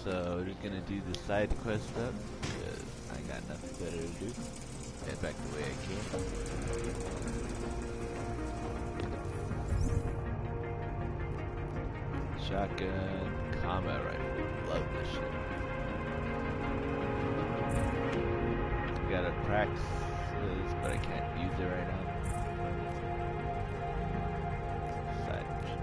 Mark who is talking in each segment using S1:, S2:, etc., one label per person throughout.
S1: So we're just gonna do the side quest up because I got nothing better to do. Head back the way I came. Shotgun, combat rifle. Love this shit. We gotta practice this, but I can't use it right now. Side mission.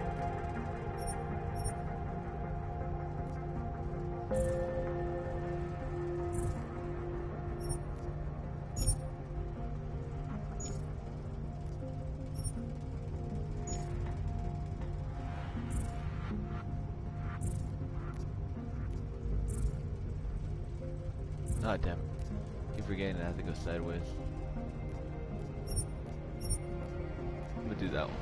S1: Oh damn. Keep forgetting I have to go sideways. I'm gonna do that one.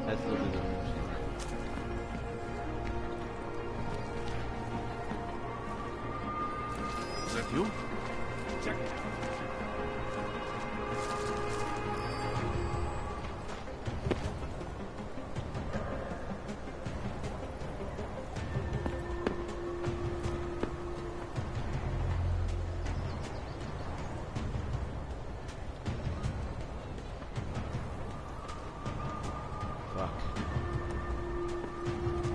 S1: That's literally the machine.
S2: Is that you? Check it.
S1: Fuck.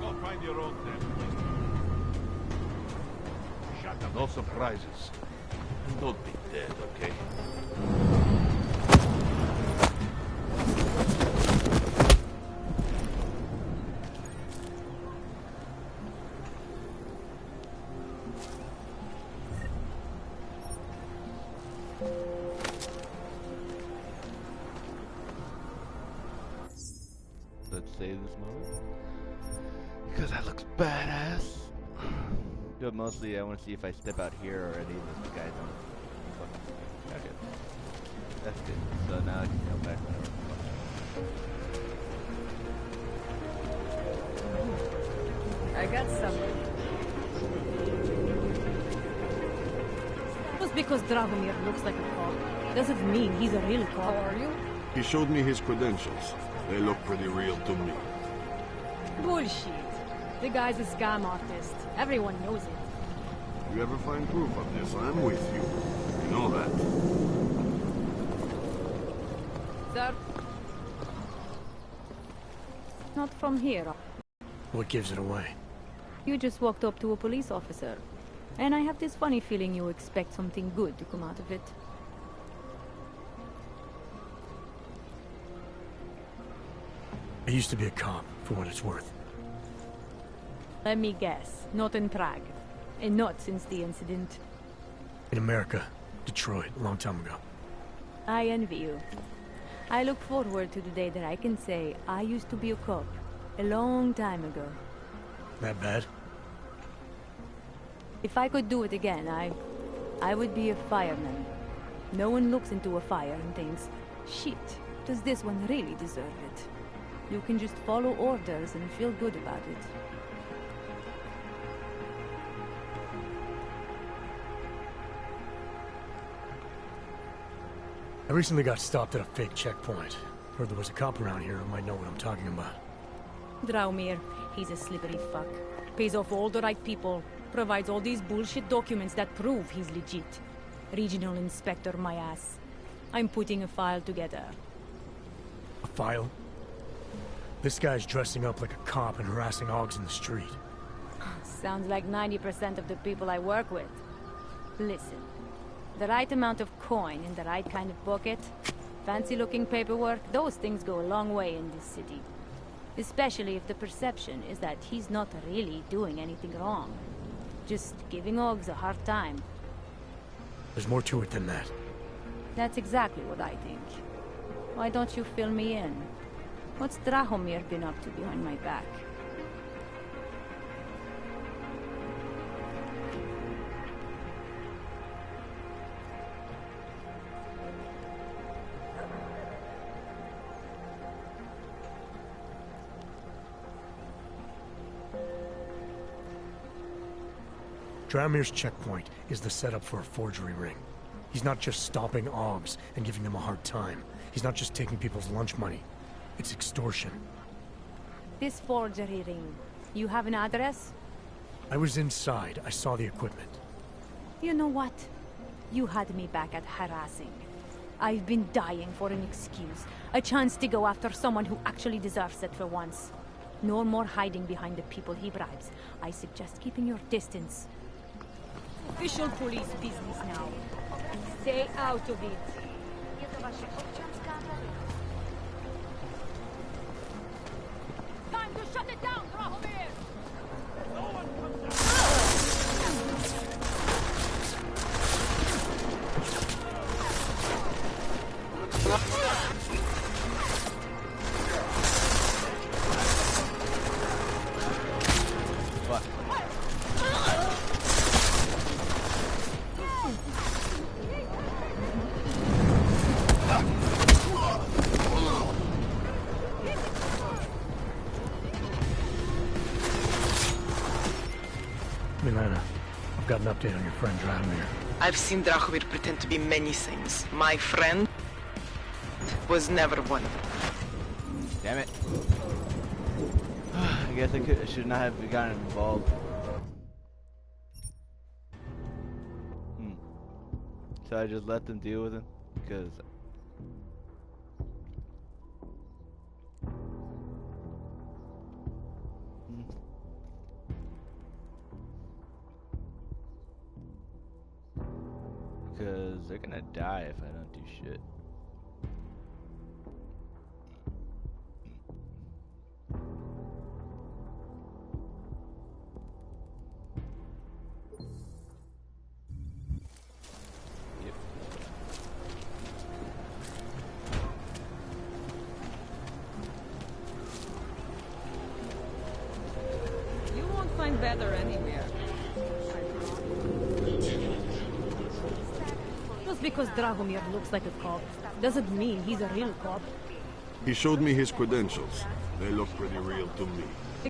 S2: Go find your own temple. Shut up. No surprises. And don't be dead, okay?
S1: Let's save this moment. Because that looks badass. But mostly I want to see if I step out here or any of those guys don't fucking see me. Okay. That's good. So now I can come back whenever
S3: I got some. Just because Dragomir looks like a cop doesn't mean he's a real cop. How are you?
S4: He showed me his credentials. They look pretty real to me.
S3: Bullshit. The guy's a scam artist. Everyone knows it.
S4: If you ever find proof of this, I'm with you. You know that.
S3: Sir? Not from here.
S5: What gives it away?
S3: You just walked up to a police officer. And I have this funny feeling you expect something good to come out of it.
S5: I used to be a cop, for what it's worth.
S3: Let me guess. Not in Prague. And not since the incident.
S5: In America. Detroit, a long time ago.
S3: I envy you. I look forward to the day that I can say I used to be a cop. A long time ago.
S5: That bad?
S3: If I could do it again, I would be a fireman. No one looks into a fire and thinks, shit, does this one really deserve it? You can just follow orders and feel good about it.
S5: I recently got stopped at a fake checkpoint. Heard there was a cop around here who might know what I'm talking about.
S3: Draumir, he's a slippery fuck. Pays off all the right people. Provides all these bullshit documents that prove he's legit. Regional inspector, my ass. I'm putting a file together.
S5: A file? This guy's dressing up like a cop and harassing hogs in the street.
S3: Sounds like 90% of the people I work with. Listen, the right amount of coin in the right kind of bucket, fancy-looking paperwork, those things go a long way in this city. Especially if the perception is that he's not really doing anything wrong. Just giving hogs a hard time.
S5: There's more to it than that.
S3: That's exactly what I think. Why don't you fill me in? What's Drahomir been up to behind my back?
S5: Draomir's checkpoint is the setup for a forgery ring. He's not just stopping Augs and giving them a hard time. He's not just taking people's lunch money. It's extortion.
S3: This forgery ring, you have an address?
S5: I was inside. I saw the equipment.
S3: You know what? You had me back at harassing. I've been dying for an excuse. A chance to go after someone who actually deserves it for once. No more hiding behind the people he bribes. I suggest keeping your distance. Official police business now. Stay out of it. Time to shut it down, Drahomir! No one comes
S5: Milena, I've got an update on your friend Drahomir.
S6: I've seen Drahomir pretend to be many things. My friend was never one of them.
S1: Damn it. I guess I should not have gotten involved. So I just let them deal with him? Because... Because they're gonna die if I don't do shit. Yep.
S3: You won't find better anywhere. Just because Drahomir looks like a cop doesn't mean he's a real cop.
S4: He showed me his credentials. They look pretty real to me.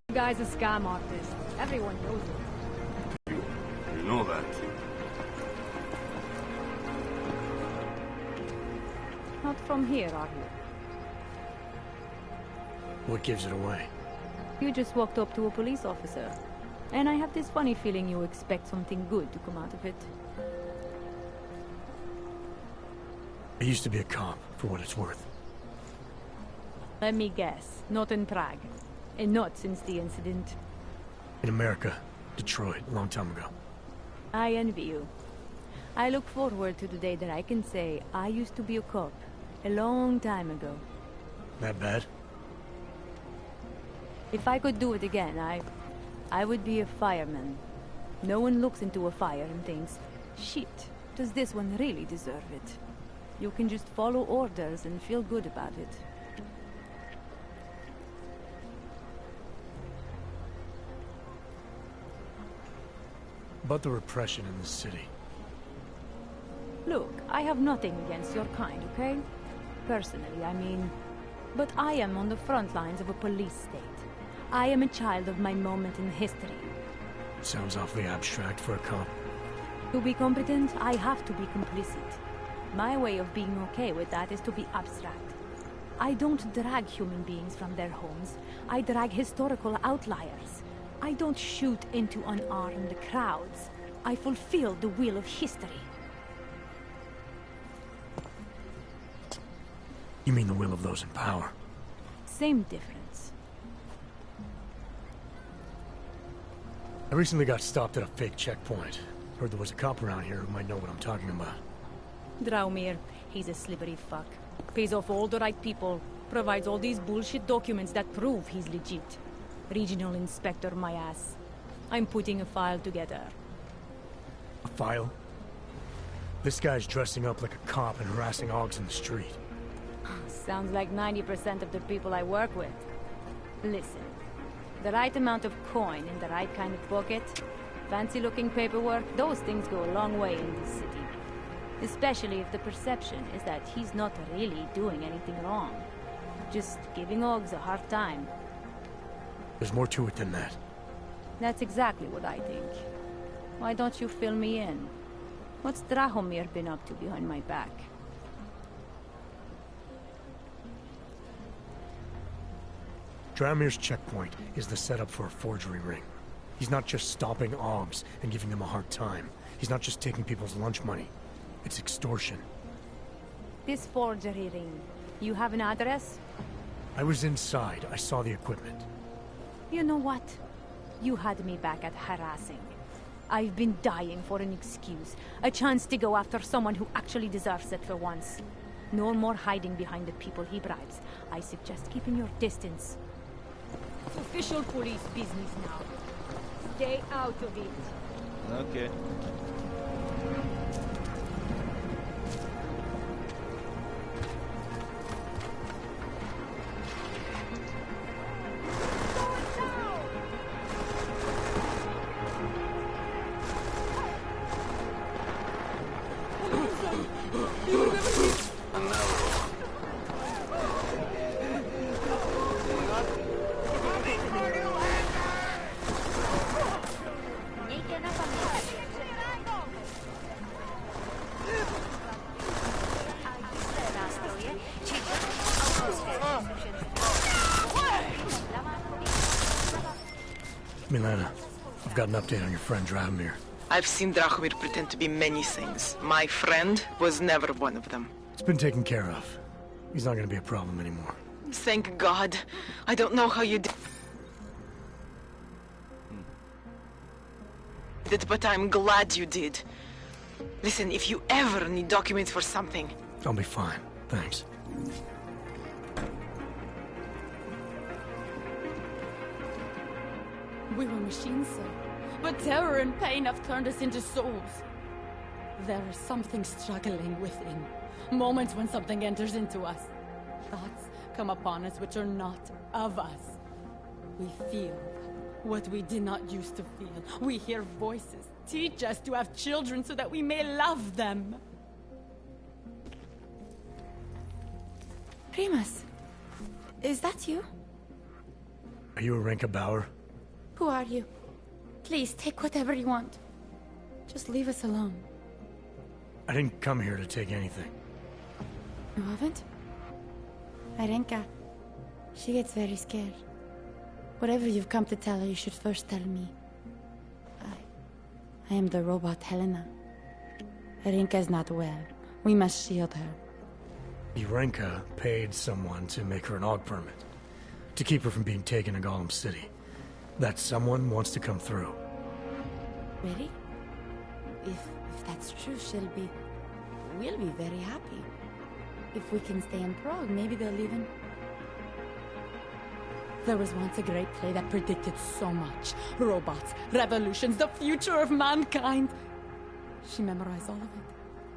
S3: The guy's a scam artist. Everyone knows it.
S4: You know that.
S3: Not from here, are you?
S5: What gives it away?
S3: You just walked up to a police officer. And I have this funny feeling you expect something good to come out of it.
S5: I used to be a cop, for what it's worth.
S3: Let me guess. Not in Prague. And not since the incident.
S5: In America. Detroit, a long time ago.
S3: I envy you. I look forward to the day that I can say I used to be a cop. A long time ago.
S5: That bad?
S3: If I could do it again, I would be a fireman. No one looks into a fire and thinks, shit, does this one really deserve it? You can just follow orders and feel good about it.
S5: About the repression in the city.
S3: Look, I have nothing against your kind, okay? Personally, I mean. But I am on the front lines of a police state. I am a child of my moment in history.
S5: Sounds awfully abstract for a cop.
S3: To be competent, I have to be complicit. My way of being okay with that is to be abstract. I don't drag human beings from their homes. I drag historical outliers. I don't shoot into unarmed crowds. I fulfill the will of history.
S5: You mean the will of those in power?
S3: Same difference.
S5: I recently got stopped at a fake checkpoint. Heard there was a cop around here who might know what I'm talking about.
S3: Draumir, he's a slippery fuck. Pays off all the right people. Provides all these bullshit documents that prove he's legit. Regional inspector, my ass. I'm putting a file together.
S5: A file? This guy's dressing up like a cop and harassing Augs in the street.
S3: Sounds like 90% of the people I work with. Listen, the right amount of coin in the right kind of pocket, fancy-looking paperwork, those things go a long way in this city. Especially if the perception is that he's not really doing anything wrong. Just giving Augs a hard time.
S5: There's more to it than that.
S3: That's exactly what I think. Why don't you fill me in? What's Drahomir been up to behind my back?
S5: Drahomir's checkpoint is the setup for a forgery ring. He's not just stopping OBS and giving them a hard time. He's not just taking people's lunch money. It's extortion.
S3: This forgery ring. You have an address?
S5: I was inside. I saw the equipment.
S3: You know what? You had me back at harassing. I've been dying for an excuse. A chance to go after someone who actually deserves it for once. No more hiding behind the people he bribes. I suggest keeping your distance. It's official police business now. Stay out of it.
S1: Okay.
S5: Milena, I've got an update on your friend Drahomir.
S6: I've seen Drahomir pretend to be many things. My friend was never one of them.
S5: It's been taken care of. He's not gonna be a problem anymore.
S6: Thank God. I don't know how you did it, but I'm glad you did. Listen, if you ever need documents for something...
S5: I'll be fine. Thanks.
S7: We were machines, sir. But terror and pain have turned us into souls. There is something struggling within. Moments when something enters into us. Thoughts come upon us which are not of us. We feel what we did not used to feel. We hear voices. Teach us to have children so that we may love them.
S8: Primus, is that you?
S5: Are you Arenka Bauer?
S8: Who are you? Please, take whatever you want. Just leave us alone.
S5: I didn't come here to take anything.
S8: You haven't? Arenka, she gets very scared. Whatever you've come to tell her, you should first tell me. I am the robot Helena. Arenka is not well. We must shield her.
S5: Arenka paid someone to make her an AUG permit. To keep her from being taken to Gollum City. That someone wants to come through.
S8: Really? If that's true, we'll be very happy. If we can stay in Prague, maybe they'll even...
S7: There was once a great play that predicted so much. Robots, revolutions, the future of mankind. She memorized all of it.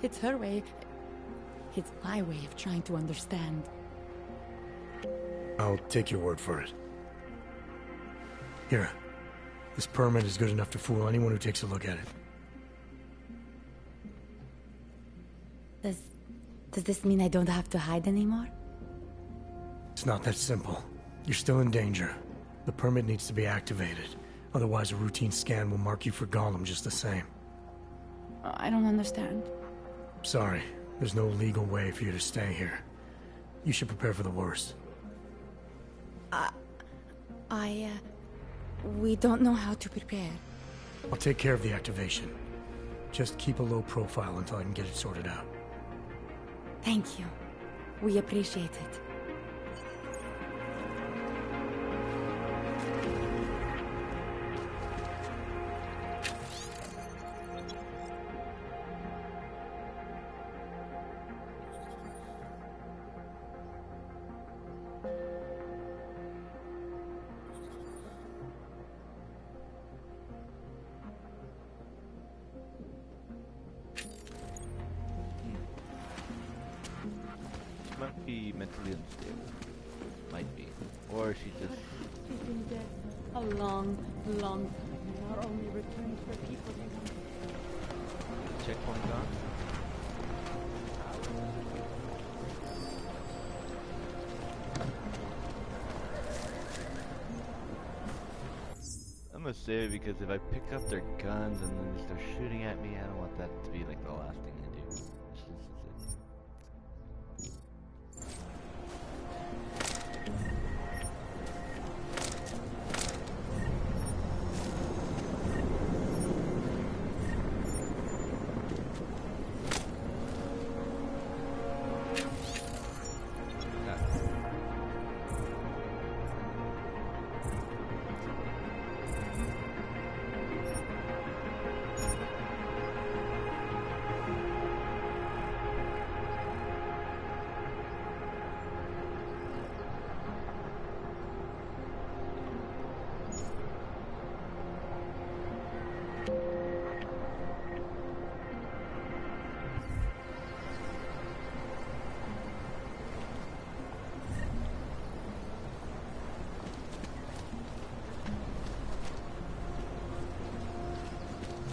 S7: It's her way. It's my way of trying to understand.
S5: I'll take your word for it. Here. This permit is good enough to fool anyone who takes a look at it.
S8: Does this mean I don't have to hide anymore?
S5: It's not that simple. You're still in danger. The permit needs to be activated. Otherwise, a routine scan will mark you for Gollum just the same.
S8: I don't understand.
S5: Sorry. There's no legal way for you to stay here. You should prepare for the worst.
S8: We don't know how to prepare.
S5: I'll take care of the activation. Just keep a low profile until I can get it sorted out.
S8: Thank you. We appreciate it.
S1: Might be mentally unstable. Might be. Or she just...
S7: She's been dead a long, long time. And our only return for people who...
S1: Checkpoint gone? I'm gonna save it because if I pick up their guns and then they start shooting at me, I don't want that to be like the last thing I do. This is it.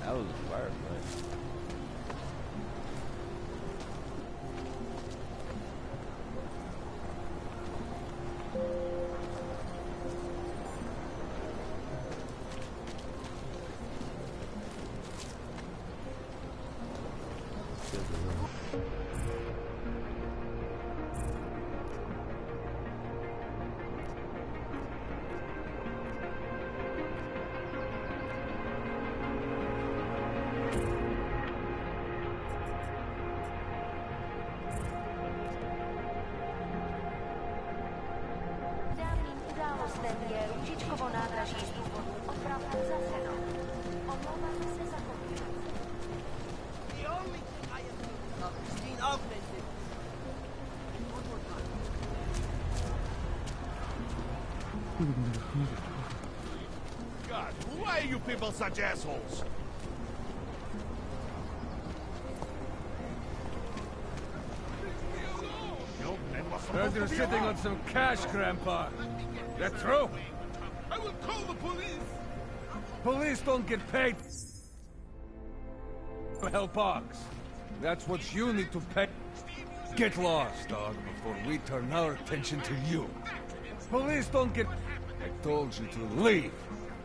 S1: That was a firefight.
S2: God, why are you people such assholes?
S9: Heard you're sitting on some cash, Grandpa. That true?
S2: I will call the police!
S9: Police don't get paid to help Ox. That's what you need to pay. Get lost, dog, before we turn our attention to you. Police don't get... I told you to leave.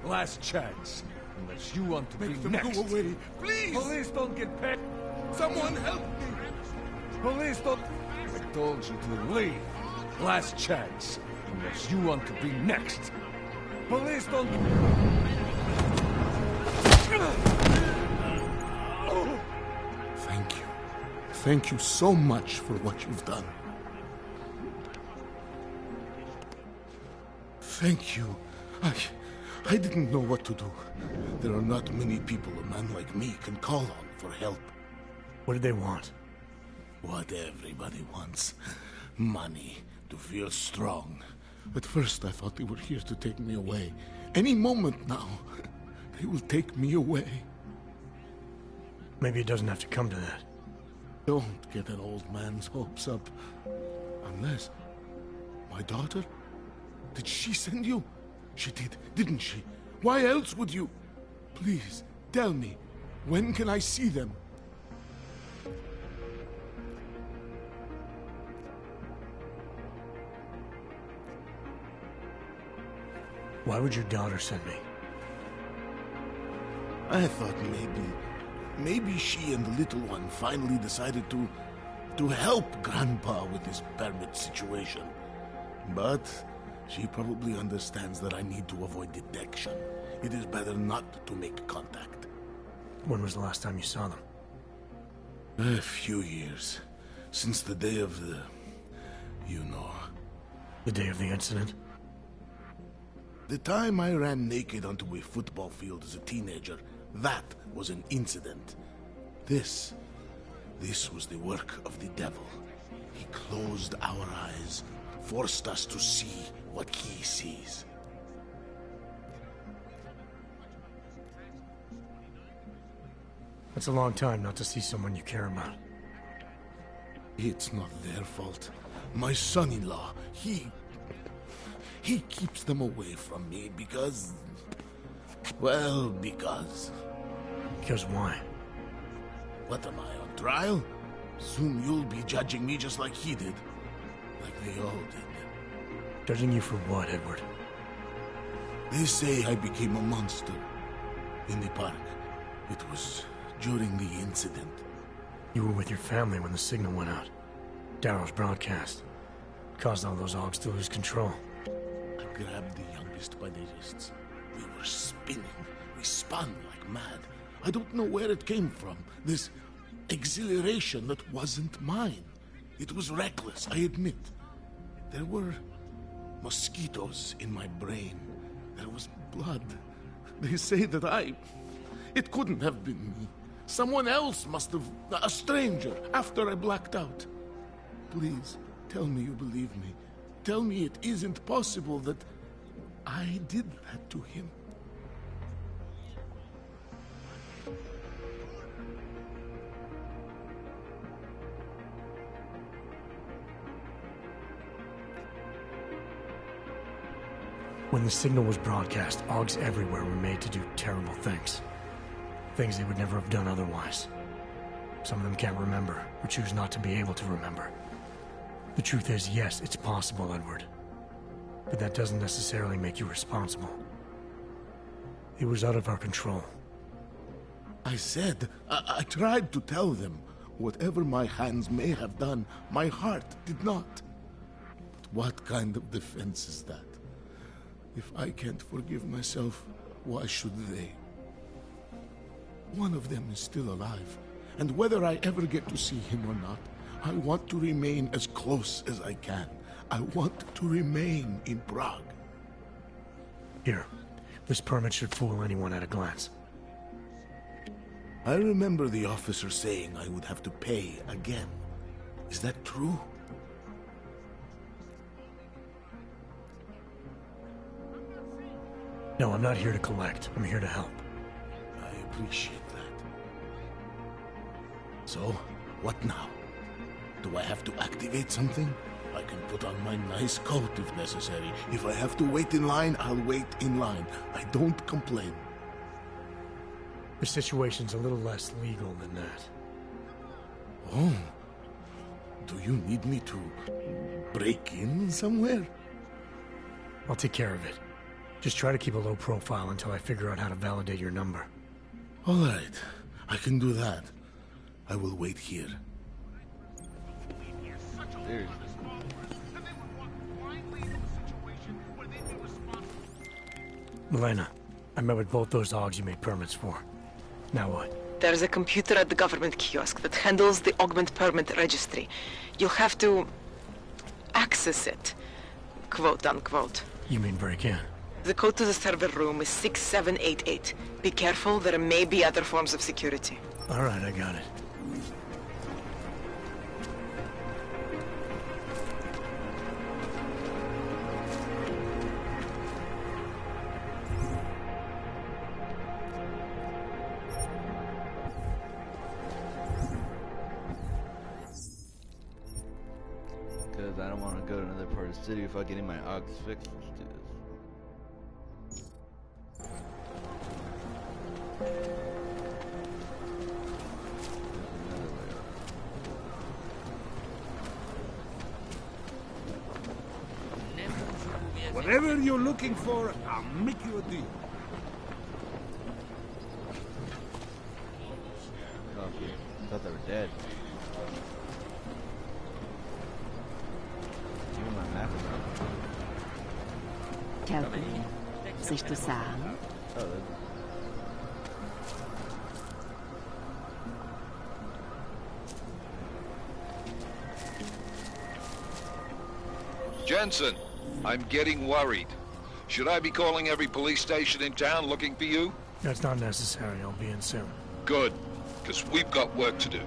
S9: Last chance. Unless you want to be next.
S2: Go away, please!
S9: Police don't get paid.
S2: Someone help me!
S9: Police don't... I told you to leave. Last chance. Unless you want to be next. Police don't...
S4: Thank you. Thank you so much for what you've done. Thank you. I didn't know what to do. There are not many people a man like me can call on for help.
S5: What did they want?
S4: What everybody wants. Money. To feel strong. At first I thought they were here to take me away. Any moment now, they will take me away.
S5: Maybe it doesn't have to come to that.
S4: Don't get an old man's hopes up. Unless... My daughter? Did she send you? She did, didn't she? Why else would you? Please, tell me. When can I see them?
S5: Why would your daughter send me?
S4: I thought maybe she and the little one finally decided to help Grandpa with his permit situation. But she probably understands that I need to avoid detection. It is better not to make contact.
S5: When was the last time you saw them?
S4: A few years. Since the day of the... you know.
S5: The day of the incident?
S4: The time I ran naked onto a football field as a teenager, that was an incident. This was the work of the devil. He closed our eyes, forced us to see what he sees.
S5: That's a long time not to see someone you care about.
S4: It's not their fault. My son-in-law, he keeps them away from me because... well, because...
S5: Because why?
S4: What am I, on trial? Soon you'll be judging me just like he did. Like they all did.
S5: Judging you for what, Edward?
S4: They say I became a monster in the park. It was during the incident.
S5: You were with your family when the signal went out. Darrow's broadcast. Caused all those Augs to lose control.
S4: I grabbed the youngest by the wrists. We were spinning. We spun like mad. I don't know where it came from. This exhilaration that wasn't mine. It was reckless, I admit. There were mosquitoes in my brain. There was blood. They say that it couldn't have been me. Someone else must have... a stranger, after I blacked out. Please, tell me you believe me. Tell me it isn't possible that I did that to him.
S5: When the signal was broadcast, Augs everywhere were made to do terrible things. Things they would never have done otherwise. Some of them can't remember, or choose not to be able to remember. The truth is, yes, it's possible, Edward. But that doesn't necessarily make you responsible. It was out of our control.
S4: I said, I tried to tell them. Whatever my hands may have done, my heart did not. But what kind of defense is that? If I can't forgive myself, why should they? One of them is still alive, and whether I ever get to see him or not, I want to remain as close as I can. I want to remain in Prague.
S5: Here, this permit should fool anyone at a glance.
S4: I remember the officer saying I would have to pay again. Is that true?
S5: No, I'm not here to collect. I'm here to help.
S4: I appreciate that. So, what now? Do I have to activate something? I can put on my nice coat if necessary. If I have to wait in line, I'll wait in line. I don't complain.
S5: The situation's a little less legal than that.
S4: Oh. Do you need me to break in somewhere?
S5: I'll take care of it. Just try to keep a low profile until I figure out how to validate your number.
S4: All right. I can do that. I will wait here.
S5: Milena, I met with both those Augs you made permits for. Now what?
S6: There's a computer at the government kiosk that handles the augment permit registry. You'll have to access it, quote unquote.
S5: You mean break in?
S6: The code to the server room is 6788. Be careful, there may be other forms of security.
S5: All right, I got it.
S1: Because I don't want to go to another part of the city without getting my Augs fixed. Let's do this.
S9: Whatever you're looking for, I'll make you a deal.
S1: Oh, okay. I thought they were dead. Even my map is up.
S10: Kelvin, chceš to sám?
S1: Oh,
S2: Jensen, I'm getting worried. Should I be calling every police station in town looking for you?
S5: That's not necessary. I'll be in soon.
S2: Good, because we've got work to do.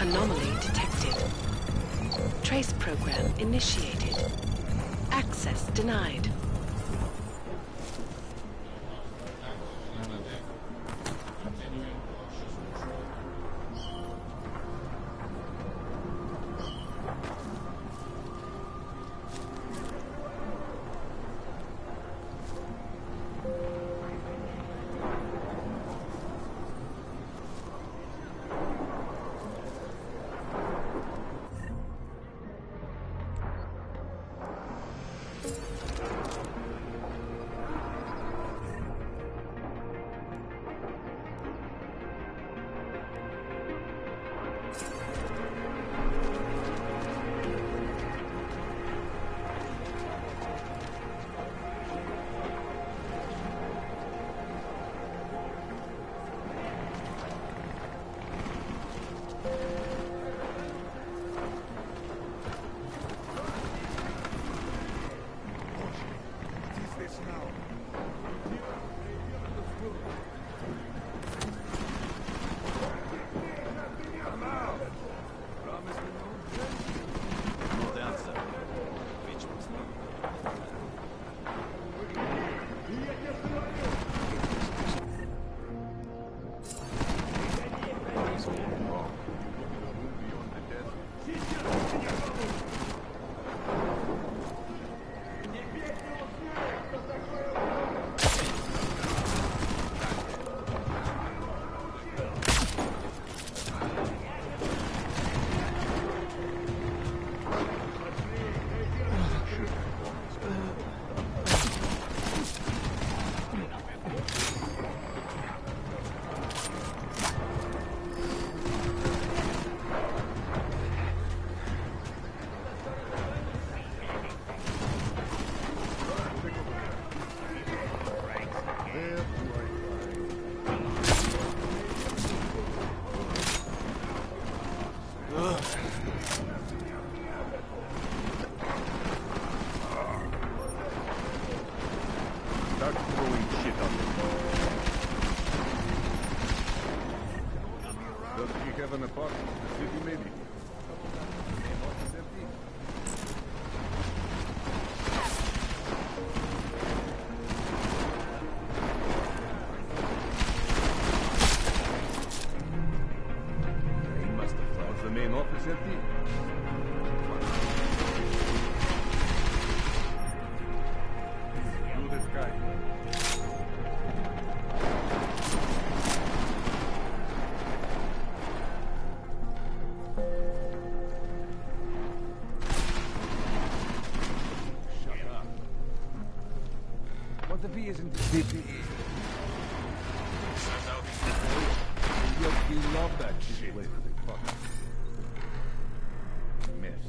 S6: Anomaly detected. Trace program initiated. Access denied.
S9: In the park, the city maybe. He must have thought the main office empty. Do this guy. What if he isn't the city? Yet we love that shit. Wait for the fuck. Miss.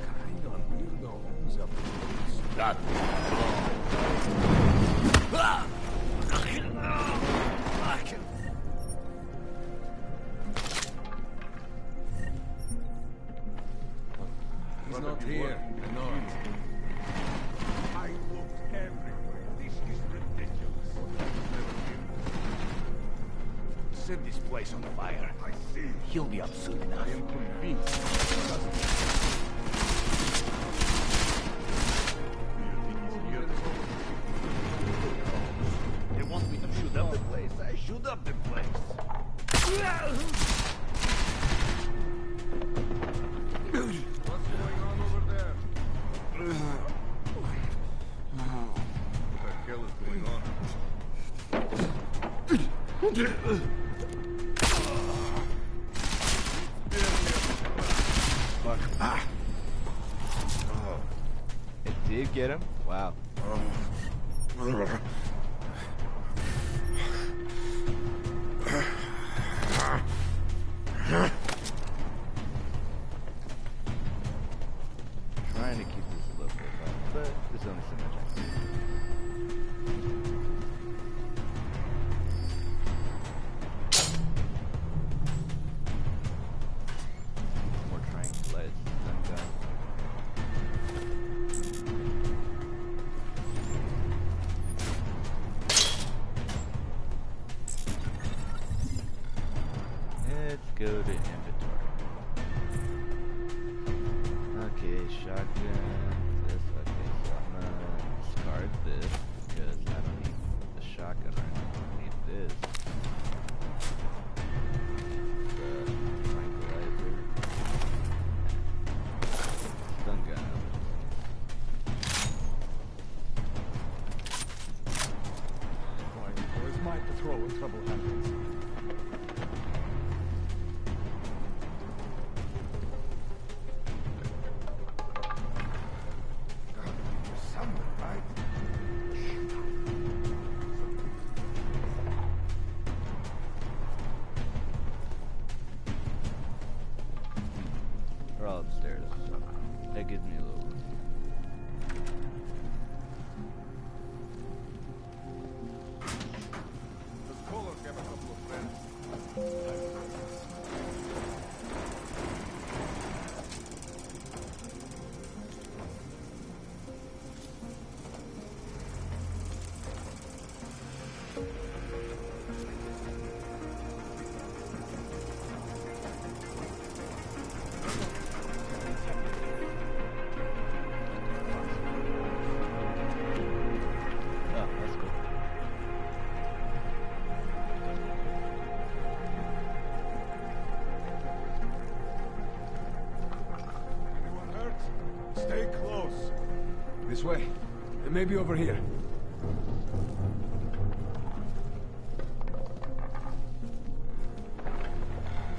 S9: Kind on weirdos up there. That. He's not here. Not. I looked everywhere. This is ridiculous. Set this place on fire. I see. He'll be up soon enough. I am convinced. They want me to shoot up the place. I shoot up the place. What's going on over there? What the hell is going on? Fuck. Ah.
S1: Oh. It did get him? Wow. Trying to keep this low profile, but there's only so much I can do. More triangle lights than that. Let's go to inventory. Okay, shotgun. This, okay, so I'm gonna discard this because I don't need the shotgun right now. I need this. The tranquilizer. Stun gun.
S9: Boys might throw in trouble happens.
S1: gives me a little.
S9: Stay close. This way. Maybe over here. Is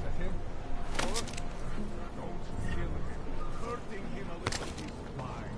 S9: that him? Over? Don't kill him. Hurting him a little is fine.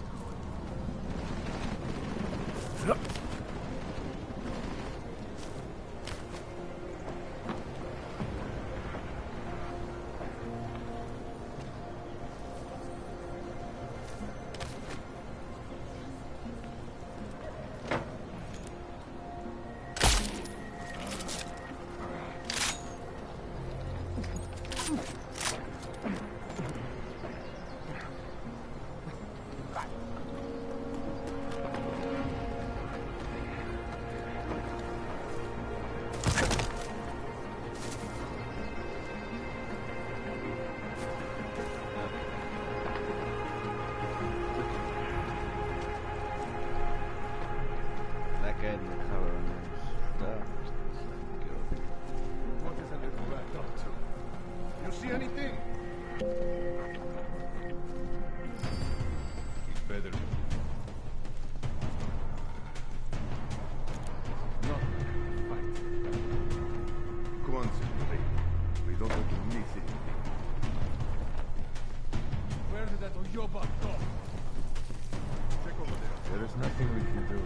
S9: There is nothing we can do.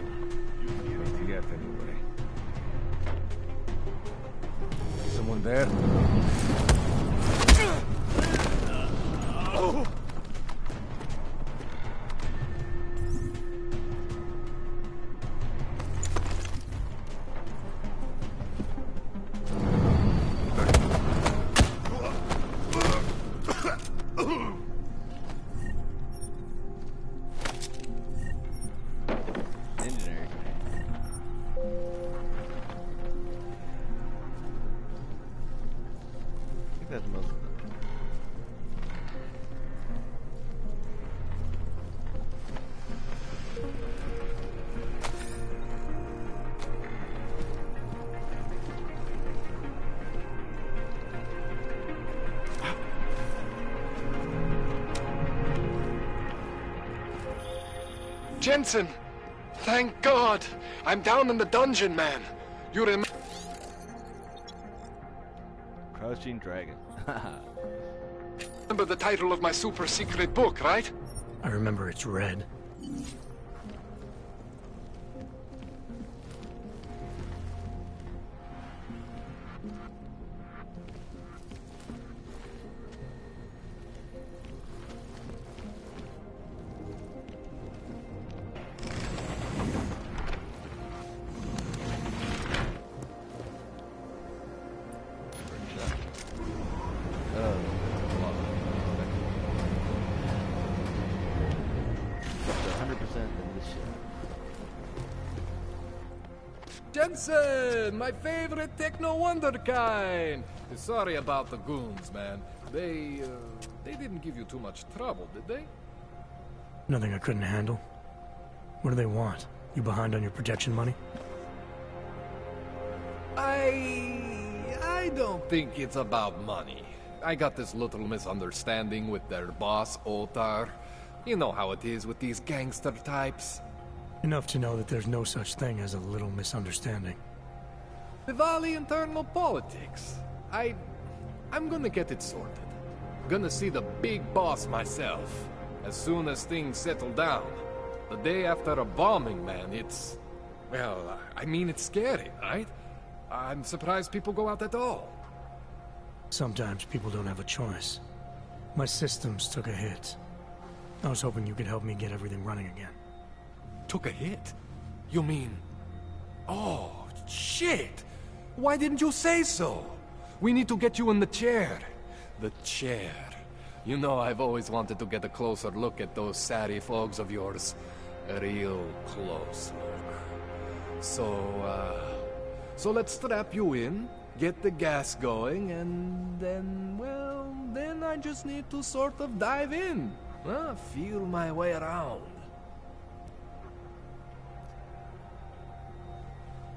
S9: Not yet, anyway. Someone there? Oh!
S11: Jensen! Thank God! I'm down in the dungeon, man. You
S1: Crouching Dragon.
S11: remember the title of my super secret book, right?
S5: I remember it's red.
S9: Jensen, my favorite techno wonderkind. Sorry about the goons, man. They didn't give you too much trouble, did they?
S5: Nothing I couldn't handle. What do they want? You behind on your protection money?
S9: I don't think it's about money. I got this little misunderstanding with their boss, Otar. You know how it is with these gangster types.
S5: Enough to know that there's no such thing as a little misunderstanding.
S9: Diwali internal politics. I'm gonna get it sorted. Gonna see the big boss myself. As soon as things settle down. The day after a bombing, man, it's... Well, I mean, it's scary, right? I'm surprised people go out at all.
S5: Sometimes people don't have a choice. My systems took a hit. I was hoping you could help me get everything running again.
S11: Took a hit? You mean... Oh, shit! Why didn't you say so? We need to get you in the chair. The chair. You know, I've always wanted to get a closer look at those satty fogs of yours. A real close look. So let's strap you in, get the gas going, and then, well, then I just need to sort of dive in. Feel my way around.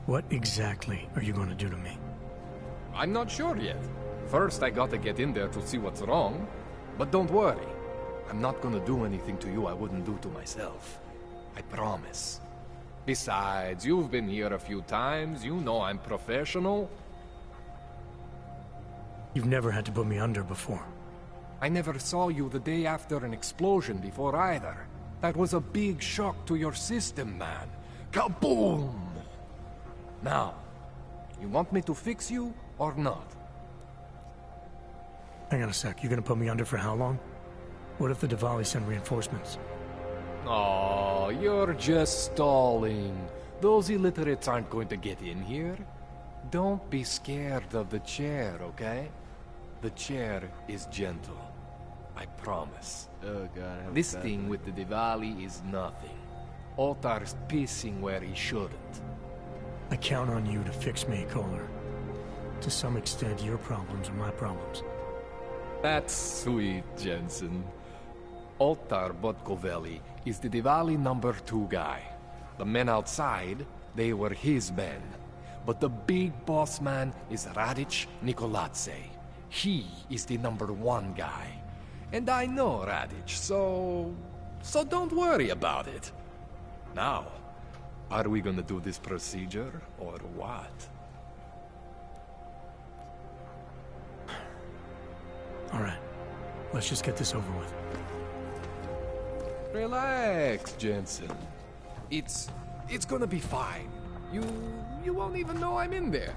S5: What exactly are you going to do to me?
S11: I'm not sure yet. First, I gotta get in there to see what's wrong. But don't worry. I'm not gonna do anything to you I wouldn't do to myself. I promise. Besides, you've been here a few times. You know I'm professional.
S5: You've never had to put me under before.
S11: I never saw you the day after an explosion before either. That was a big shock to your system, man. Kaboom! Now, you want me to fix you or not?
S5: Hang on a sec, you're gonna put me under for how long? What if the Diwali send reinforcements?
S11: Oh, you're just stalling. Those illiterates aren't going to get in here. Don't be scared of the chair, okay? The chair is gentle. I promise.
S1: Oh god, I have
S11: This
S1: a bad
S11: thing
S1: feeling.
S11: with the Diwali is nothing. Ottar's pissing where he shouldn't.
S5: I count on you to fix me, Kohler. To some extent, your problems are my problems.
S11: That's sweet, Jensen. Ottar Botkovelli is the Diwali #2 guy. The men outside, they were his men. But the big boss man is Radic Nikoladze. He is the #1 guy. And I know Radic, so don't worry about it. Now, are we gonna do this procedure, or what?
S5: All right, let's just get this over with.
S11: Relax, Jensen. It's gonna be fine. You won't even know I'm in there.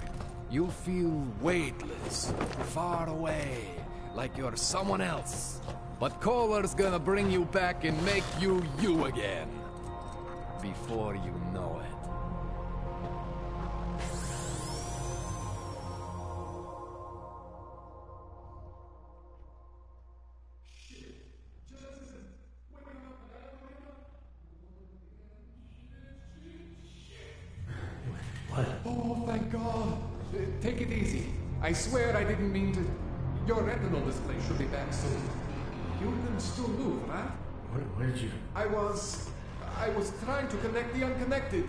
S11: You'll feel weightless, far away, like you're someone else. But Kohler's gonna bring you back and make you you again. Before you know it.
S5: What?
S11: Oh, thank God. Take it easy. I swear I didn't mean to... Your retinal display should be back soon. You can still move, right?
S5: Where did you...
S11: I was trying to connect the unconnected.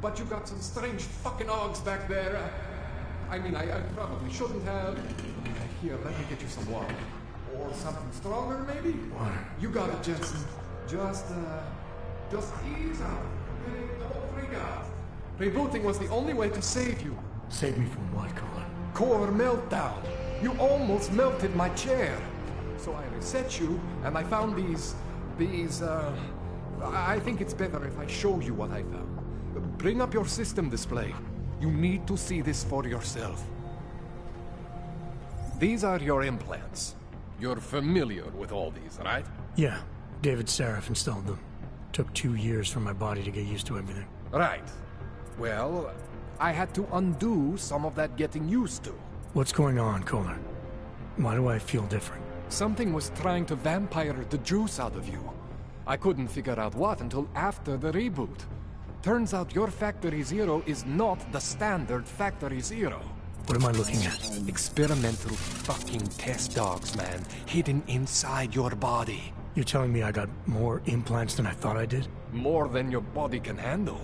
S11: But you got some strange fucking ogs back there. I mean, I probably shouldn't have. Here, let me get you some water. Or something stronger, maybe?
S5: Water.
S11: You got it, Jensen. Just ease out. Okay? Don't freak out. Rebooting was the only way to save you.
S5: Save me from what, Kohler?
S11: Core meltdown. You almost melted my chair. So I reset you, and I found these... I think it's better if I show you what I found. Bring up your system display. You need to see this for yourself. These are your implants. You're familiar with all these, right?
S5: Yeah, David Sarif installed them. Took 2 years for my body to get used to everything.
S11: Right. Well, I had to undo some of that getting used to.
S5: What's going on, Kohler? Why do I feel different?
S11: Something was trying to vampire the juice out of you. I couldn't figure out what until after the reboot. Turns out your Factory Zero is not the standard Factory Zero.
S5: What am I looking at?
S11: Experimental fucking test dogs, man. Hidden inside your body.
S5: You're telling me I got more implants than I thought I did?
S11: More than your body can handle.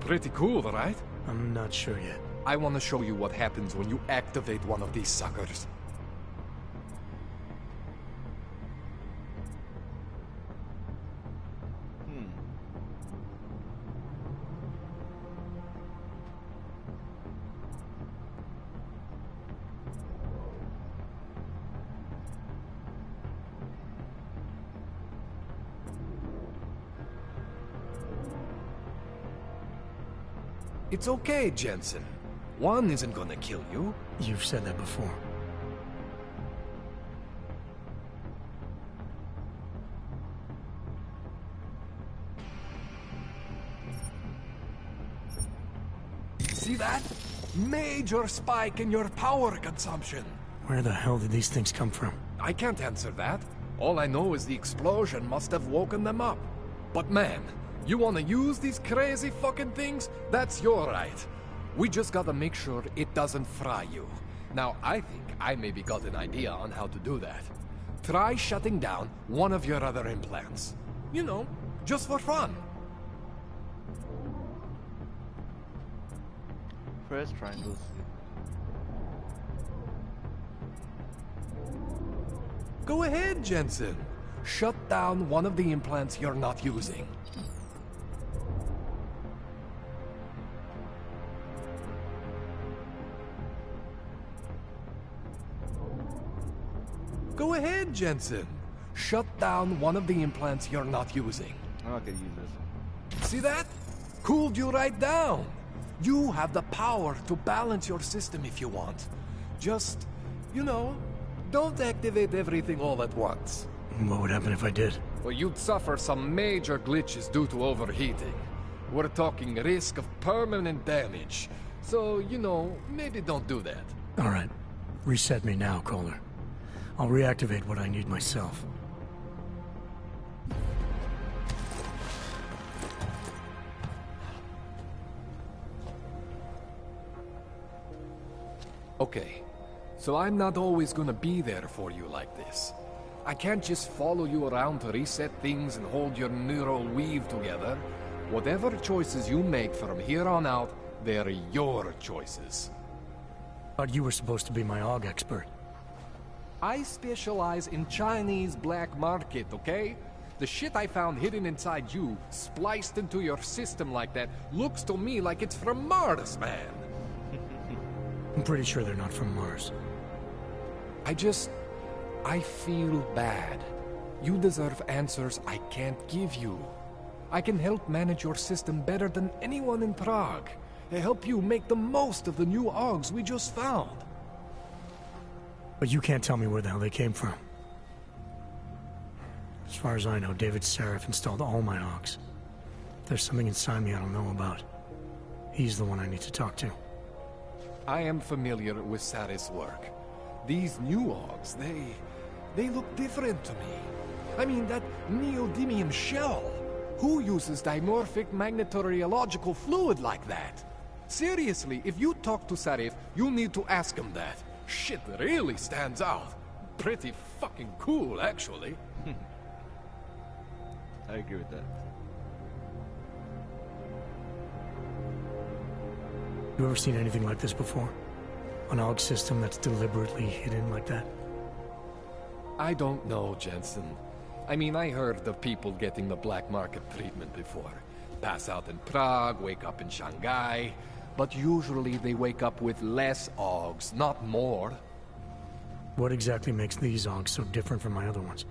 S11: Pretty cool, right?
S5: I'm not sure yet.
S11: I want to show you what happens when you activate one of these suckers. It's okay, Jensen. One isn't gonna kill you.
S5: You've said that before.
S11: See that? Major spike in your power consumption.
S5: Where the hell did these things come from?
S11: I can't answer that. All I know is the explosion must have woken them up. But man, you wanna use these crazy fucking things? That's your right. We just gotta make sure it doesn't fry you. Now, I think I maybe got an idea on how to do that. Try shutting down one of your other implants. You know, just for fun.
S1: Press triangles.
S11: Go ahead, Jensen. Shut down one of the implants you're not using. Go ahead, Jensen. Shut down one of the implants you're not using.
S1: I'm not gonna use this.
S11: See that? Cooled you right down. You have the power to balance your system if you want. Just, you know, don't activate everything all at once.
S5: What would happen if I did?
S11: Well, you'd suffer some major glitches due to overheating. We're talking risk of permanent damage. So, you know, maybe don't do that.
S5: All right. Reset me now, Kohler. I'll reactivate what I need myself.
S11: Okay, so I'm not always gonna be there for you like this. I can't just follow you around to reset things and hold your neural weave together. Whatever choices you make from here on out, they're your choices.
S5: Thought you were supposed to be my AUG expert.
S11: I specialize in Chinese black market, okay? The shit I found hidden inside you, spliced into your system like that, looks to me like it's from Mars, man.
S5: I'm pretty sure they're not from Mars.
S11: I feel bad. You deserve answers I can't give you. I can help manage your system better than anyone in Prague. I help you make the most of the new AUGs we just found.
S5: But you can't tell me where the hell they came from. As far as I know, David Sarif installed all my AUGs. There's something inside me I don't know about. He's the one I need to talk to.
S11: I am familiar with Sarif's work. These new AUGs, they look different to me. I mean, that neodymium shell. Who uses dimorphic magnetorheological fluid like that? Seriously, if you talk to Sarif, you need to ask him that. Shit really stands out. Pretty fucking cool, actually.
S1: I agree with that.
S5: You ever seen anything like this before? An AUG system that's deliberately hidden like that?
S11: I don't know, Jensen. I mean, I heard of people getting the black market treatment before. Pass out in Prague, wake up in Shanghai. But usually they wake up with less AUGs, not more.
S5: What exactly makes these AUGs so different from my other ones?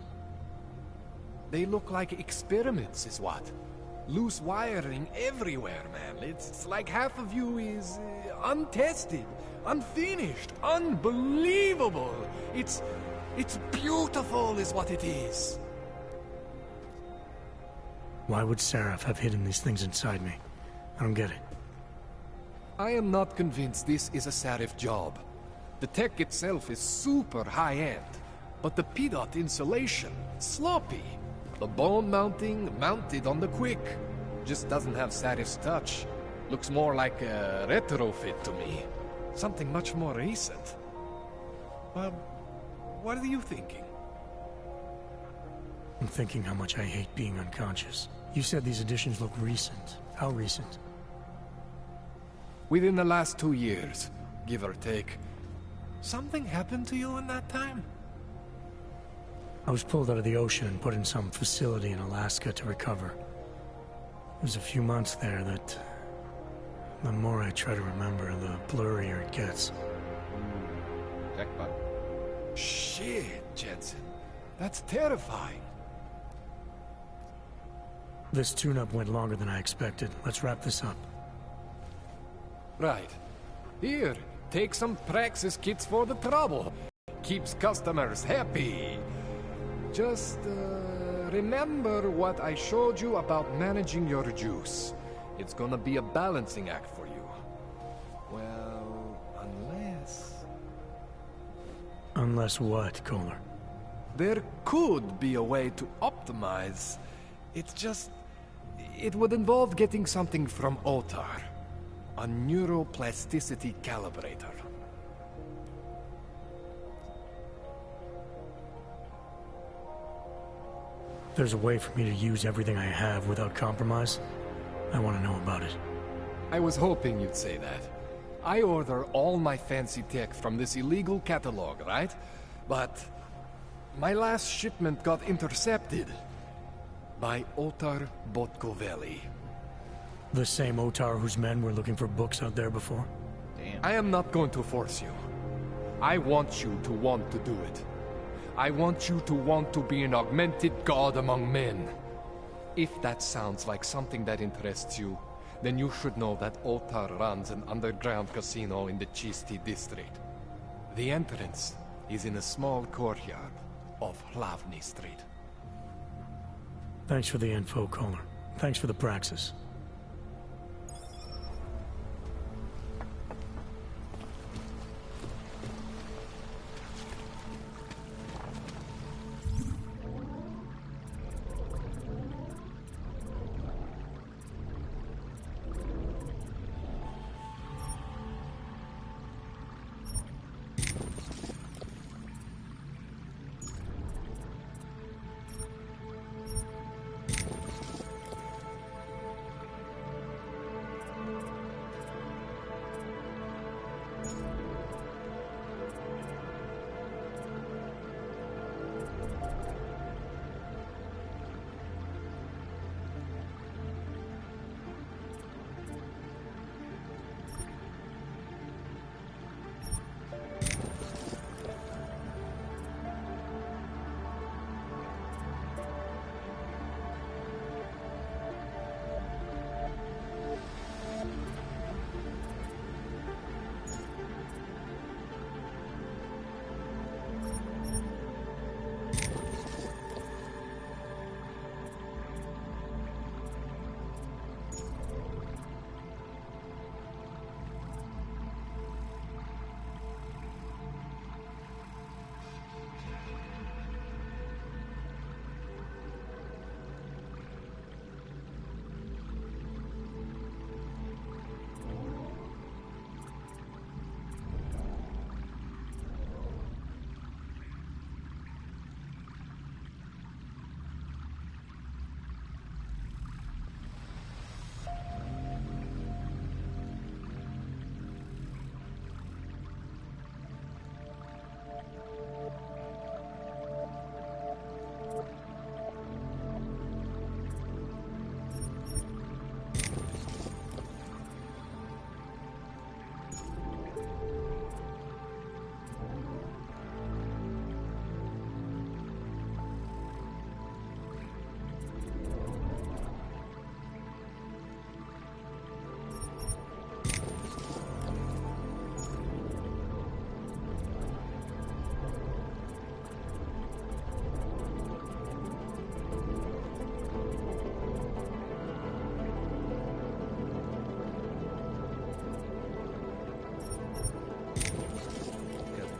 S11: They look like experiments, is what. Loose wiring everywhere, man. It's like half of you is untested, unfinished, unbelievable. It's beautiful is what it is.
S5: Why would Sarif have hidden these things inside me? I don't get it.
S11: I am not convinced this is a Sarif job. The tech itself is super high-end, but the PDOT insulation, sloppy. The bone mounting, mounted on the quick. Just doesn't have Sarif's touch. Looks more like a retrofit to me. Something much more recent. What are you thinking?
S5: I'm thinking how much I hate being unconscious. You said these additions look recent. How recent?
S11: Within the last 2 years, give or take. Something happened to you in that time?
S5: I was pulled out of the ocean and put in some facility in Alaska to recover. It was a few months there that... the more I try to remember, the blurrier it gets.
S1: Jackpot.
S11: Shit, Jensen. That's terrifying.
S5: This tune-up went longer than I expected. Let's wrap this up.
S11: Right. Here, take some praxis kits for the trouble. Keeps customers happy. Just, remember what I showed you about managing your juice. It's gonna be a balancing act for you.
S5: Unless what, Kohler?
S11: There could be a way to optimize. It's just... it would involve getting something from Otar. A neuroplasticity calibrator.
S5: There's a way for me to use everything I have without compromise? I want to know about it.
S11: I was hoping you'd say that. I order all my fancy tech from this illegal catalog, right? But my last shipment got intercepted by Otar Botkoveli.
S5: The same Otar whose men were looking for books out there before?
S1: Damn.
S11: I am not going to force you. I want you to want to do it. I want you to want to be an augmented god among men. If that sounds like something that interests you, then you should know that Otar runs an underground casino in the Chisti district. The entrance is in a small courtyard off Hlavny Street.
S5: Thanks for the info, Kohler. Thanks for the praxis.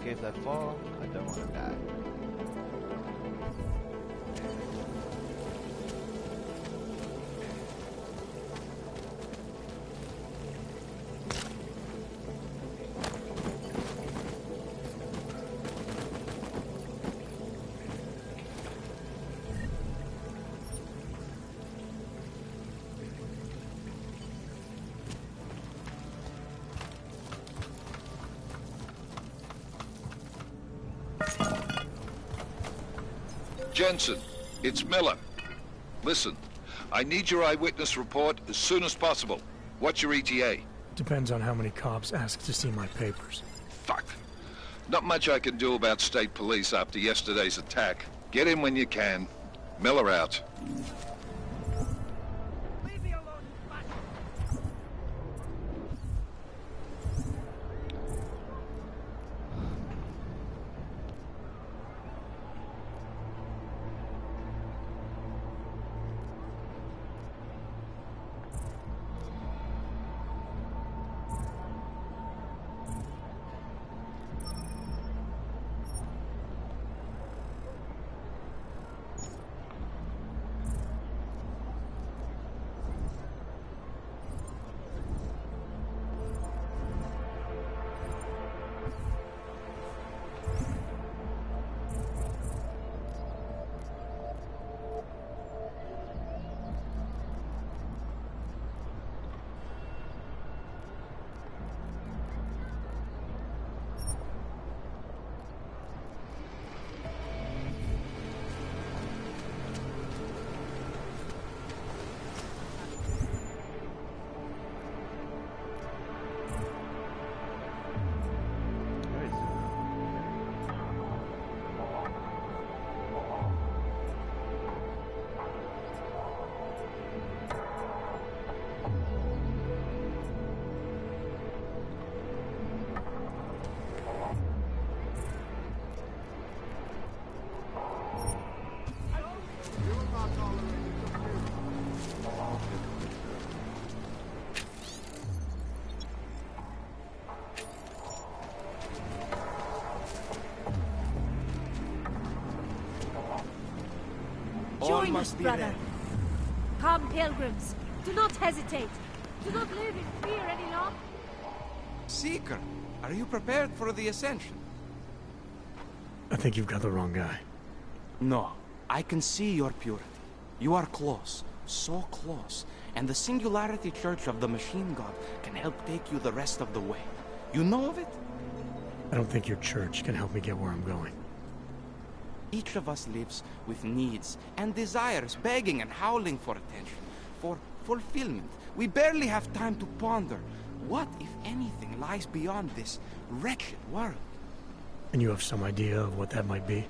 S1: In case I fall, I don't want to die.
S2: Jensen, it's Miller. Listen, I need your eyewitness report as soon as possible. What's your ETA?
S5: Depends on how many cops ask to see my papers.
S2: Fuck. Not much I can do about state police after yesterday's attack. Get in when you can. Miller out.
S12: Join us, brother. Come, pilgrims. Do not hesitate. Do not live in fear any longer.
S13: Seeker, are you prepared for the ascension?
S5: I think you've got the wrong guy.
S13: No, I can see your purity. You are close, so close, and the Singularity Church of the Machine God can help take you the rest of the way. You know of it?
S5: I don't think your church can help me get where I'm going.
S13: Each of us lives with needs and desires, begging and howling for attention, for fulfillment. We barely have time to ponder what, if anything, lies beyond this wretched world.
S5: And you have some idea of what that might be?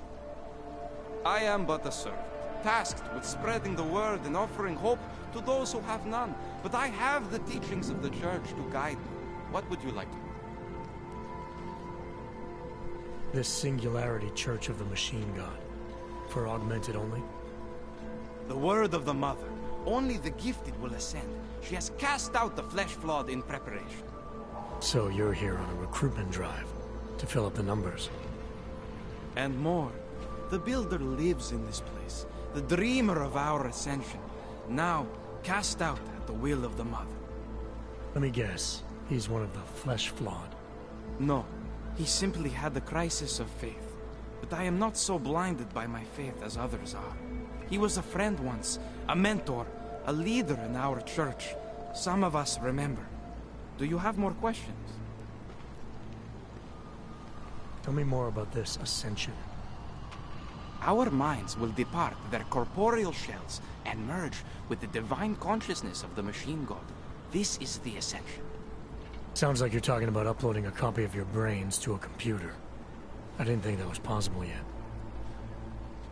S13: I am but a servant, tasked with spreading the word and offering hope to those who have none. But I have the teachings of the Church to guide me. What would you like to know?
S5: This Singularity Church of the Machine God. For augmented only?
S13: The word of the Mother. Only the gifted will ascend. She has cast out the flesh-flawed in preparation.
S5: So you're here on a recruitment drive, to fill up the numbers.
S13: And more. The Builder lives in this place, the dreamer of our ascension, now cast out at the will of the Mother.
S5: Let me guess, he's one of the flesh-flawed.
S13: No, he simply had a crisis of faith. But I am not so blinded by my faith as others are. He was a friend once, a mentor, a leader in our church. Some of us remember. Do you have more questions?
S5: Tell me more about this ascension.
S13: Our minds will depart their corporeal shells and merge with the divine consciousness of the Machine God. This is the ascension.
S5: Sounds like you're talking about uploading a copy of your brains to a computer. I didn't think that was possible yet.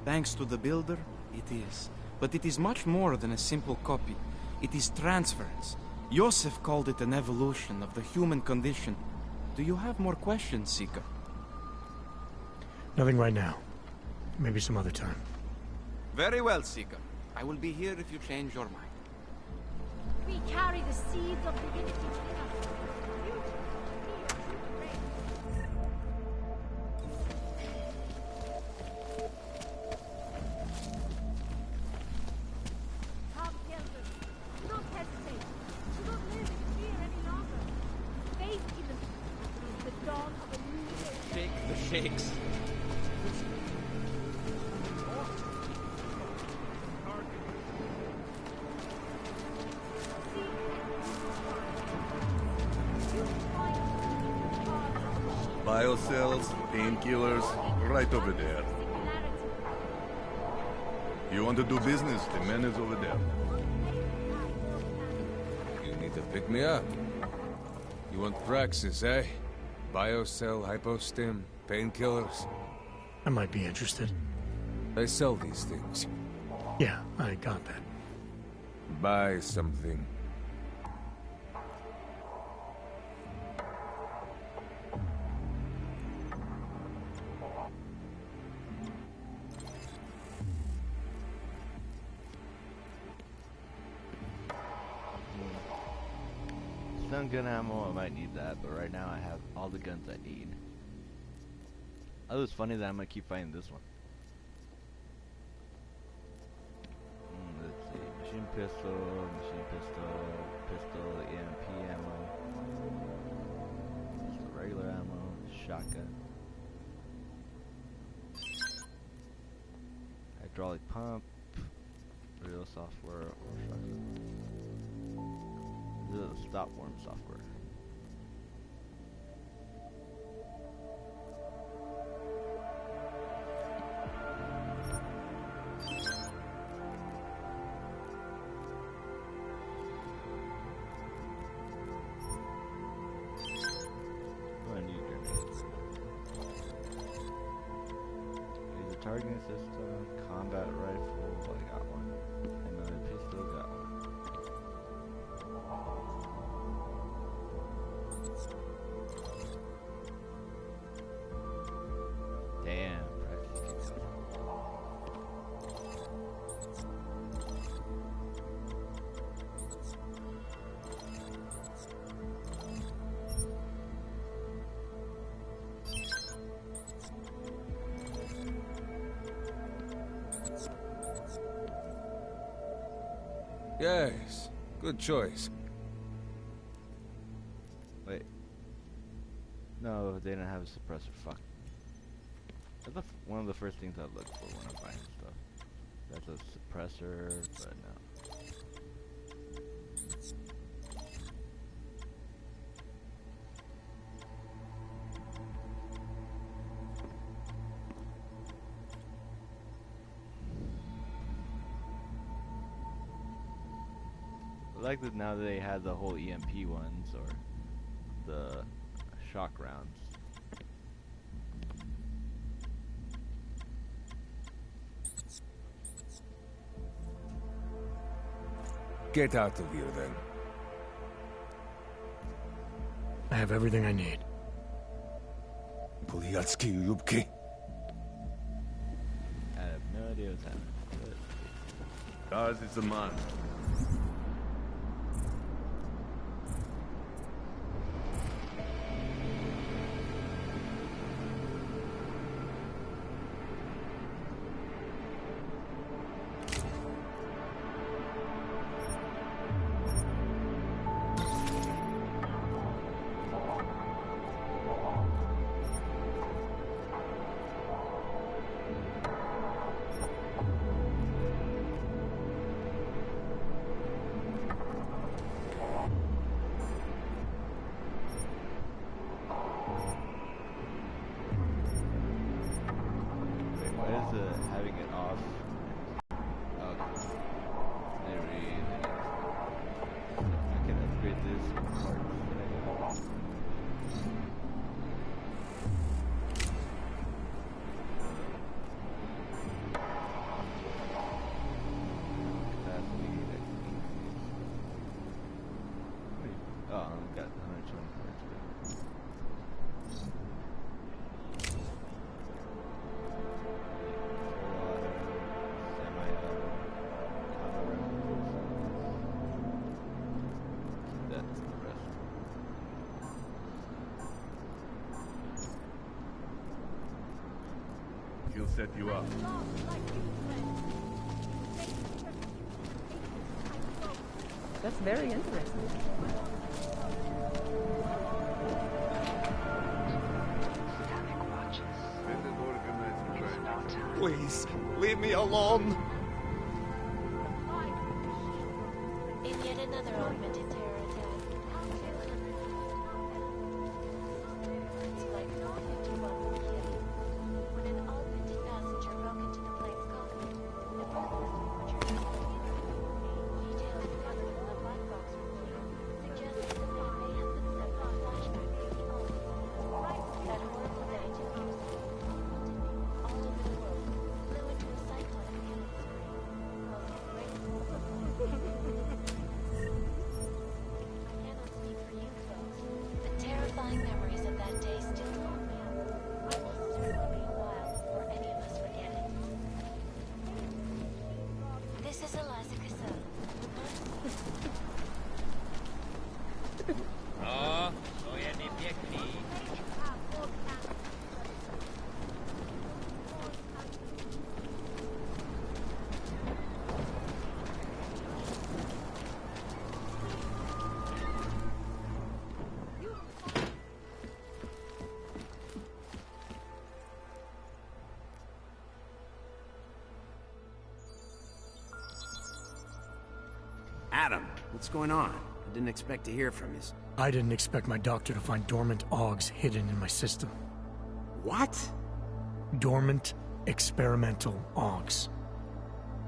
S13: Thanks to the Builder, it is. But it is much more than a simple copy. It is transference. Joseph called it an evolution of the human condition. Do you have more questions, Seeker?
S5: Nothing right now. Maybe some other time.
S13: Very well, Seeker. I will be here if you change your mind.
S12: We carry the seeds of divinity within us. Come, pilgrims. Do not hesitate. Do not live in fear any longer. Faith in the dawn of a new day.
S13: Shake the shakes.
S14: Biocells, painkillers, right over there. You want to do business? The man is over there.
S9: You need to pick me up. You want Praxis, eh? Biocell, hypostim, painkillers.
S5: I might be interested.
S9: I sell these things.
S5: Yeah, I got that.
S9: Buy something.
S1: Stun gun ammo, I might need that, but right now I have all the guns I need. Oh, it's funny that I'm gonna keep fighting this one. Let's see, machine pistol, EMP ammo, just regular ammo, shotgun, hydraulic pump, real software, or shotgun. This is a stop worm software. I need grenades. Laser targeting system, combat rifle, I got one. Another pistol, got one. Damn, practice kicks
S9: Yes, good choice.
S1: Wait. No, they didn't have a suppressor. Fuck. That's one of the first things I look for when I'm buying stuff. That's a suppressor, but no. I like that now they have the whole EMP ones or the shock rounds.
S9: Get out of here, then.
S5: I have everything I need.
S9: Puliatski Yubki.
S1: I have no idea what's happening.
S14: Ours is the man.
S1: Having it off. I can upgrade this parts that I got. Oh, I've got 120 parts.
S14: He'll set you up.
S6: That's very interesting.
S15: Please, leave me alone.
S12: In yet another augmented terror attack. It's like 51 killed. When an augmented passenger broke into the plane's cockpit, the pilot's details recovered from the black box review suggest that the plane may have been set for a flashback taking off. That horrible day took place all over the world, flew into a cyclone of killing spree, causing great I cannot speak for you folks, but terrifying memories of that day still haunt me. It will certainly be a while before any of us forget it. This is Eliza Cassell.
S16: No, soy en piekli.
S15: Adam, what's going on? I didn't expect to hear from you.
S5: I didn't expect my doctor to find dormant AUGs hidden in my system.
S15: What?
S5: Dormant experimental AUGs.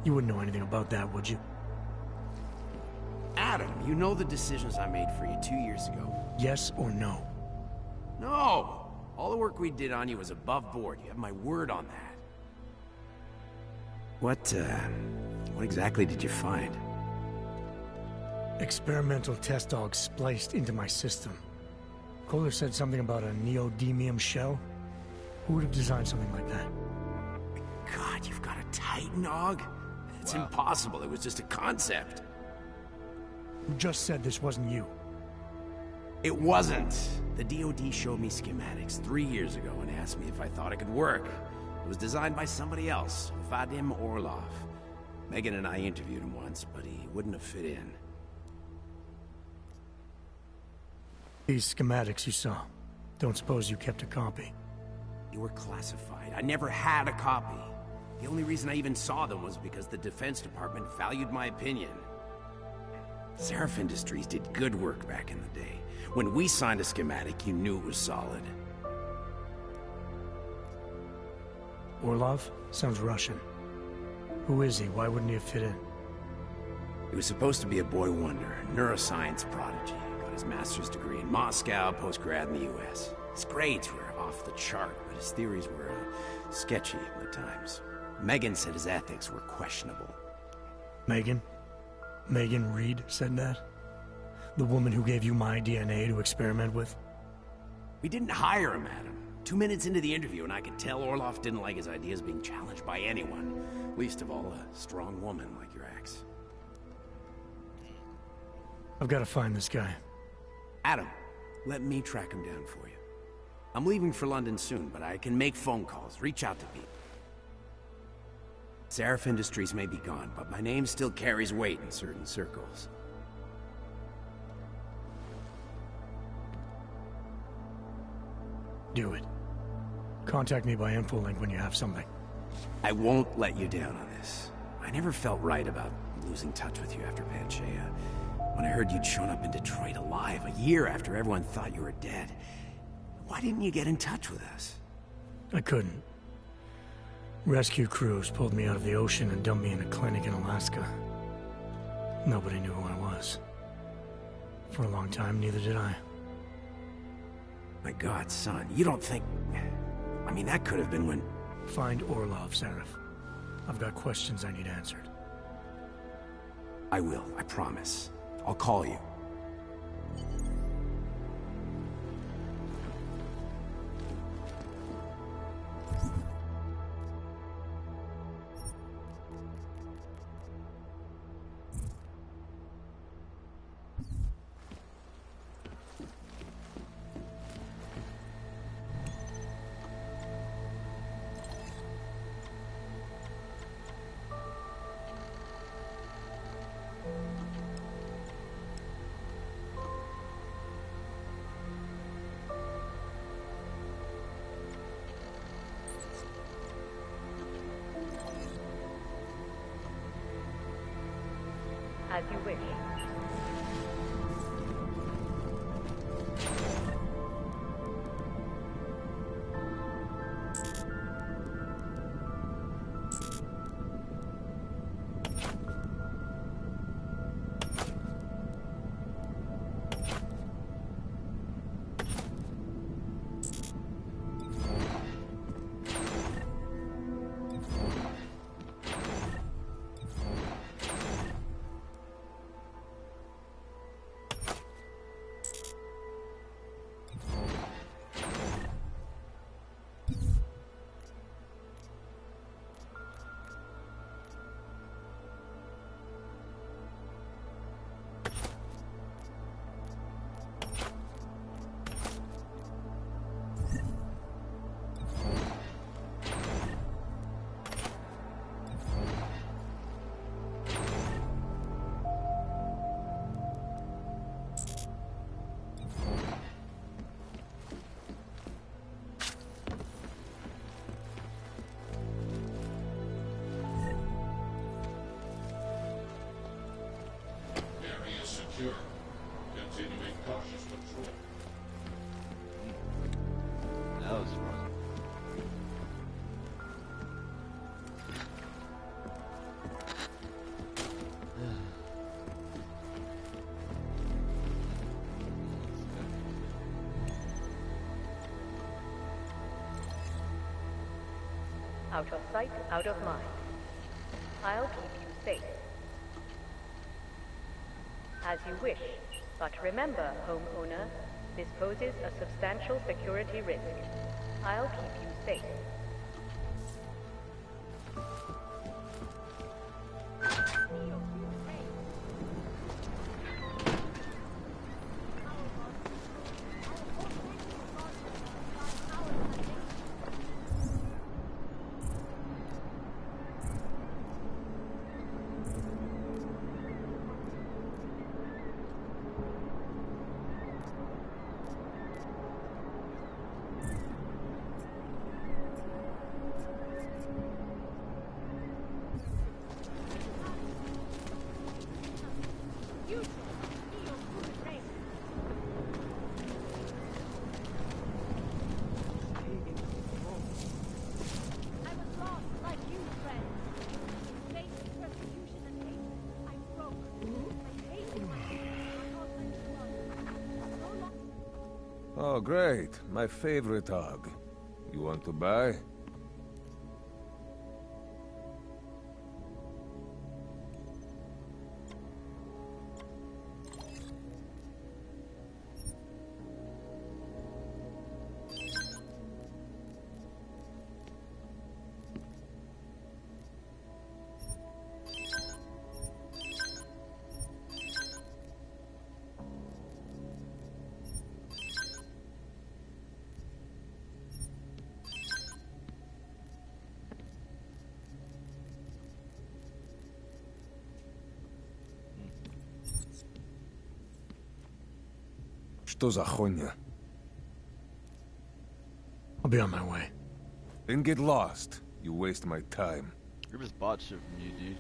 S5: You wouldn't know anything about that, would you?
S15: Adam, you know the decisions I made for you 2 years ago.
S5: Yes or no?
S15: No! All the work we did on you was above board. You have my word on that. What exactly did you find?
S5: Experimental test AUGs spliced into my system. Kohler said something about a neodymium shell. Who would have designed something like that?
S15: God, you've got a Titan AUG? It's impossible. It was just a concept.
S5: Who just said this wasn't you?
S15: It wasn't. The DoD showed me schematics 3 years ago and asked me if I thought it could work. It was designed by somebody else, Vadim Orlov. Megan and I interviewed him once, but he wouldn't have fit in.
S5: These schematics you saw, don't suppose you kept a copy?
S15: They were classified. I never had a copy. The only reason I even saw them was because the Defense Department valued my opinion. Seraph Industries did good work back in the day. When we signed a schematic, you knew it was solid.
S5: Orlov? Sounds Russian. Who is he? Why wouldn't he have fit in?
S15: He was supposed to be a boy wonder, a neuroscience prodigy. Got his master's degree in Moscow, post-grad in the US. His grades were off the chart, but his theories were sketchy at times. Megan said his ethics were questionable.
S5: Megan? Megan Reed said that? The woman who gave you my DNA to experiment with?
S15: We didn't hire him, Adam. 2 minutes into the interview, and I could tell Orlov didn't like his ideas being challenged by anyone. Least of all, a strong woman like your ex.
S5: I've got to find this guy.
S15: Adam, let me track him down for you. I'm leaving for London soon, but I can make phone calls, reach out to people. Seraph Industries may be gone, but my name still carries weight in certain circles.
S5: Do it. Contact me by infolink when you have something.
S15: I won't let you down on this. I never felt right about losing touch with you after Panchaea. When I heard you'd shown up in Detroit alive, a year after everyone thought you were dead. Why didn't you get in touch with us?
S5: I couldn't. Rescue crews pulled me out of the ocean and dumped me in a clinic in Alaska. Nobody knew who I was. For a long time, neither did I.
S15: My God, son, you don't think... I mean, that could have been when...
S5: Find Orlov, Seraph. I've got questions I need answered.
S15: I will, I promise. I'll call you.
S17: As you wish.
S18: Secure. Continuing cautious patrol.
S1: That was wrong.
S17: Out of sight, out of mind. I'll keep you safe. As you wish, but remember, homeowner, this poses a substantial security risk. I'll keep you safe.
S9: Oh, great. My favorite hog. You want to buy? Что за хуйня?
S5: I'll be on my way.
S9: Then get lost. You waste my time.
S1: You're just bought shit from you, dude.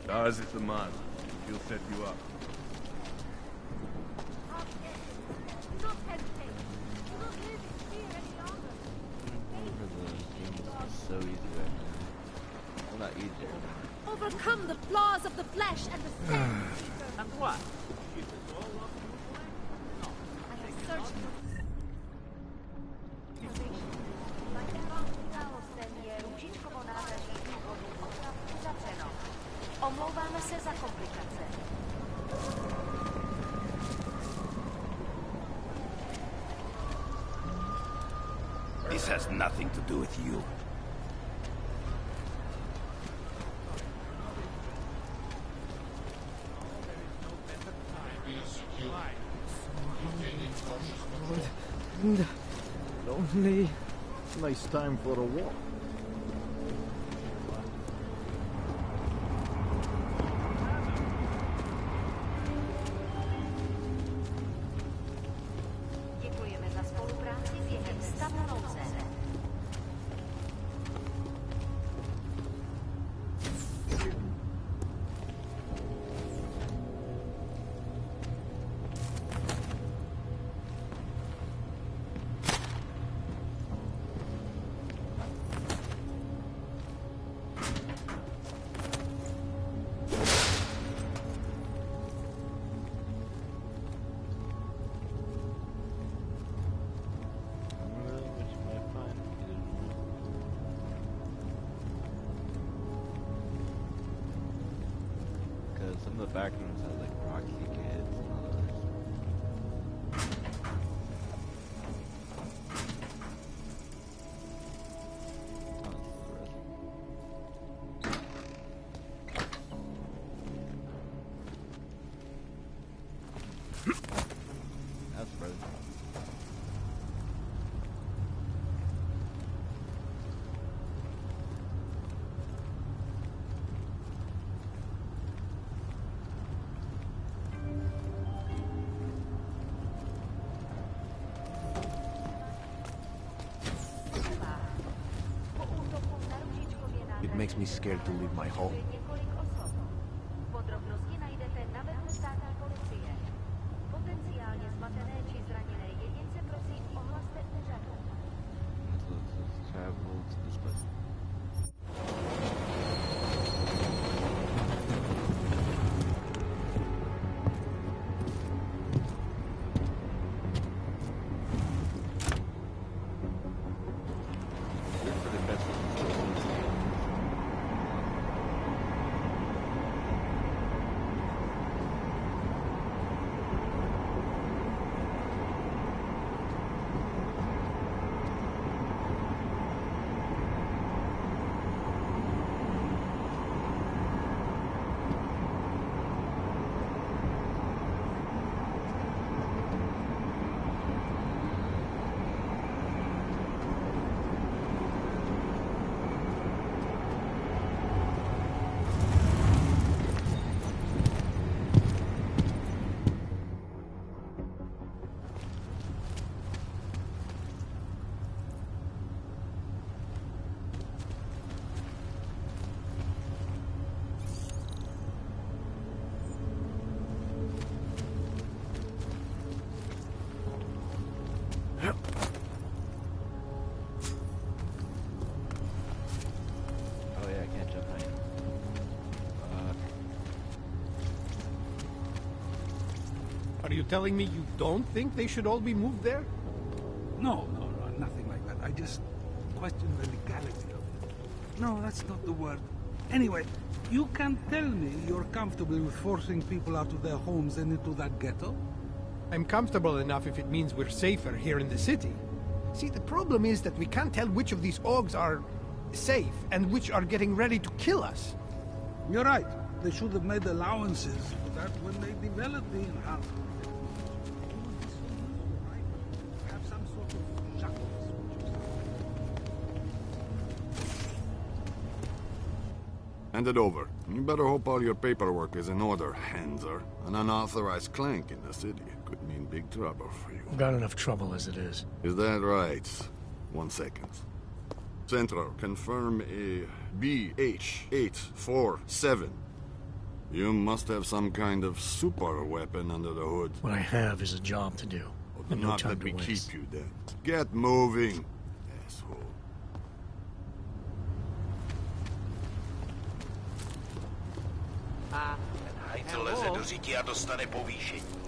S14: Daz is the man. He'll set you up.
S1: So easy right now. Well, not easier.
S19: Overcome the flaws of the flesh and the sin.
S16: And what?
S19: I have searched
S17: Omlouváme se za komplikace.
S15: This has nothing to do with you.
S20: And lonely. Nice time for a walk.
S17: Děkujeme za spolupráci během stavu nouze.
S1: Because some of the back rooms have like Roxy kids and others. That's frozen.
S20: It makes me scared to leave my home.
S17: Podrobnosti najdete na webu státní policie. Potenciálně zmatené či zraněné jedince prosím ohlaste úřadu.
S1: Let's travel to this place.
S21: you telling me you don't think they should all be moved there?
S9: No, nothing like that. I just question the legality of it. No, that's not the word. Anyway, you can't tell me you're comfortable with forcing people out of their homes and into that ghetto?
S21: I'm comfortable enough if it means we're safer here in the city. See, the problem is that we can't tell which of these Augs are safe and which are getting ready to kill us.
S9: You're right. They should have made allowances for that when they developed the enhancement. Have some sort of shackles.
S22: Hand it over. You better hope all your paperwork is in order, Hanser. An unauthorized clank in the city could mean big trouble for you.
S5: I've got enough trouble as it is.
S22: Is that right? 1 second. Central, confirm a BH-847. You must have some kind of super weapon under the hood.
S5: What I have is a job to do. And no
S22: Not
S5: time
S22: that
S5: to
S22: we
S5: waste.
S22: keep you then. Get moving, asshole.
S23: Hajtl leze do řití a dostane povýšení.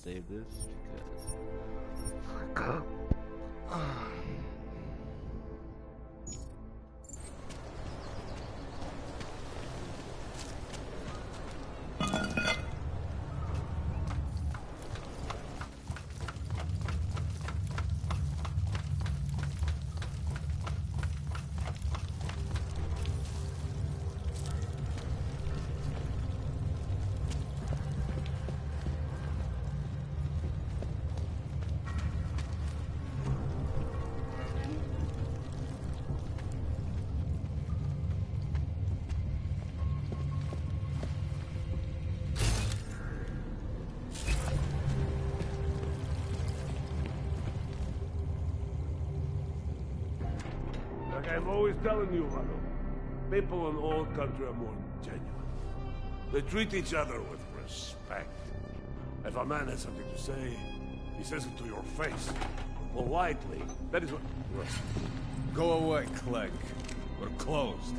S1: Save this because
S14: Like I'm always telling you, Vano, people in all country are more genuine. They treat each other with respect. If a man has something to say, he says it to your face. Politely. That is what... Listen.
S9: Go away, Clegg. We're closed.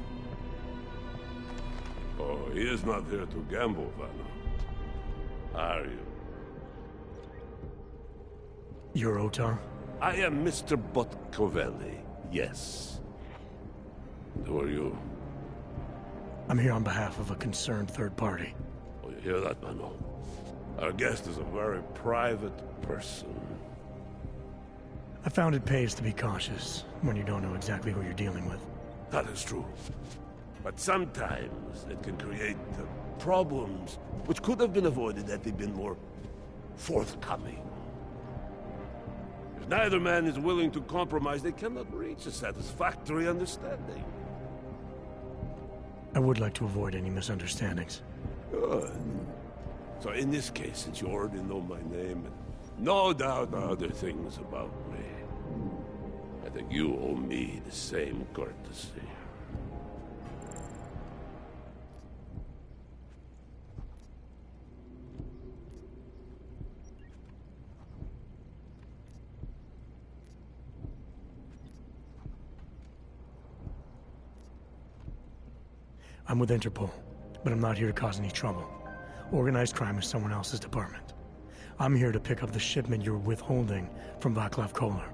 S14: Oh, he is not here to gamble, Vano. Are you?
S5: You're Otar?
S14: I am Mr. Botkovelli, yes. Who are you?
S5: I'm here on behalf of a concerned third party.
S14: Oh, you hear that, Vano? Our guest is a very private person.
S5: I found it pays to be cautious when you don't know exactly who you're dealing with.
S14: That is true. But sometimes it can create problems which could have been avoided had they been more forthcoming. If neither man is willing to compromise, they cannot reach a satisfactory understanding.
S5: I would like to avoid any misunderstandings.
S14: Good. So in this case, since you already know my name, and no doubt other things about me, I think you owe me the same courtesy.
S5: I'm with Interpol, but I'm not here to cause any trouble. Organized crime is someone else's department. I'm here to pick up the shipment you're withholding from Vaclav Kolar.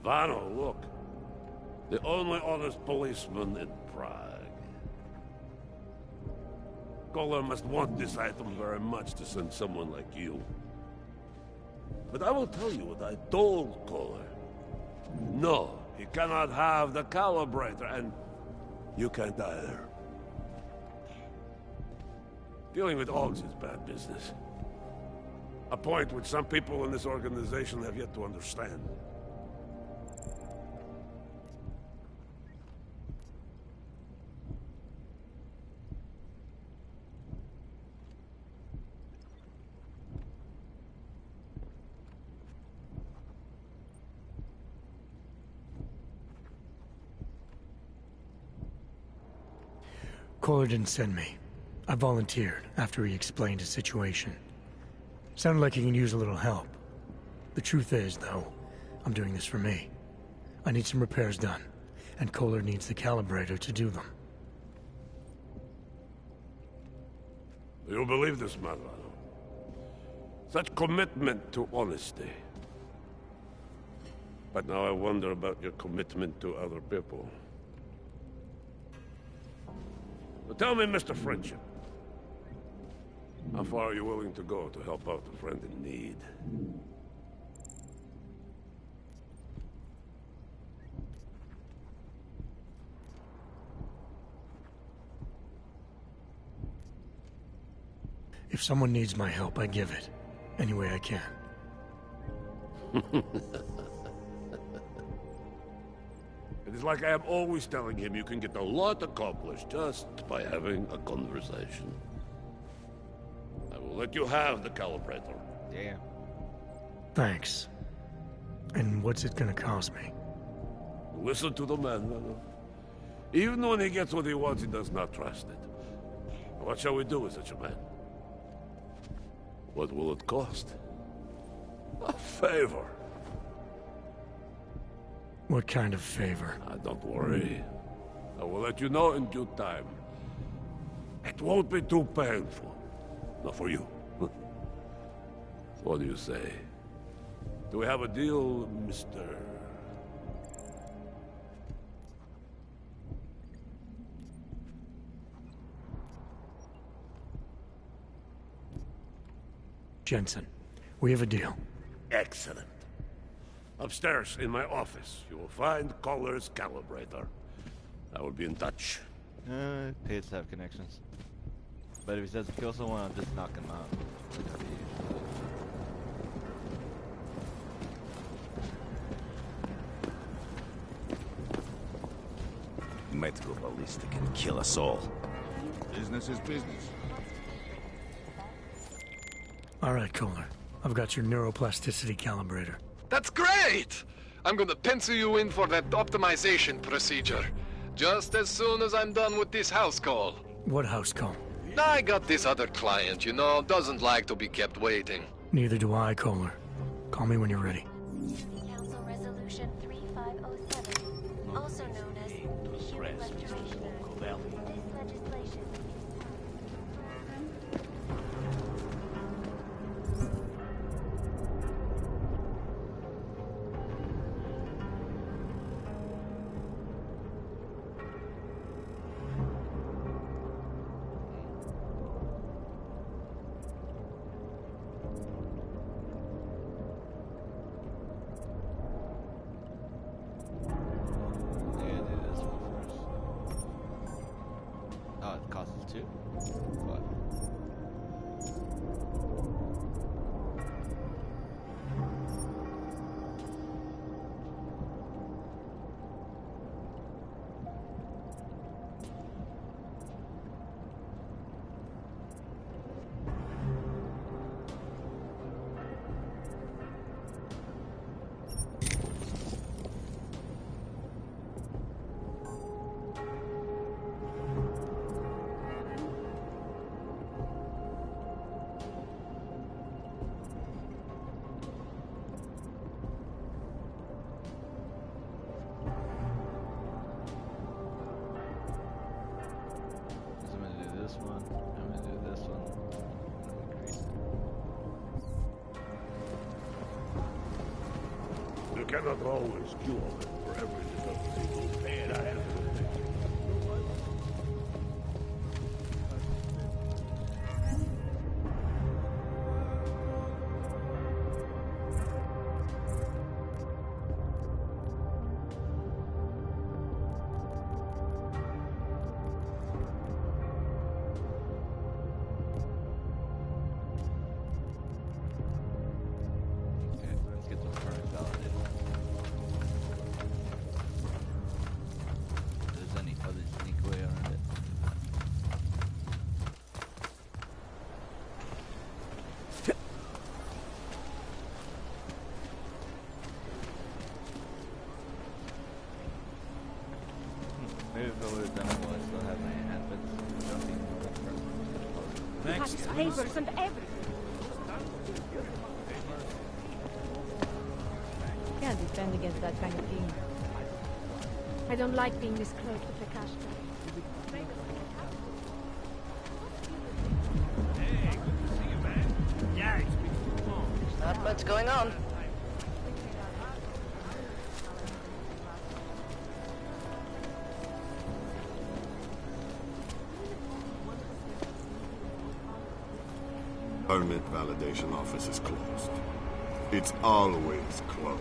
S14: Vano, look. The only honest policeman in Prague. Kolar must want this item very much to send someone like you. But I will tell you what I told Kolar. No, he cannot have the calibrator, and you can't either. Dealing with Augs is bad business. A point which some people in this organization have yet to understand.
S5: Kohler didn't send me. I volunteered after he explained his situation. Sounded like he can use a little help. The truth is, though, I'm doing this for me. I need some repairs done, and Kohler needs the calibrator to do them.
S14: You believe this, Marlon? Such commitment to honesty. But now I wonder about your commitment to other people. So tell me, Mr. Friendship, how far are you willing to go to help out a friend in need?
S5: If someone needs my help, I give it. Any way I can.
S14: It is like I am always telling him you can get a lot accomplished just by having a conversation. I will let you have the calibrator.
S1: Damn.
S5: Thanks. And what's it gonna cost me?
S14: Listen to the man, Lalo. Even when he gets what he wants, he does not trust it. What shall we do with such a man? What will it cost? A favor.
S5: What kind of favor?
S14: Don't worry. I will let you know in due time. It won't be too painful. Not for you. What do you say? Do we have a deal, Mr.
S5: Jensen, we have a deal.
S14: Excellent. Upstairs in my office, you will find Kohler's calibrator. I will be in touch.
S1: Pays to have connections. But if he says kill someone, I'll just knock him out.
S23: He might go ballistic and kill us all.
S22: Business is business.
S5: All right, Kohler. I've got your neuroplasticity calibrator.
S11: That's great! I'm gonna pencil you in for that optimization procedure. Just as soon as I'm done with this house call.
S5: What house call?
S11: I got this other client, you know, doesn't like to be kept waiting.
S5: Neither do I, Kohler. Call me when you're ready.
S12: Council Resolution 3507, also known as the Human Restoration Act. This legislation
S14: You cannot always cure them for every little thing. Man, I have to think.
S19: papers and everything. Can't defend against that kind of thing. I don't like being this close to the cash guy.
S3: Hey, good to see you, man. Yeah, it's been too long.
S6: Not much going on.
S22: Permit validation office is closed. It's always closed.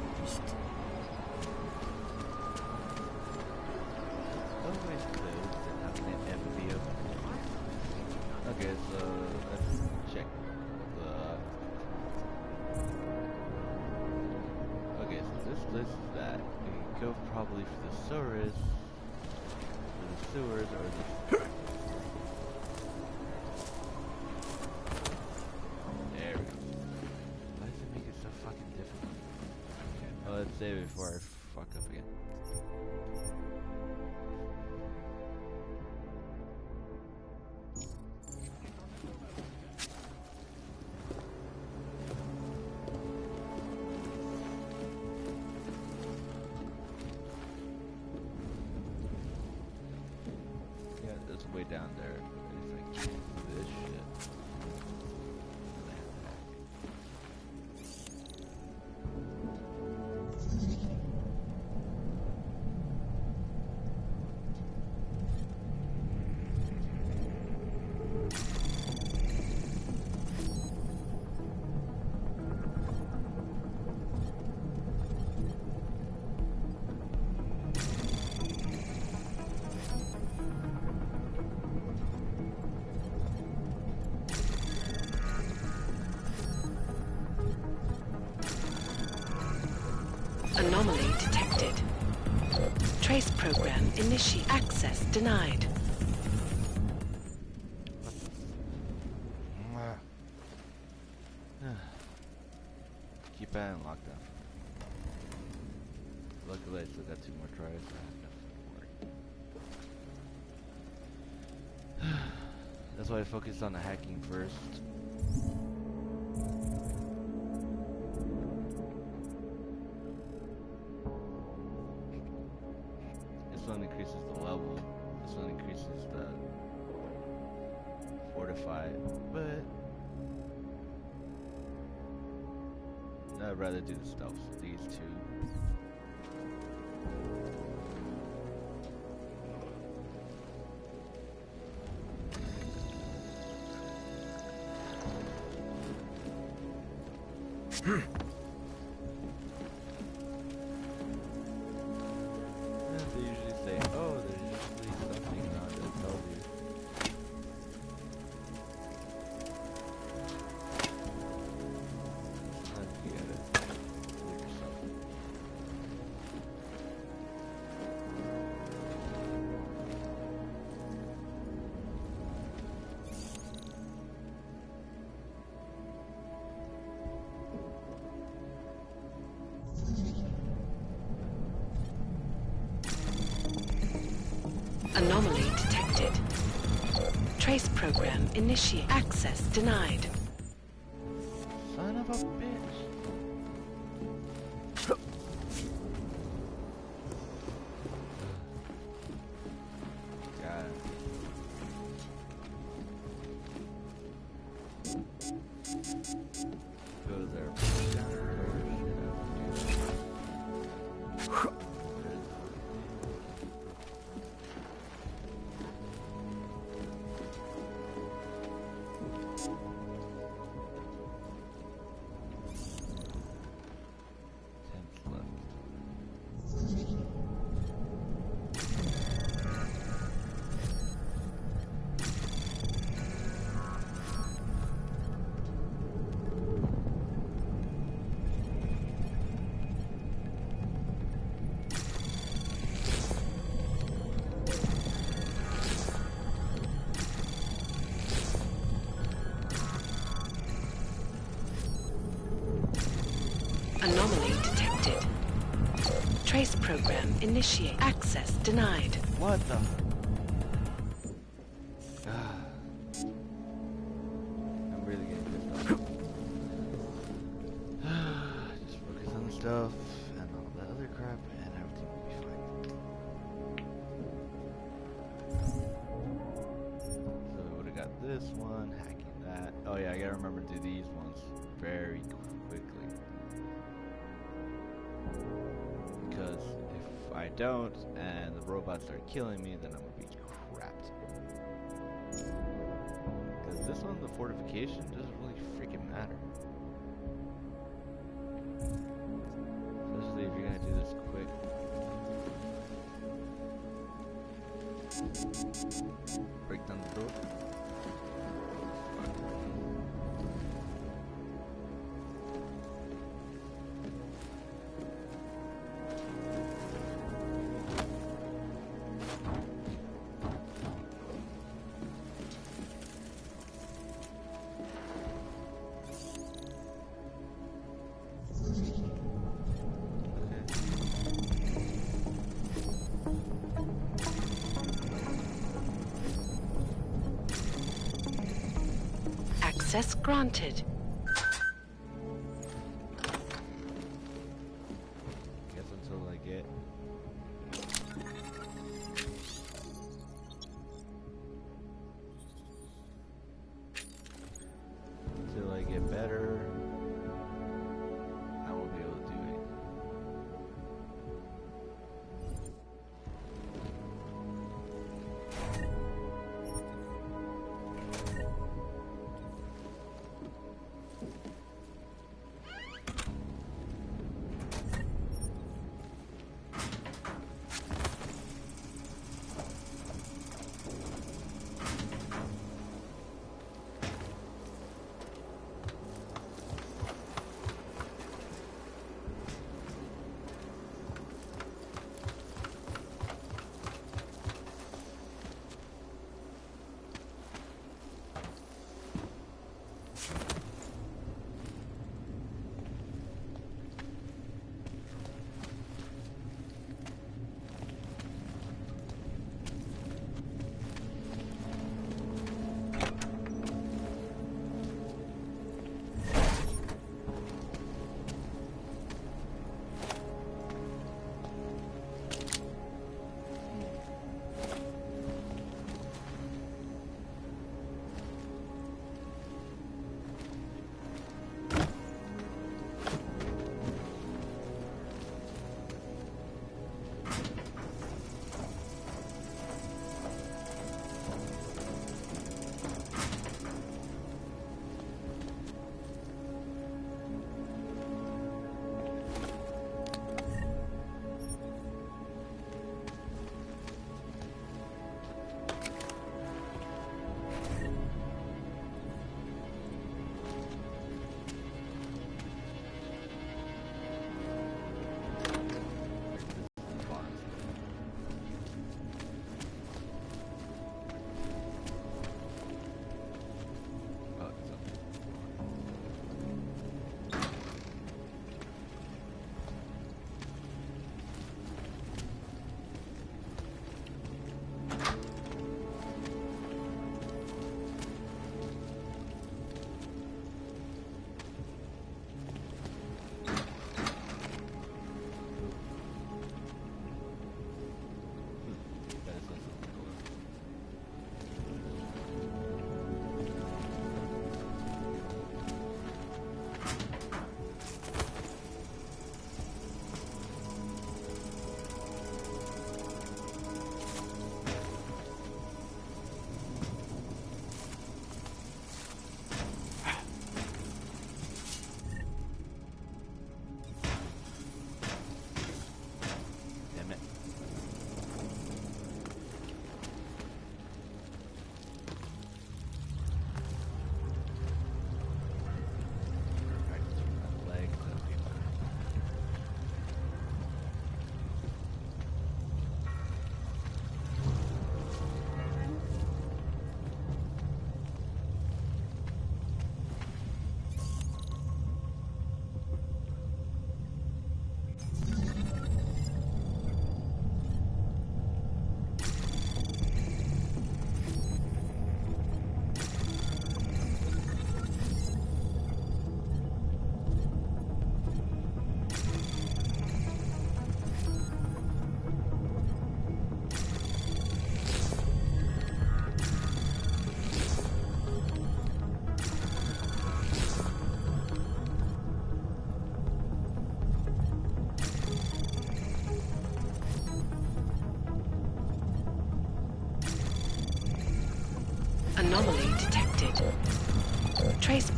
S1: Always closed. How can it ever be open? Okay, so let's check the. Okay, so this list is that we can go probably for the sewers, or the. There we go. Why does it make it so fucking difficult? Oh, let's save it before I fuck up again. Yeah, it's way down there. If I can't do this shit.
S6: Anomaly detected. Trace program initiate. Access denied.
S1: Keep that in lockdown. Luckily, I still got 2 more tries. So I have enough work. That's why I focused on the hacking first. This one increases the level. This one increases the fortified, but I'd rather do the stealth. These 2. They usually say, oh, there's usually something that tells you. Sometimes you gotta fool yourself.
S6: Anomaly detected. Trace program initiate. Access denied.
S1: Son of a bitch. Got it. Go there.
S6: Anomaly detected. Trace program initiate. Access denied.
S1: What the? stuff and all that other crap, and everything will be fine. So we would have got this one, hacking that. Oh yeah, I gotta remember to do these ones very quickly. Because if I don't, and the robots start killing me, then I'm gonna be crapped. Because this one, the fortification, doesn't really freaking matter. Especially if you're gonna do this quick. Break down the door.
S6: Access granted.
S1: Guess until I get better, I won't be able to do it.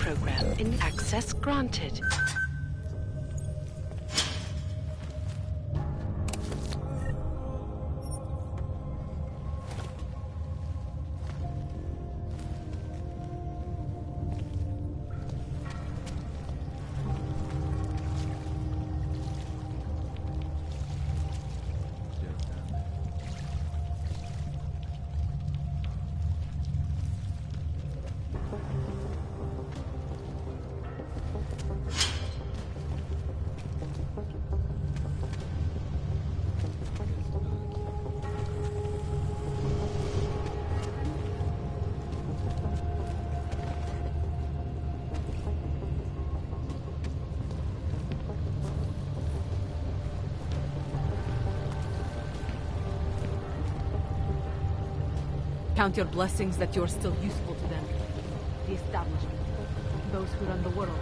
S6: program in access granted.
S19: Count your blessings that you're still useful to them. The establishment. Those who run the world.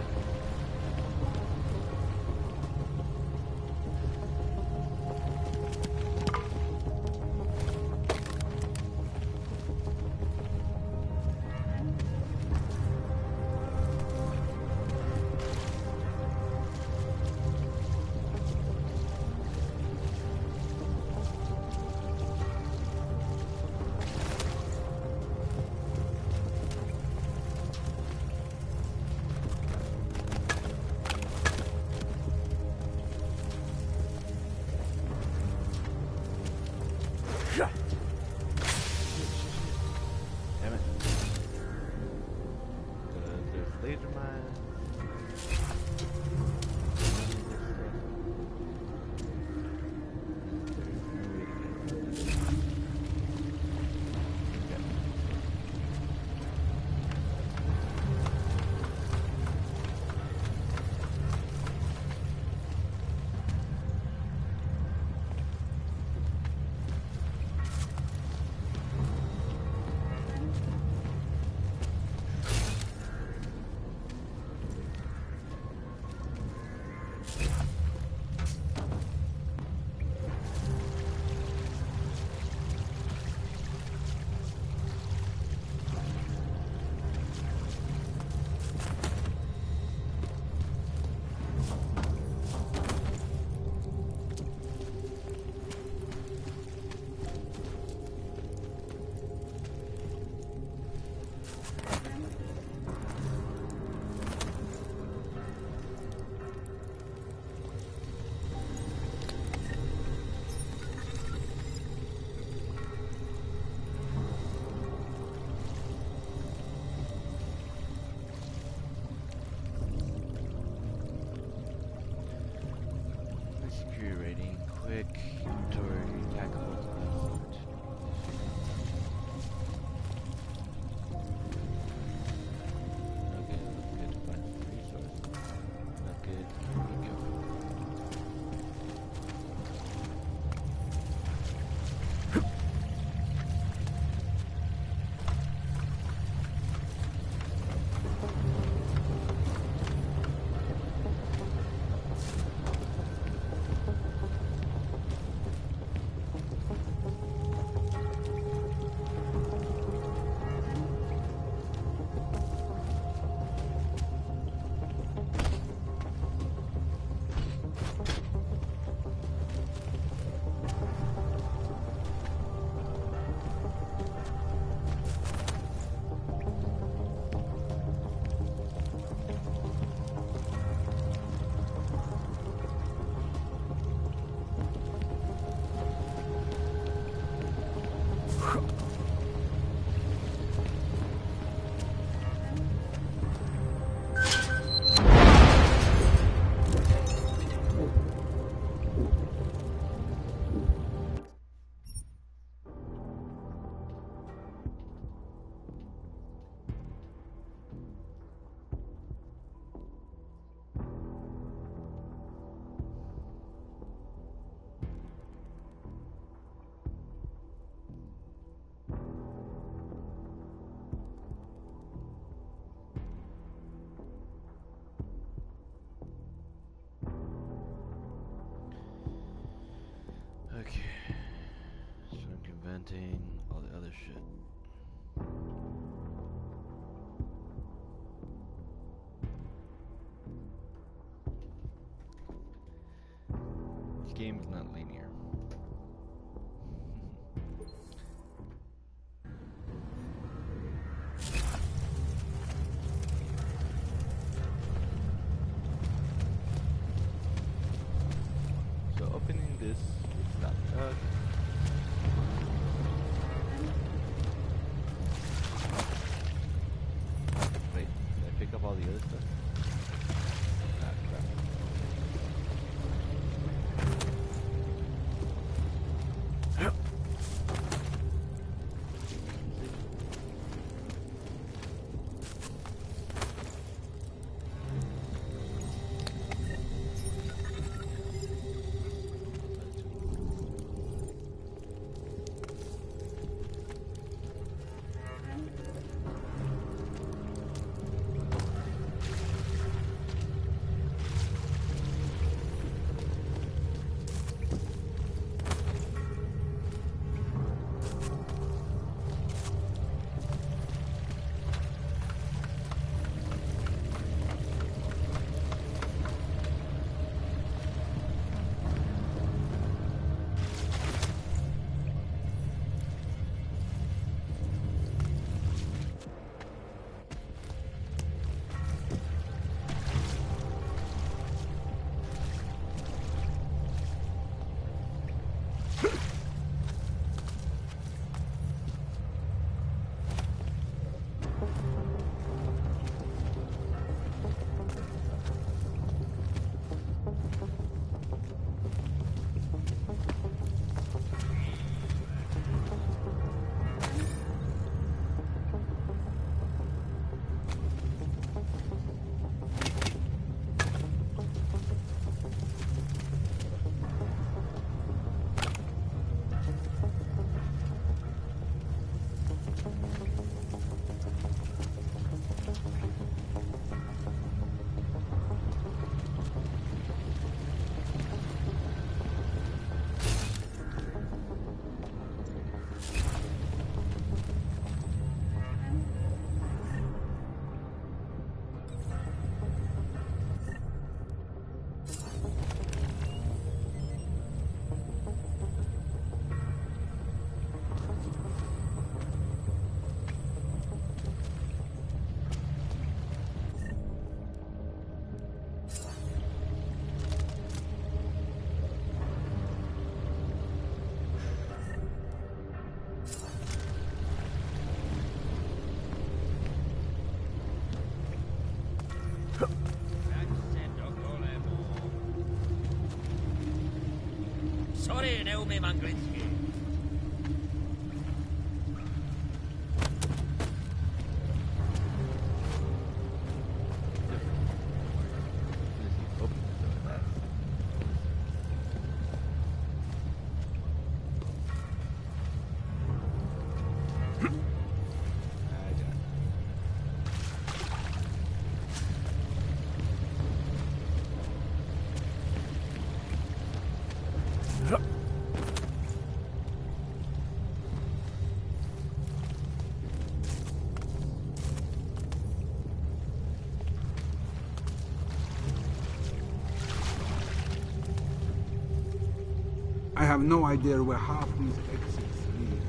S1: All the other shit. game's not linear. So opening this would stop us. Wait, did I pick up all the other stuff? Ah, crap.
S16: Sorry, Naomi Manglinski.
S4: I have no idea where half these exits lead.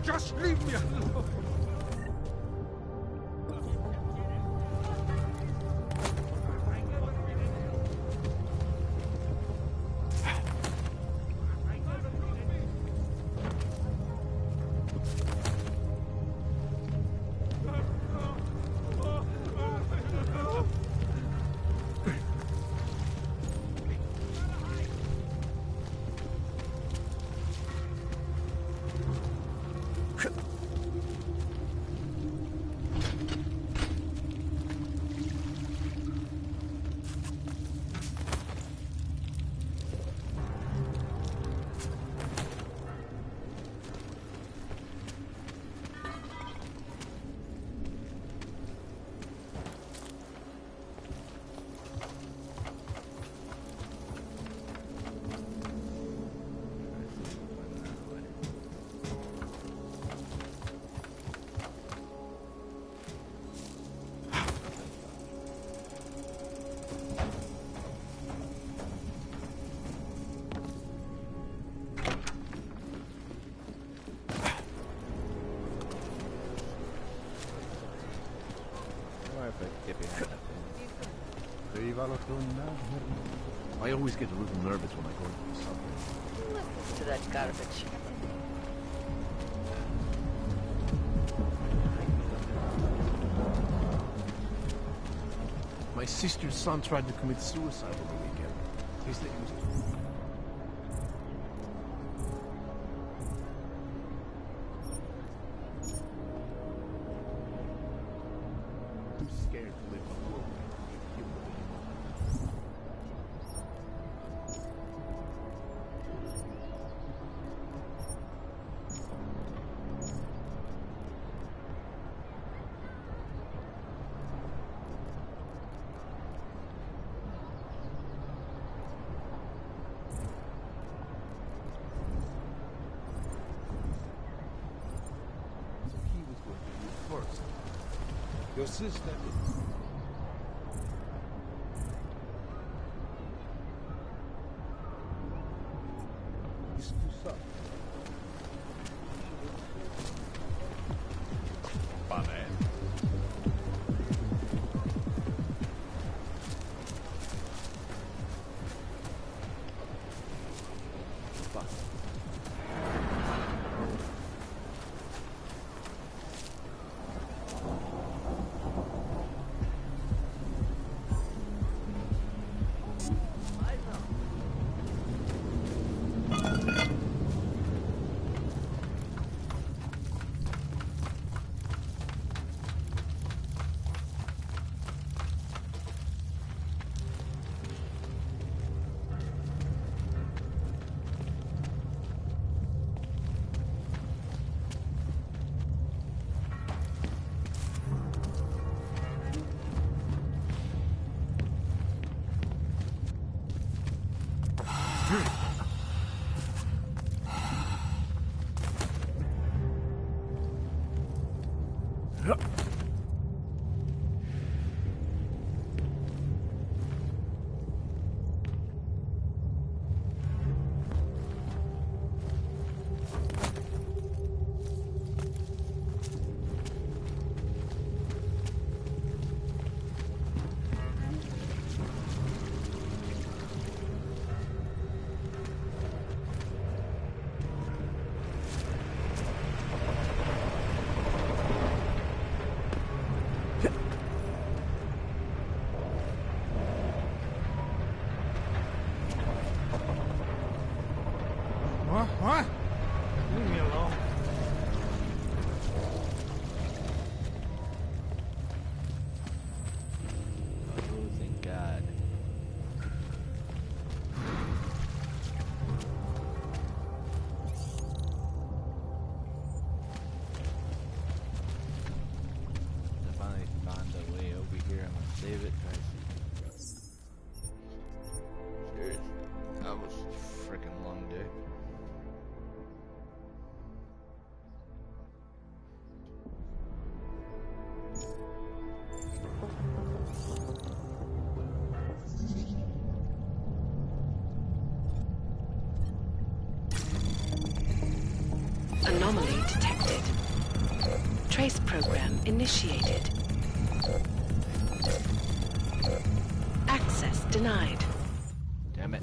S9: Just leave me alone!
S20: I always get a little nervous when I go into the subway.
S7: Listen to that garbage.
S20: My sister's son tried to commit suicide over the weekend. He said he was too scared to live on the road. First, your sister. It's too soft.
S21: What? Leave me alone.
S1: Oh, thank God. I finally found a way over here. I'm gonna save it. Try to see. Seriously, that was a freaking long day.
S6: Anomaly detected. Trace program initiated. Access denied.
S1: Damn it.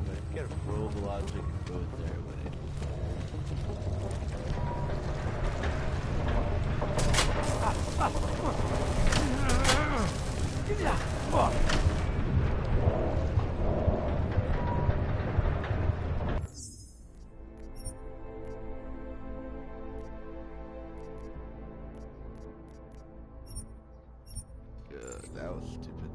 S1: But get a probe logic goes there with it. That was stupid.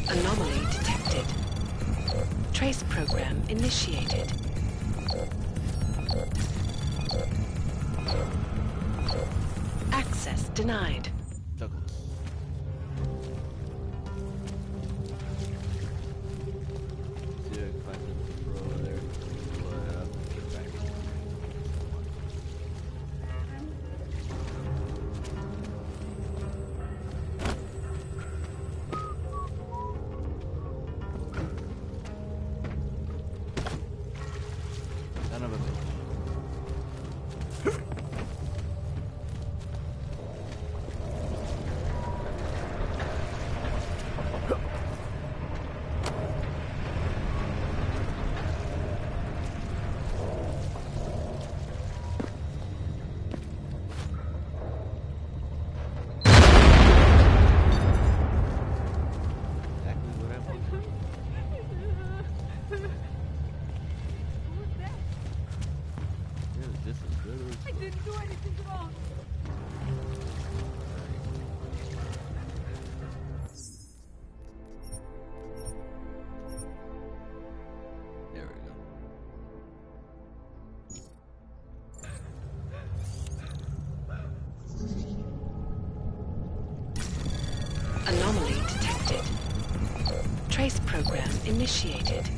S6: Anomaly detected. Trace program initiated. Access denied.
S1: Son of a bitch.
S19: I didn't do anything wrong.
S1: There we go.
S6: Anomaly detected. Trace program initiated.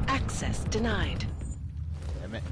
S6: Access denied.
S1: Damn it.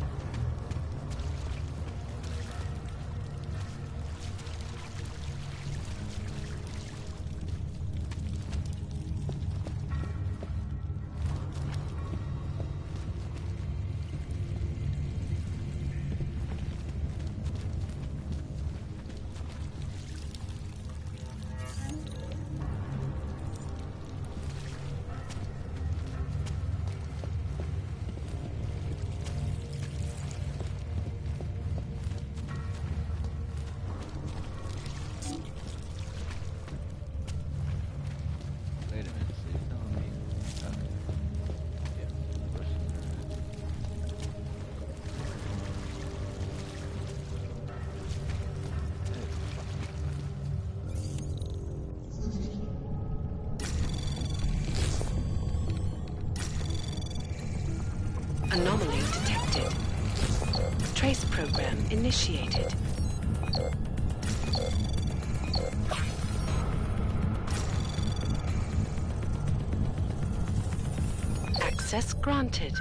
S6: trace program initiated. Access granted.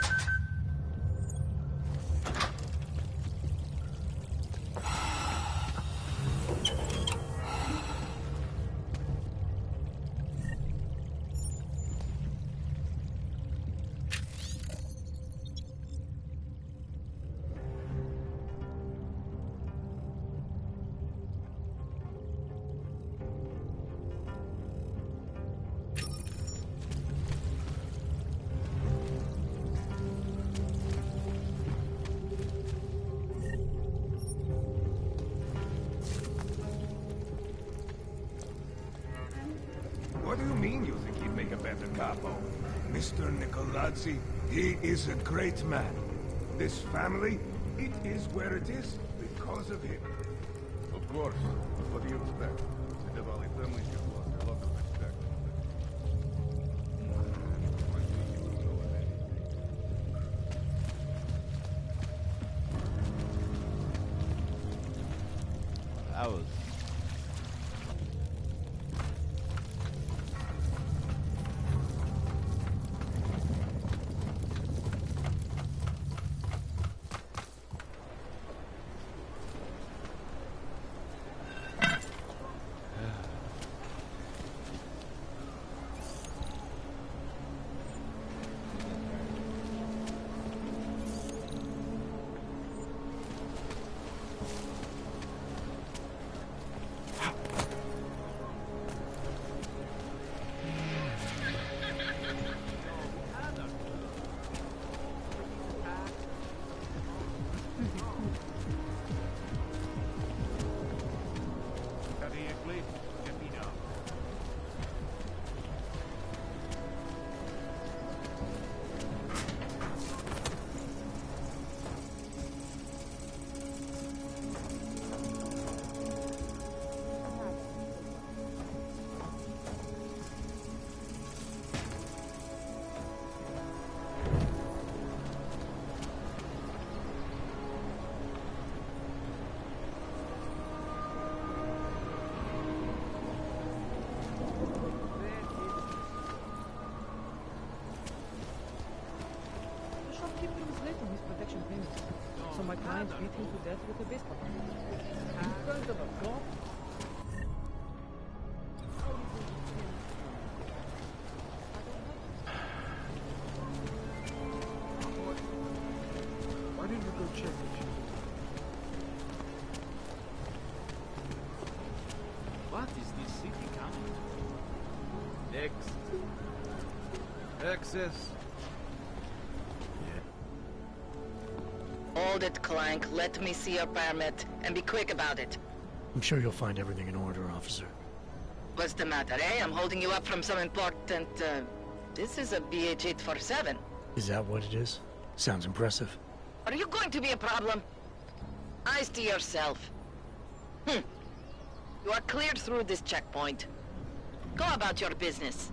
S9: What do you mean you think he'd make a better capo? Mr. Nicolazzi, he is a great man. This family, it is where it is because of him.
S22: Of course. What do you expect? The Valley family should want a lot of respect.
S1: That was...
S7: So my client beat him to death with a baseball bat. In front of a golf.
S4: Why didn't you go check if she...
S3: What is this city coming to?
S22: Access.
S6: Hold it, Clank. Let me see your permit, and be quick about it.
S5: I'm sure you'll find everything in order, officer.
S6: What's the matter, eh? I'm holding you up from some important, This is a BH-847.
S5: Is that what it is? Sounds impressive.
S6: Are you going to be a problem? Eyes to yourself. You are cleared through this checkpoint. Go about your business.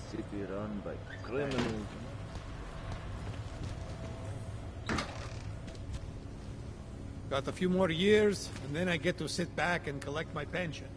S1: City run by criminals.
S21: Got a few more years, and then I get to sit back and collect my pension.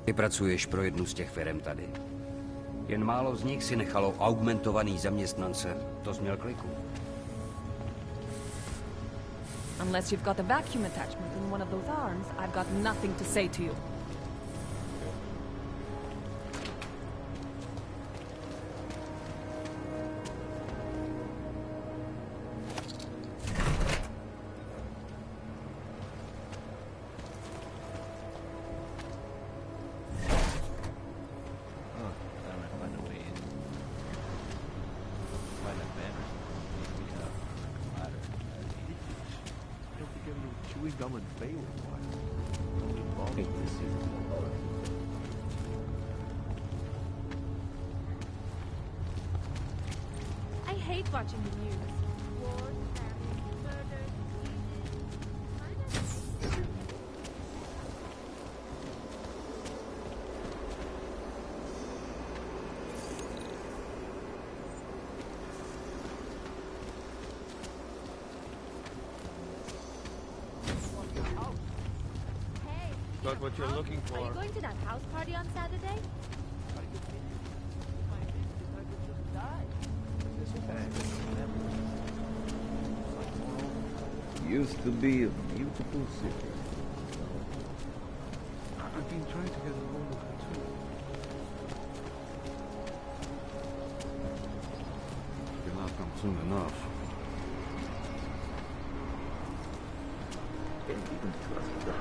S8: Ty pracuješ pro jednu z těch firem tady. Jen málo z nich si nechalo augmentovaný zaměstnance. To jsi měl kliku.
S19: Unless you've got a vacuum attachment in one of those arms, I've got nothing to say to you.
S20: we come and pay with one? Hey, this is
S2: I hate watching the news. Wars, famine, murders, diseases. Hey,
S3: Got what you're looking for.
S2: are you going to that house party on Saturday?
S20: Used to be a beautiful city.
S4: I've been trying to get a hold of her too.
S22: Will not come soon enough.
S20: Can't even trust that.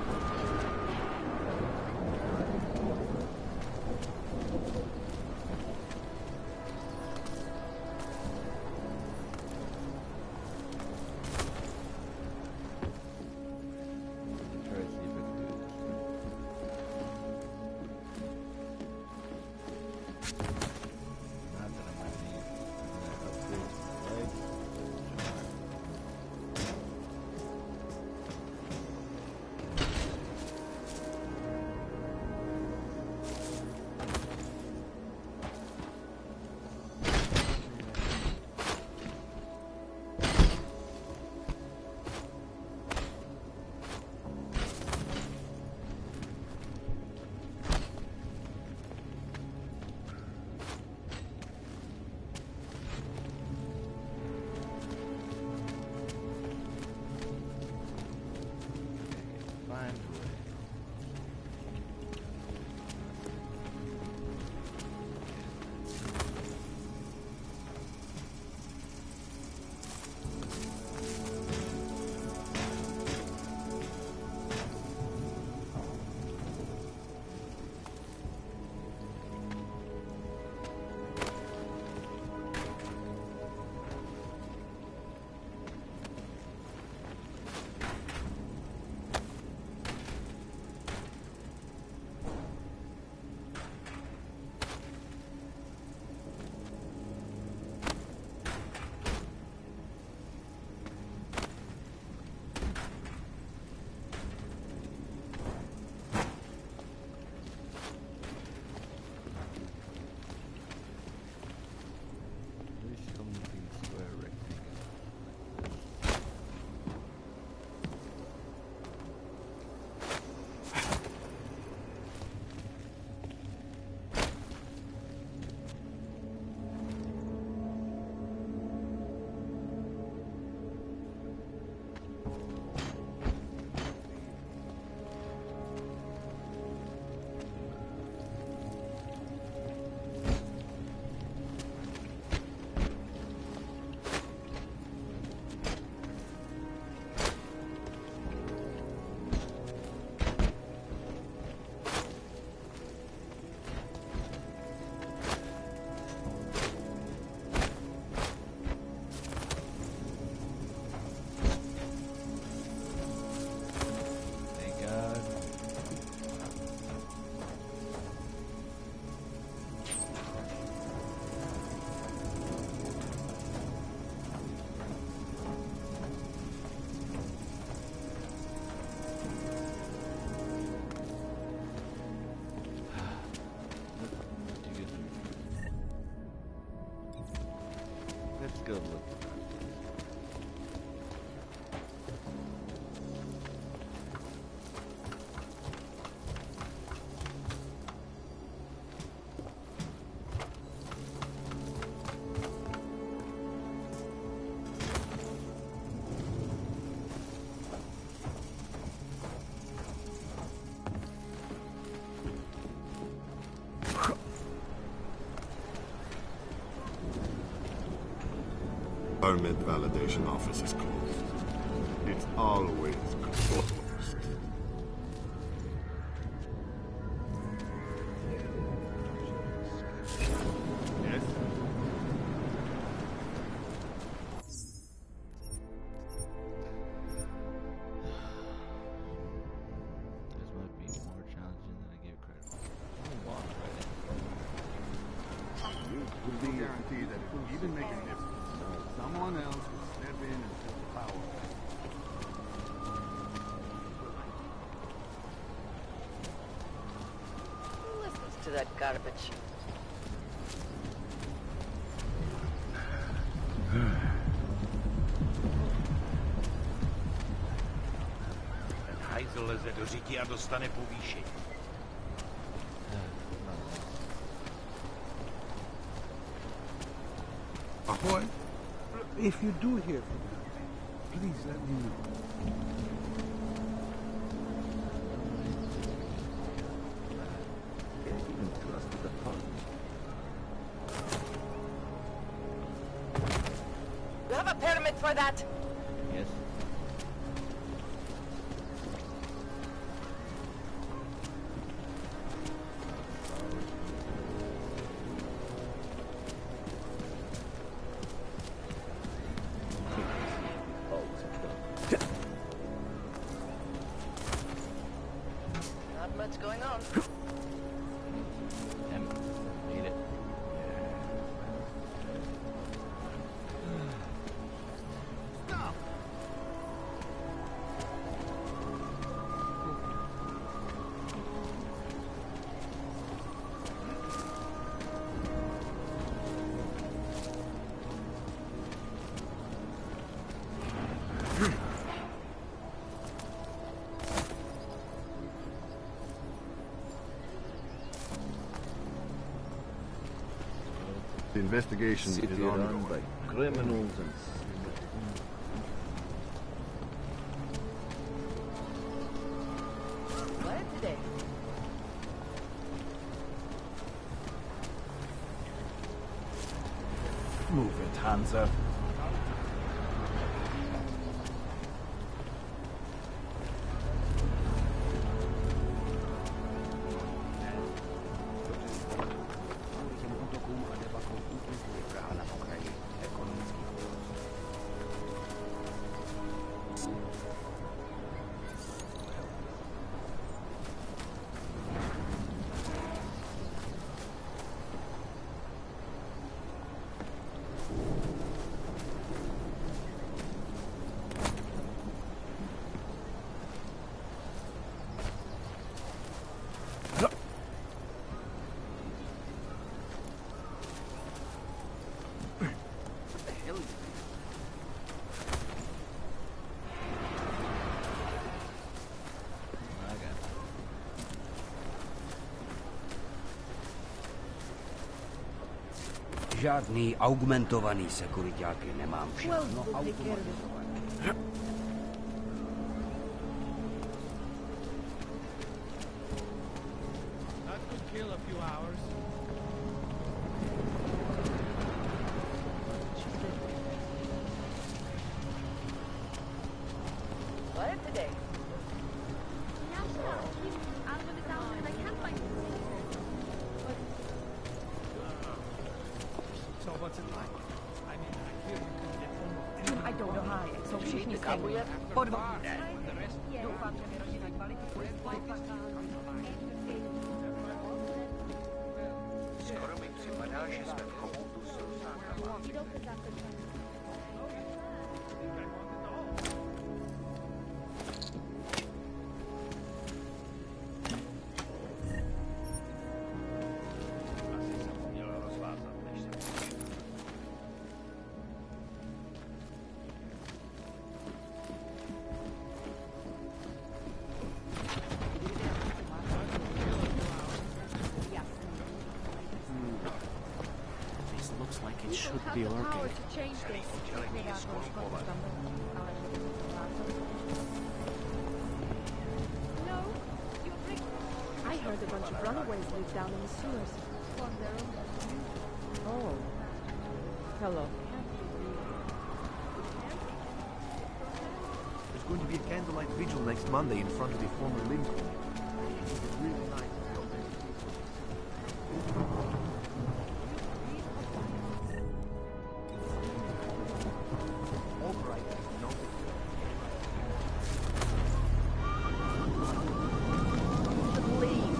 S1: Let's go look.
S22: Permit validation office is closed. It's always closed.
S1: Yes.
S4: will be guaranteed that it will even make a difference. Someone else will step in and take the power.
S6: Who listens to that garbage?
S16: Ten hajzl leze do řití a dostane povýšení.
S4: Ahoy! If you do hear from them, please let me know.
S6: You have a permit for that?
S1: Yes.
S6: Not much going on.
S1: Need it.
S22: The investigation is ongoing.
S23: by criminals and...
S6: Where today?
S20: Move it, Hansa.
S8: Žádný augmentovaný sekuriťáky nemám, všechno
S2: Well, we'll take care of it.
S8: automatizované.
S3: That could kill a few hours.
S6: Where today?
S3: So what's it like? I mean, I hear you can get almost
S19: I don't know how I associate
S6: the cabo yet?
S16: Skoro mi připadá, že jsme v chomoutu s rusákama. Asi jsem ho měl rozvázat, než jsem přišel.
S5: This looks like it should be
S2: Power
S5: lurking.
S2: to change this.
S16: Oddělení je skorumpované.
S2: No, you're breaking. I heard a bunch of runaways live down in the sewers. On their own.
S7: Oh. Hello.
S20: There's going to be a candlelight vigil next Monday in front of the former Limbs Clinic. It's a really nice building. Albright is noted.
S6: Leave.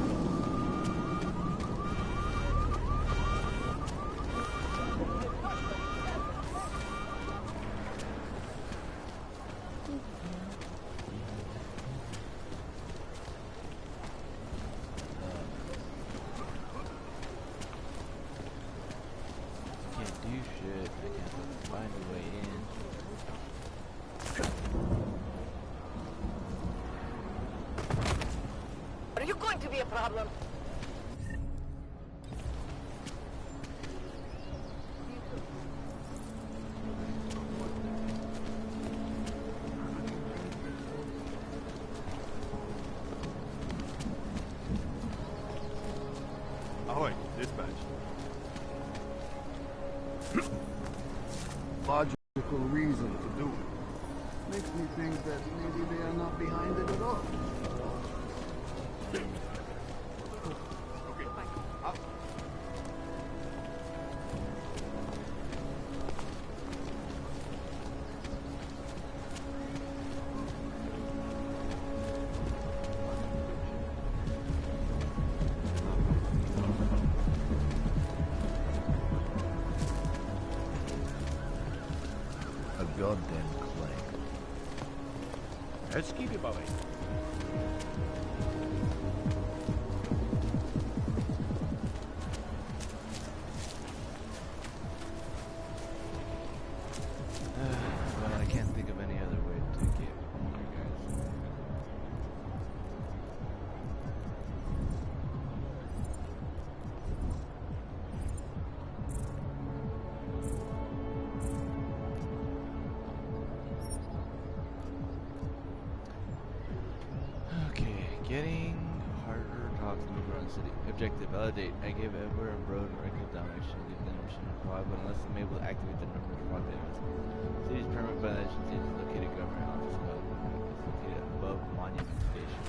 S1: do shit. I can't fucking find a way in.
S6: Are you going to be a problem?
S4: Ahoy, dispatch. Logical reason to do it. Makes me think that maybe they are not behind it at all. Okay, up.
S20: A goddamn clank.
S16: Let's keep it moving.
S1: Well, I can't think of any other way to get here, guys. Okay, getting harder talks to move around the city. Objective, validate. I gave Edward a road record down. I should give them mission reply, but unless I'm able to activate the numbers brought in. City's permanent violation is located government office located above Monument Station.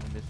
S1: And this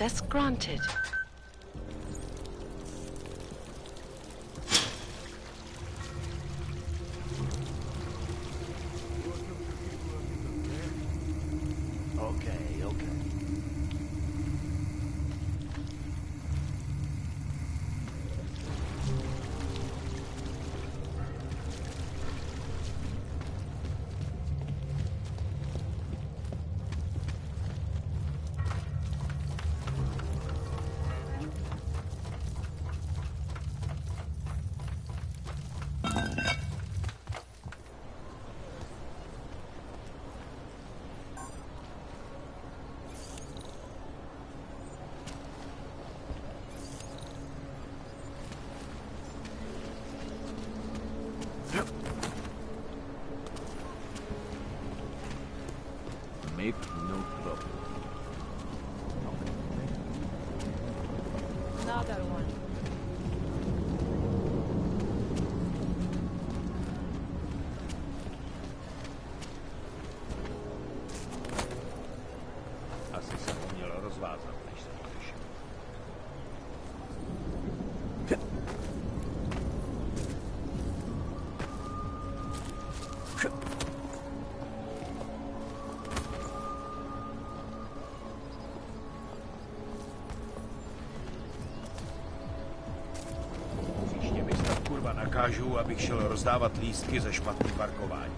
S6: Access granted.
S16: Okay, okay.
S23: Make no trouble.
S7: Another one.
S16: Asi se to měl rozvázat, než jsem přišel. Příště mi snad kurva nakážu, abych šel rozdávat lístky za špatný parkování.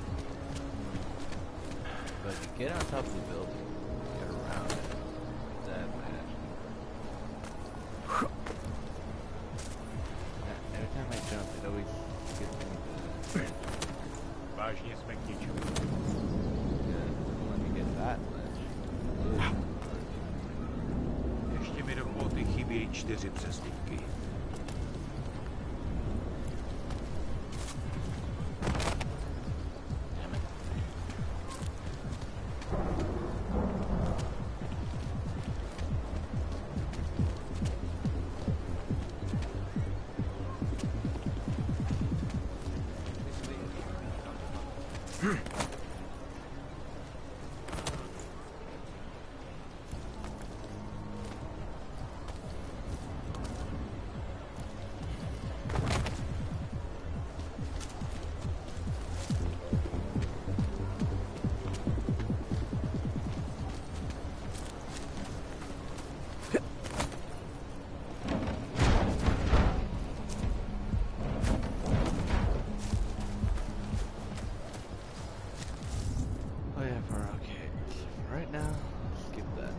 S1: But you get on top of the building, get around it. That might actually work. Every time I jump, it always gives me the...
S16: Vážně jsme k ničemu.
S1: Yeah, doesn't let me get that much.
S16: Ještě mi do kvóty chybí 4 přestupky.
S1: Oh yeah, we're okay. So for right now, skip that.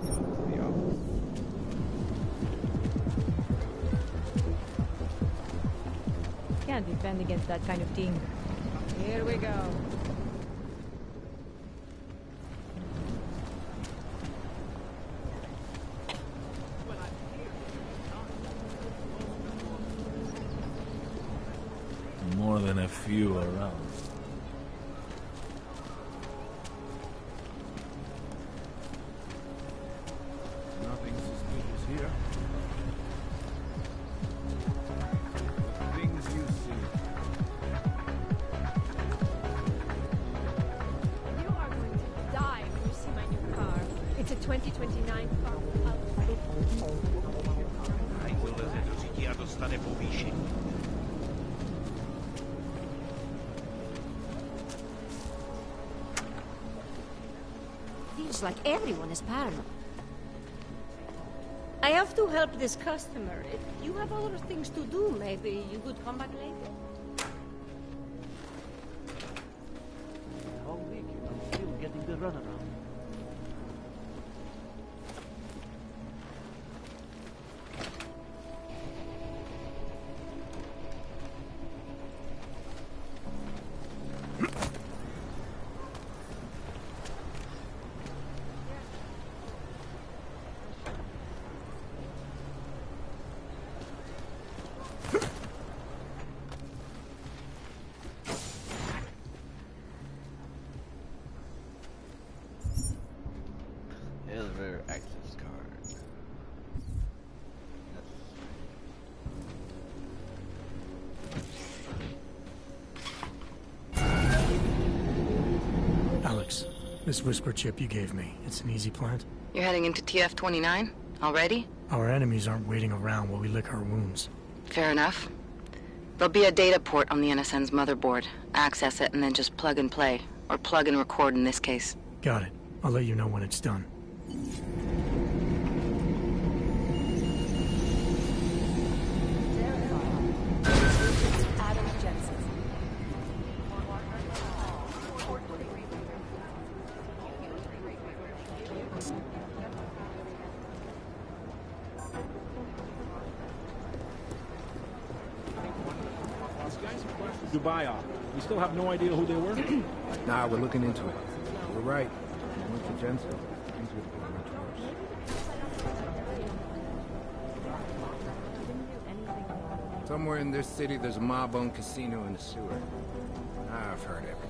S1: Go to the office.
S19: Can't defend against that kind of thing.
S7: Here we go.
S23: More than a few around.
S4: Nothing suspicious here. The things you see.
S2: You are going to die when you see my new car. It's a 2029 car.
S16: Hajzl leze do řití a dostane povýšení.
S10: Feels like everyone is paranoid. I have to help this customer. If you have other things to do, maybe you could come back later?
S20: All week, I'm still getting the runaround.
S5: This whisper chip you gave me, it's an easy plant?
S6: You're heading into TF-29? Already?
S5: Our enemies aren't waiting around while we lick our wounds.
S6: Fair enough. There'll be a data port on the NSN's motherboard. Access it and then just plug and play. Or plug and record in this case.
S5: Got it. I'll let you know when it's done.
S3: Dubai off. We still have no idea who they were?
S20: Nah, we're looking into it. We're right. Once the Jensen, things would have been much worse. Somewhere in this city, there's a mob-owned casino in the sewer. I've heard everything.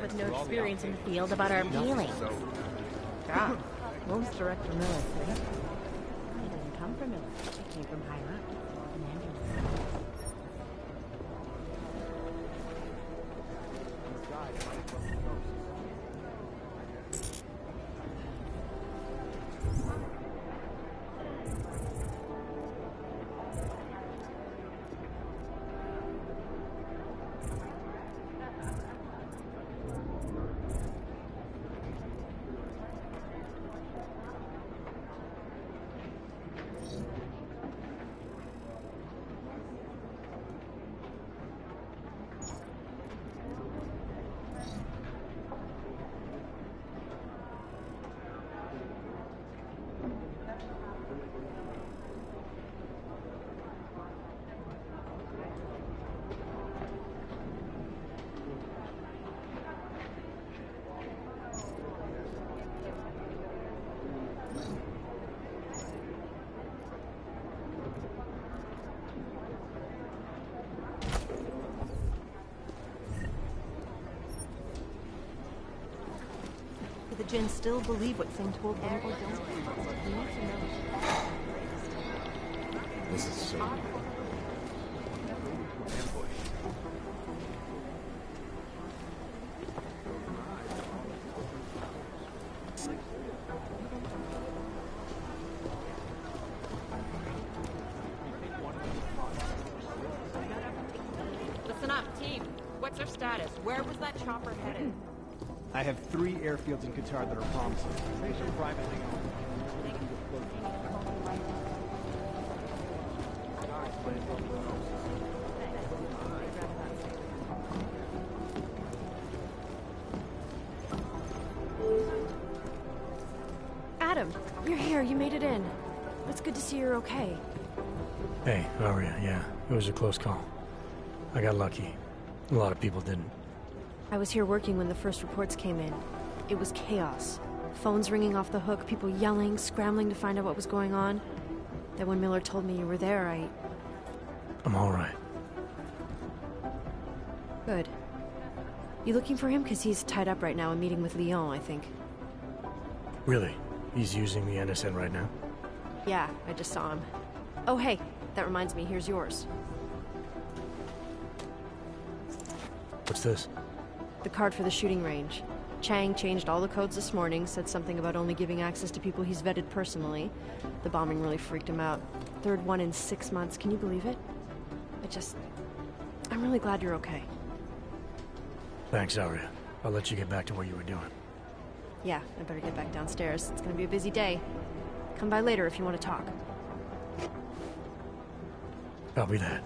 S2: With no experience in the field about our feelings. God, most director military. It doesn't come from military. It came from higher up. The Jinn still believe what Singh told them or don't. We need to know.
S20: This is so weird.
S19: Listen up, team. What's our status? Where was that chopper headed?
S13: I have 3 airfields in Qatar that are promising. Privately owned.
S2: Adam, you're here. You made it in. It's good to see you're okay.
S5: Hey, how are you? Yeah, it was a close call. I got lucky. A lot of people didn't.
S2: I was here working when the first reports came in. It was chaos. Phones ringing off the hook, people yelling, scrambling to find out what was going on. Then when Miller told me you were there,
S5: I'm all right.
S2: Good. You looking for him? Because he's tied up right now, and meeting with Lyon, I think.
S5: Really? He's using the NSN right now?
S15: Yeah, I just saw him. Oh, hey, that reminds me, here's yours.
S5: What's this?
S15: The card for the shooting range. Chang changed all the codes this morning, said something about only giving access to people he's vetted personally. The bombing really freaked him out. Third one in 6 months, can you believe it? I'm really glad you're okay.
S5: Thanks, Arya. I'll let you get back to what you were doing.
S15: Yeah, I better get back downstairs. It's gonna be a busy day. Come by later if you want to talk.
S5: Copy that.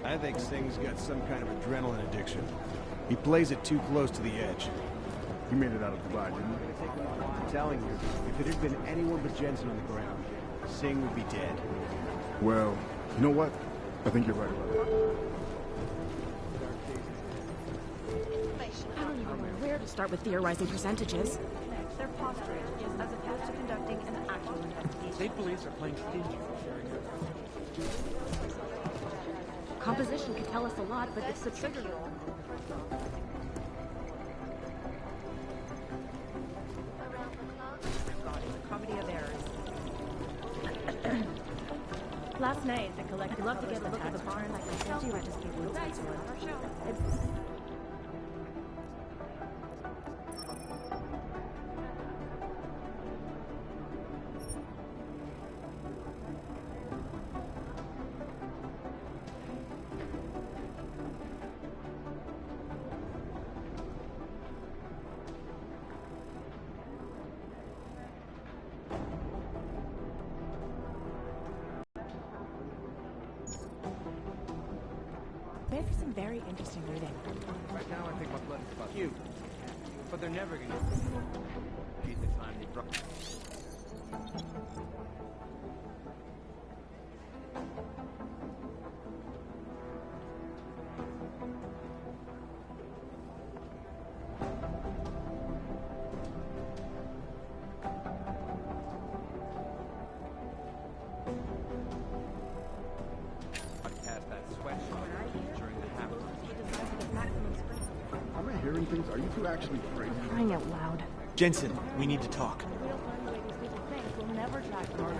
S13: I think Sing's got some kind of adrenaline addiction. He plays it too close to the edge.
S4: He made it out of Dubai, didn't he?
S13: I'm telling you, if it had been anyone but Jensen on the ground, Sing would be dead.
S4: Well, you know what? I think you're right about that.
S2: I don't even know where to start with theorizing percentages.
S17: They're posturing as opposed to conducting an actual investigation.
S13: State police are playing stingy.
S2: Composition could tell us a lot, but it's the trigger.
S17: Comedy of errors.
S2: Last night, I collected. I'd love to get a look at the barn like I told you. I just gave you a
S18: Made for some very interesting reading.
S13: Right now, I think my blood is about you. But they're never gonna beat the time they brought.
S4: Am I hearing things? Are you two actually crazy?
S2: Crying out loud.
S13: Jensen, we need to talk.
S2: We'll never track them.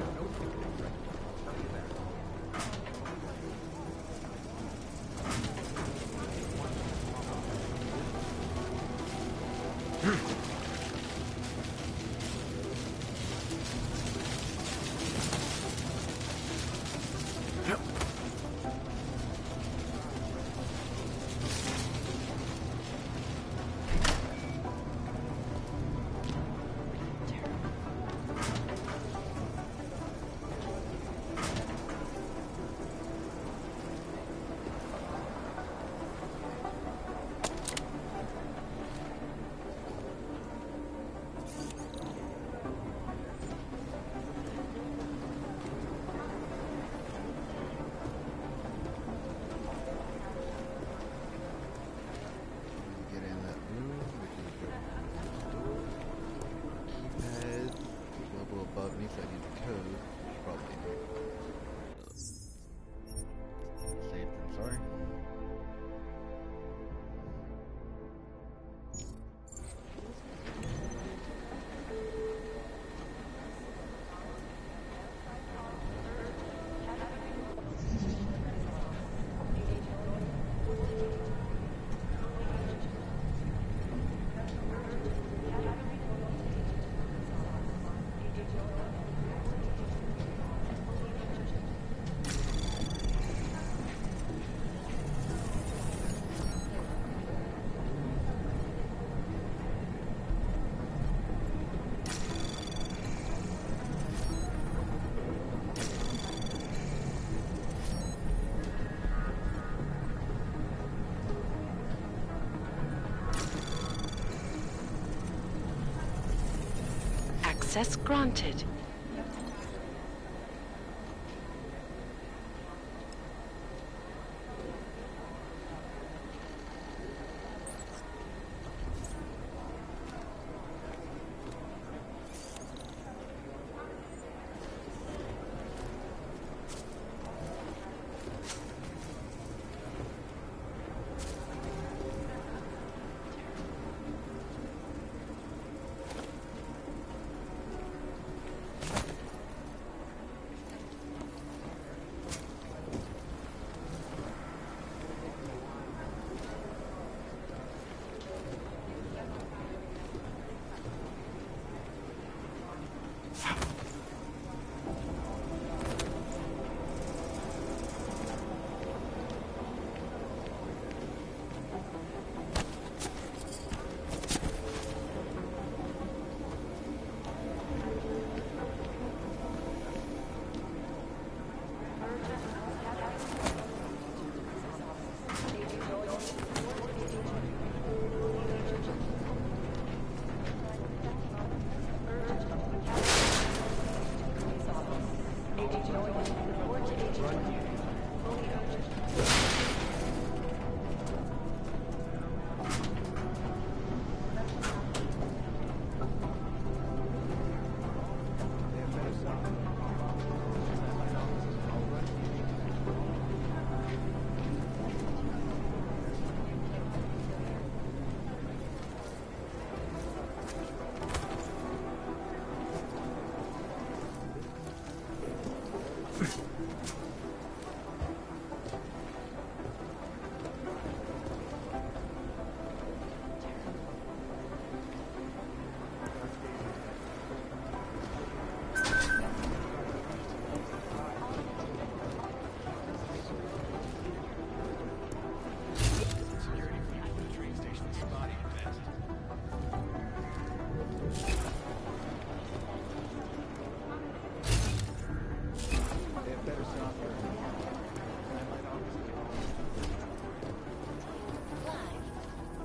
S6: Access granted.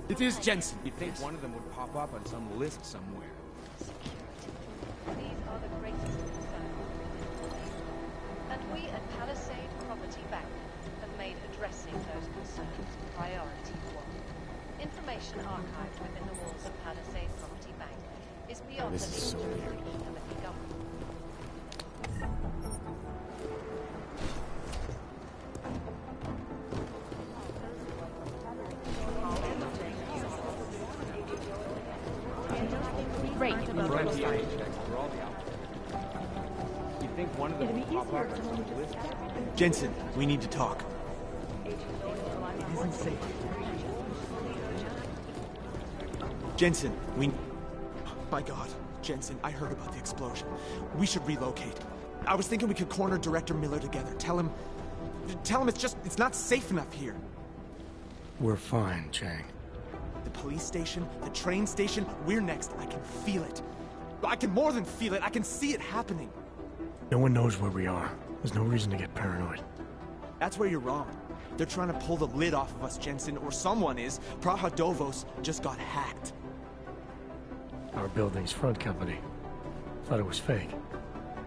S13: It is Jensen. You'd think one of them would pop up on some list somewhere.
S17: These are the greatest concerns. And we at Palisade Property Bank have made addressing those concerns priority one. Information archived within the walls of Palisade Property Bank is beyond the reach of the Timothy government.
S13: Jensen, we need to talk. It isn't safe. Jensen, we... My God, Jensen, I heard about the explosion. We should relocate. I was thinking we could corner Director Miller together. Tell him it's not safe enough here.
S5: We're fine, Chang.
S13: The police station, the train station, we're next. I can feel it. I can more than feel it. I can see it happening.
S5: No one knows where we are. There's no reason to get paranoid.
S13: That's where you're wrong. They're trying to pull the lid off of us, Jensen, or someone is. Praha Dovos just got hacked.
S5: Our building's front company. Thought it was fake.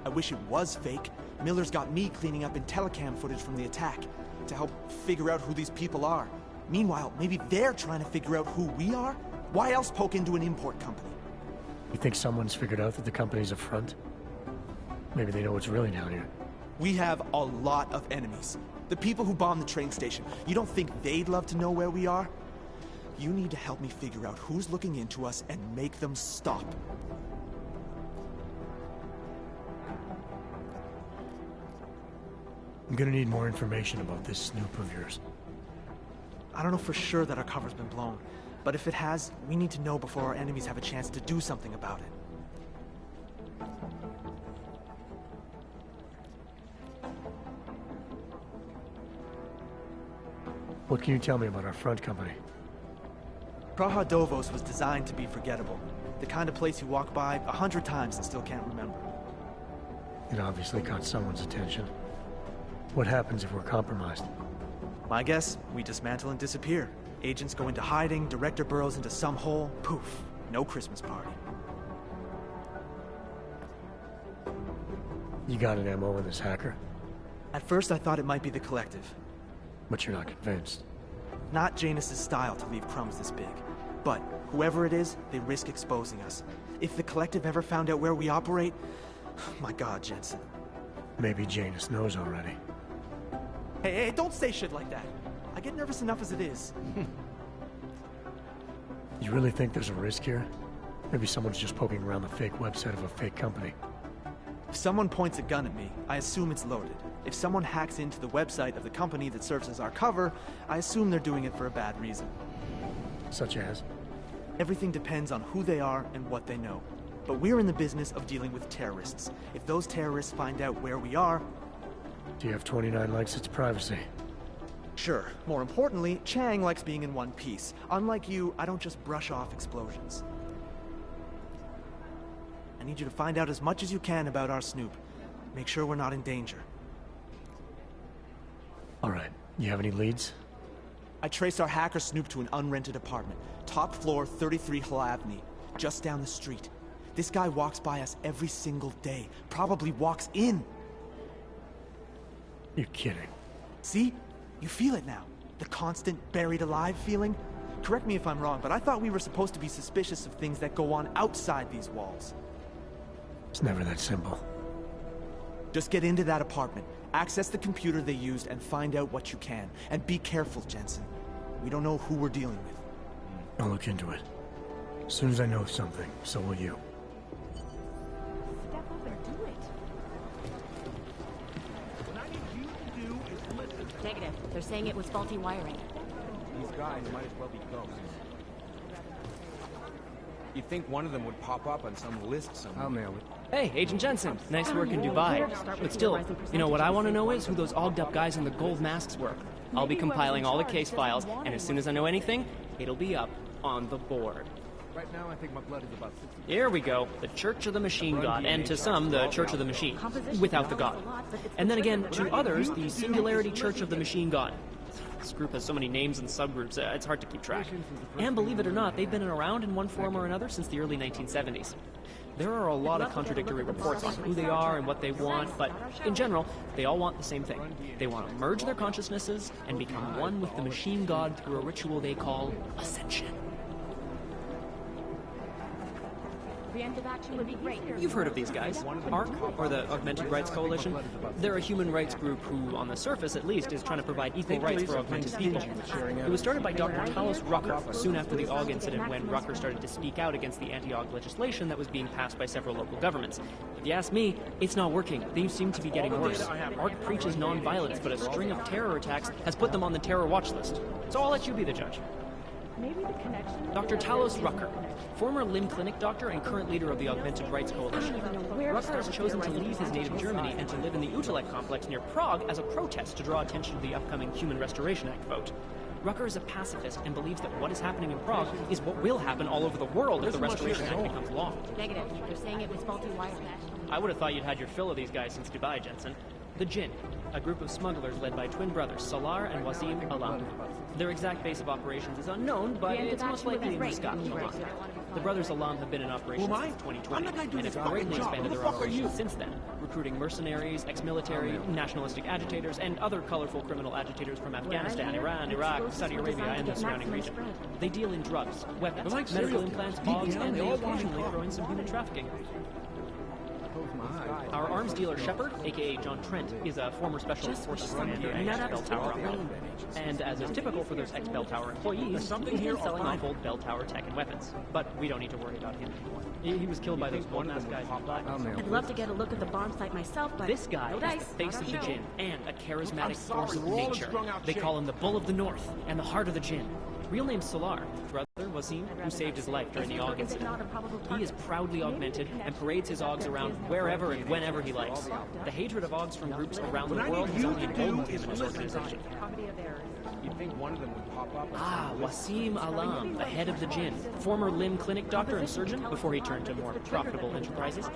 S13: I wish it was fake. Miller's got me cleaning up IntelliCam footage from the attack to help figure out who these people are. Meanwhile, maybe they're trying to figure out who we are? Why else poke into an import company?
S5: You think someone's figured out that the company's a front? Maybe they know what's really down here.
S13: We have a lot of enemies. The people who bombed the train station. You don't think they'd love to know where we are? You need to help me figure out who's looking into us and make them stop.
S5: I'm gonna need more information about this snoop of yours.
S13: I don't know for sure that our cover's been blown, but if it has, we need to know before our enemies have a chance to do something about it.
S5: What can you tell me about our front company?
S13: Praha Dovos was designed to be forgettable. The kind of place you walk by 100 times and still can't remember.
S5: It obviously caught someone's attention. What happens if we're compromised?
S13: My guess, we dismantle and disappear. Agents go into hiding, Director burrows into some hole, poof, no Christmas party.
S5: You got an MO in this hacker?
S13: At first I thought it might be the Collective.
S5: But you're not convinced?
S13: Not Janus's style to leave crumbs this big. But whoever it is, they risk exposing us. If the Collective ever found out where we operate... My God, Jensen.
S5: Maybe Janus knows already.
S13: Hey, don't say shit like that. I get nervous enough as it is.
S5: You really think there's a risk here? Maybe someone's just poking around the fake website of a fake company.
S13: If someone points a gun at me, I assume it's loaded. If someone hacks into the website of the company that serves as our cover, I assume they're doing it for a bad reason.
S5: Such as?
S13: Everything depends on who they are and what they know. But we're in the business of dealing with terrorists. If those terrorists find out where we are...
S5: TF-29 likes its privacy.
S13: Sure. More importantly, Chang likes being in one piece. Unlike you, I don't just brush off explosions. I need you to find out as much as you can about our Snoop. Make sure we're not in danger.
S5: All right. You have any leads?
S13: I traced our hacker Snoop to an unrented apartment. Top floor, 33 Hlavny. Just down the street. This guy walks by us every single day. Probably walks in.
S5: You're kidding.
S13: See? You feel it now. The constant buried alive feeling. Correct me if I'm wrong, but I thought we were supposed to be suspicious of things that go on outside these walls.
S5: It's never that simple.
S13: Just get into that apartment, access the computer they used, and find out what you can. And be careful, Jensen. We don't know who we're dealing with.
S5: I'll look into it. As soon as I know something, so will you.
S18: Step up and do it.
S3: What I need you to do is listen.
S2: Negative. They're saying it was faulty wiring.
S11: These guys might as well be ghosts. You'd think one of them would pop up on some list somewhere.
S20: I'll nail it.
S12: Hey, Agent Jensen. Nice work in Dubai. But still, you know what I want to know is who those ogged up guys in the gold masks were. I'll be compiling all the case files, and as soon as I know anything, it'll be up on the board.
S11: Right now, I think my blood is about 60.
S12: Here we go. The Church of the Machine God, and to some, the Church of the Machine, without the God. And then again, to others, the Singularity Church of the Machine God. This group has so many names and subgroups, it's hard to keep track. And believe it or not, they've been around in one form or another since the early 1970s. There are a lot of contradictory reports on who they are and what they want, but in general, they all want the same thing. They want to merge their consciousnesses and become one with the Machine God through a ritual they call Ascension.
S2: Preemptive action would be great.
S12: You've heard of these guys. ARC, or the Augmented Rights Coalition. They're a human rights group who, on the surface at least, is trying to provide equal rights for augmented people. It was started by Dr. Talos Rucker soon after the AUG incident, when Rucker started to speak out against the anti-AUG legislation that was being passed by several local governments. If you ask me, it's not working. They seem to be getting worse. ARC preaches non-violence, but a string of terror attacks has put them on the terror watch list. So I'll let you be the judge.
S18: Maybe the connection...
S12: Dr. Talos Rucker, former limb clinic doctor and current leader of the Augmented Rights Coalition. Rucker has chosen to leave his native Germany and to live in the Utrecht complex near Prague as a protest to draw attention to the upcoming Human Restoration Act vote. Rucker is a pacifist and believes that what is happening in Prague is what will happen all over the world if the Restoration Act becomes law.
S2: Negative. They're saying it was faulty wiring.
S12: I would have thought you'd had your fill of these guys since Dubai, Jensen. The Jinn, a group of smugglers led by twin brothers Salar and Wasim Alam. Their exact base of operations is unknown, but it's most likely in the Scotland. The brothers Alam have been in operation since 2020, and have greatly expanded their operations since then, recruiting mercenaries, ex-military, nationalistic agitators, and other colorful criminal agitators from Afghanistan, Iran, Iraq, Saudi Arabia, and the surrounding region. They deal in drugs, weapons, medical implants, bombs, and they occasionally throw in some human trafficking. Our arms dealer Shepard, aka John Trent, is a former Special Forces commander and ex-Bell Tower operative. And as is typical for those ex-Bell Tower employees, he's been selling off old Bell Tower tech and weapons. But we don't need to worry about him anymore. He was killed by those gold mask guys in Black.
S2: I'd love to get a look at the bomb site myself, but
S12: this guy is the face of the Jinn and a charismatic force of nature. They call him the Bull of the North and the Heart of the Jinn. Real name Salar, brother Wasim, who saved his life during the AUG incident. He is proudly augmented and parades his AUGs around wherever and whenever he likes. The hatred of AUGs from groups around the world has only emboldened him in his organization.
S11: You'd think one of them would pop up.
S12: Ah, Wasim Alam, the head of the Jinn, former limb clinic doctor and surgeon before he turned to more profitable enterprises.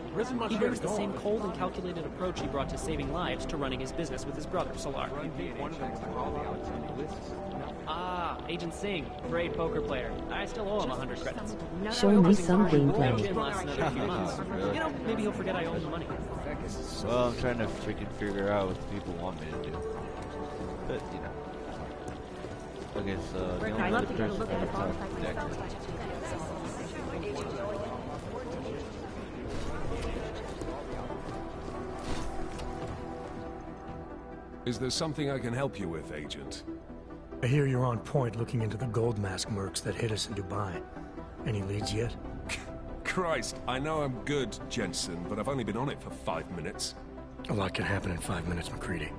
S12: He brings the same cold and calculated approach he brought to saving lives to running his business with his brother, Salar. Ah, Agent Singh, great poker player. I still owe him 100 credits.
S14: Show me some gameplay.
S12: Jim lasts another few months. You know, maybe he'll forget I owe him the money.
S1: Well, I'm trying to freaking figure out what the people want me to do. But, you know. Okay, so the only other person that's on deck.
S24: Is there something I can help you with, Agent?
S5: I hear you're on point looking into the gold mask mercs that hit us in Dubai. Any leads yet?
S24: Christ, I know I'm good, Jensen, but I've only been on it for 5 minutes.
S5: A lot can happen in 5 minutes, McCready.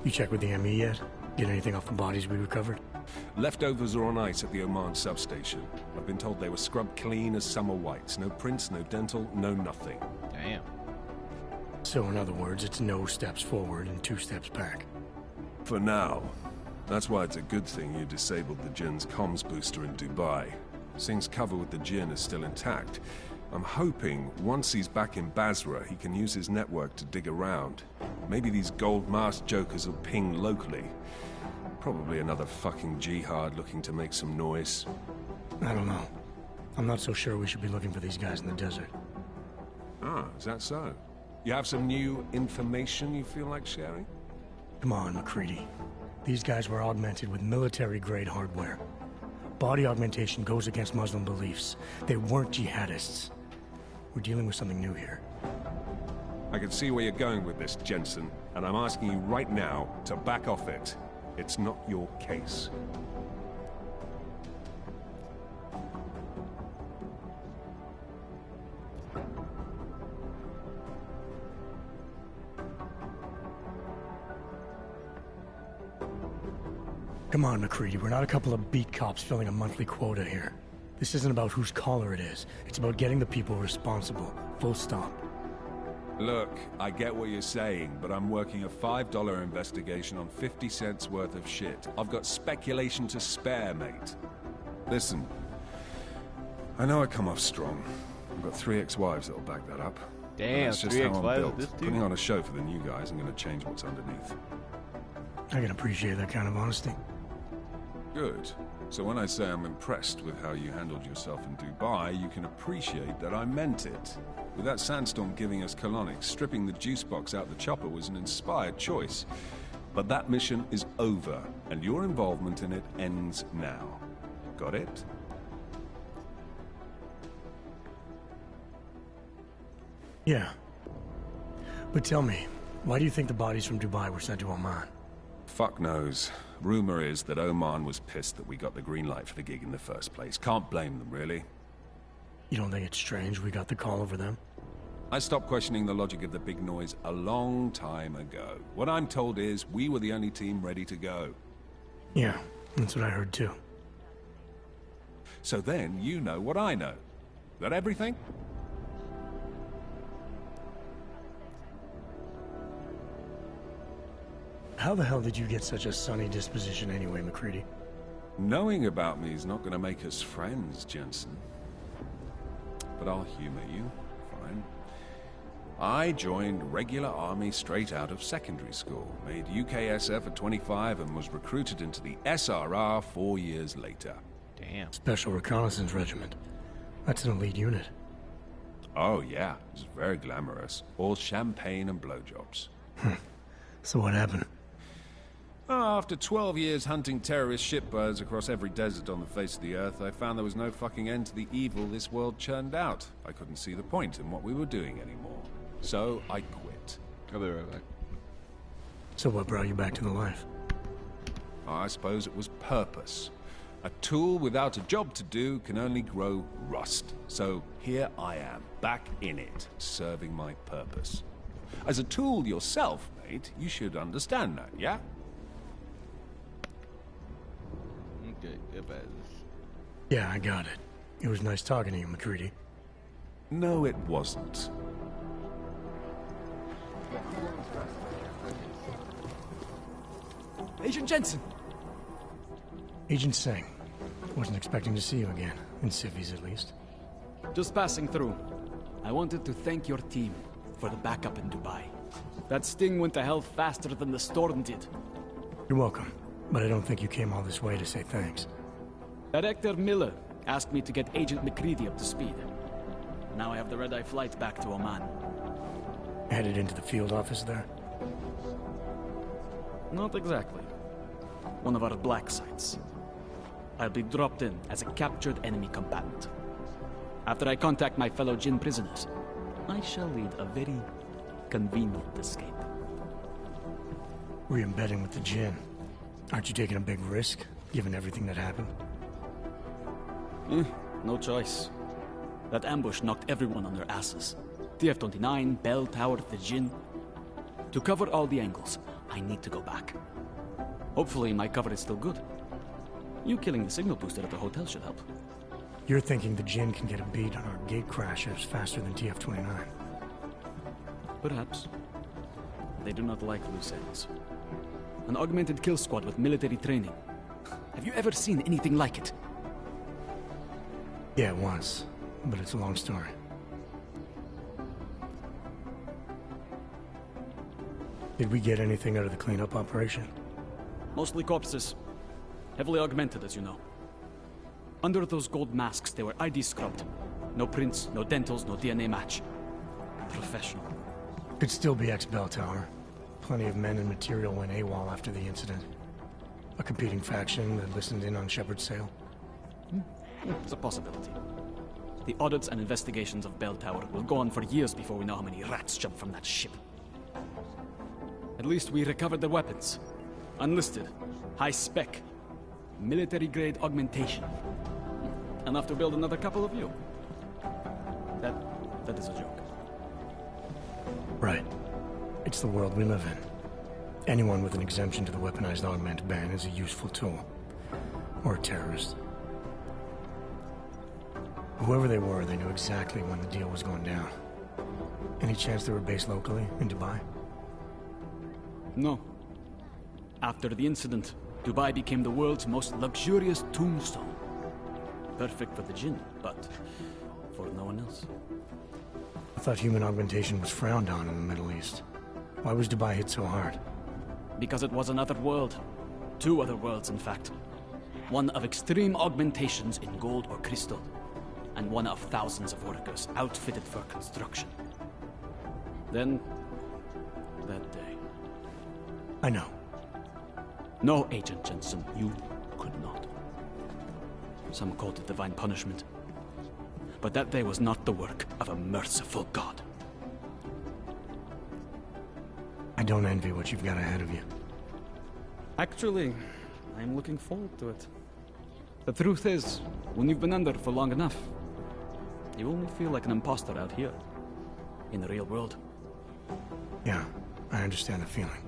S5: You check with the ME yet? Get anything off the bodies we recovered?
S24: Leftovers are on ice at the Oman substation. I've been told they were scrubbed clean as summer whites. No prints, no dental, no nothing.
S1: Damn.
S5: So in other words, it's no steps forward and 2 steps back.
S24: For now. That's why it's a good thing you disabled the Jinn's comms booster in Dubai. Singh's cover with the Jinn is still intact. I'm hoping once he's back in Basra, he can use his network to dig around. Maybe these gold mask jokers will ping locally. Probably another fucking jihad looking to make some noise.
S5: I don't know. I'm not so sure we should be looking for these guys in the desert.
S24: Ah, is that so? You have some new information you feel like sharing?
S5: Come on, MacCready. These guys were augmented with military-grade hardware. Body augmentation goes against Muslim beliefs. They weren't jihadists. We're dealing with something new here.
S24: I can see where you're going with this, Jensen, and I'm asking you right now to back off it. It's not your case.
S5: Come on, MacCready. We're not a couple of beat cops filling a monthly quota here. This isn't about whose collar it is. It's about getting the people responsible. Full stop.
S24: Look, I get what you're saying, but I'm working a $5 investigation on 50 cents worth of shit. I've got speculation to spare, mate. Listen, I know I come off strong. I've got 3 ex-wives that'll back that up.
S1: Damn,
S24: that's just
S1: 3
S24: how I'm
S1: ex-wives
S24: built.
S1: with this dude?
S24: Putting on a show for the new guys, I'm going to change what's underneath.
S5: I can appreciate that kind of honesty.
S24: Good. So when I say I'm impressed with how you handled yourself in Dubai, you can appreciate that I meant it. With that sandstorm giving us colonics, stripping the juice box out the chopper was an inspired choice. But that mission is over, and your involvement in it ends now. Got it?
S5: Yeah. But tell me, why do you think the bodies from Dubai were sent to Oman?
S24: Fuck knows. Rumor is that Oman was pissed that we got the green light for the gig in the first place. Can't blame them, really.
S5: You don't think it's strange we got the call over them?
S24: I stopped questioning the logic of the big noise a long time ago. What I'm told is we were the only team ready to go.
S5: Yeah, that's what I heard too.
S24: So then you know what I know. That everything?
S5: How the hell did you get such a sunny disposition anyway, MacCready?
S24: Knowing about me is not going to make us friends, Jensen. But I'll humor you. Fine. I joined regular army straight out of secondary school, made UKSF at 25 and was recruited into the SRR 4 years later.
S1: Damn.
S5: Special Reconnaissance Regiment. That's an elite unit.
S24: Oh yeah, it was very glamorous. All champagne and blowjobs.
S5: So what happened?
S24: After 12 years hunting terrorist shitbirds across every desert on the face of the earth, I found there was no fucking end to the evil this world churned out. I couldn't see the point in what we were doing anymore. So I quit.
S1: I'll be right back.
S5: So what brought you back to the life?
S24: I suppose it was purpose. A tool without a job to do can only grow rust. So here I am, back in it, serving my purpose. As a tool yourself, mate, you should understand that, yeah?
S1: Okay, goodbye.
S5: Yeah, I got it. It was nice talking to you, MacCready.
S24: No, it wasn't.
S13: Agent Jensen!
S5: Agent Singh. Wasn't expecting to see you again. In civvies, at least.
S8: Just passing through. I wanted to thank your team for the backup in Dubai. That sting went to hell faster than the storm did.
S5: You're welcome. But I don't think you came all this way to say thanks.
S8: Director Miller asked me to get Agent MacCready up to speed. Now I have the red-eye flight back to Oman.
S5: Headed into the field office there?
S8: Not exactly. One of our black sites. I'll be dropped in as a captured enemy combatant. After I contact my fellow Jinn prisoners, I shall lead a very convenient escape.
S5: Re-embedding with the Jinn. Aren't you taking a big risk, given everything that happened?
S8: No choice. That ambush knocked everyone on their asses. TF-29, Bell Tower, the Jinn. To cover all the angles, I need to go back. Hopefully my cover is still good. You killing the signal booster at the hotel should help.
S5: You're thinking the Jinn can get a beat on our gate crashers faster than TF-29.
S8: Perhaps. They do not like loose ends. An augmented kill squad with military training. Have you ever seen anything like it?
S5: Yeah, once. But it's a long story. Did we get anything out of the cleanup operation?
S8: Mostly corpses. Heavily augmented, as you know. Under those gold masks, they were ID scrubbed. No prints, no dentals, no DNA match. Professional.
S5: Could still be ex-Bell Tower. Plenty of men and material went AWOL after the incident. A competing faction that listened in on Shepard's sale.
S8: It's a possibility. The audits and investigations of Bell Tower will go on for years before we know how many rats jumped from that ship. At least we recovered their weapons. Unlisted, high-spec, military-grade augmentation. Enough to build another couple of you. That is a joke.
S5: Right. It's the world we live in. Anyone with an exemption to the weaponized augment ban is a useful tool. Or a terrorist. Whoever they were, they knew exactly when the deal was going down. Any chance they were based locally, in Dubai?
S8: No. After the incident, Dubai became the world's most luxurious tombstone. Perfect for the Jinn, but for no one else.
S5: I thought human augmentation was frowned on in the Middle East. Why was Dubai hit so hard?
S8: Because it was another world. Two other worlds, in fact. One of extreme augmentations in gold or crystal, and one of thousands of workers outfitted for construction. Then, that day.
S5: I know.
S8: No, Agent Jensen, you could not. Some called it divine punishment. But that day was not the work of a merciful God.
S5: I don't envy what you've got ahead of you.
S8: Actually, I'm looking forward to it. The truth is, when you've been under for long enough, you only feel like an imposter out here, in the real world.
S5: Yeah, I understand the feeling.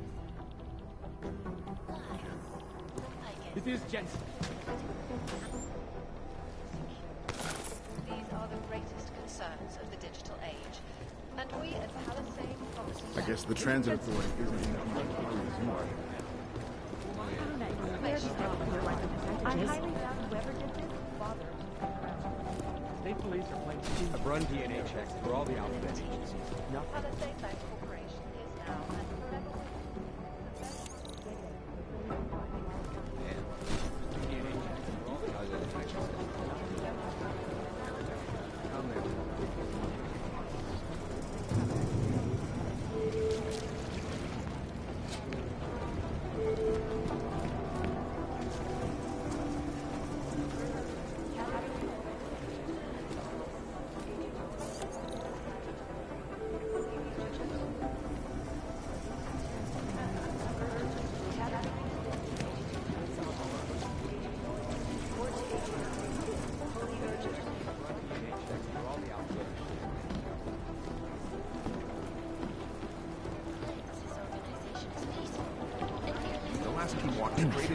S11: It is Jensen.
S17: These are the greatest concerns of the digital age. And we at Palisade Property
S4: I guess the transit authority isn't enough money as you are.
S18: I highly doubt whoever did this bothered.
S11: State police are playing. I've run DNA checks through all the alphabet agencies. Nothing.
S17: Palisade Bank Corporation is now and forever the best.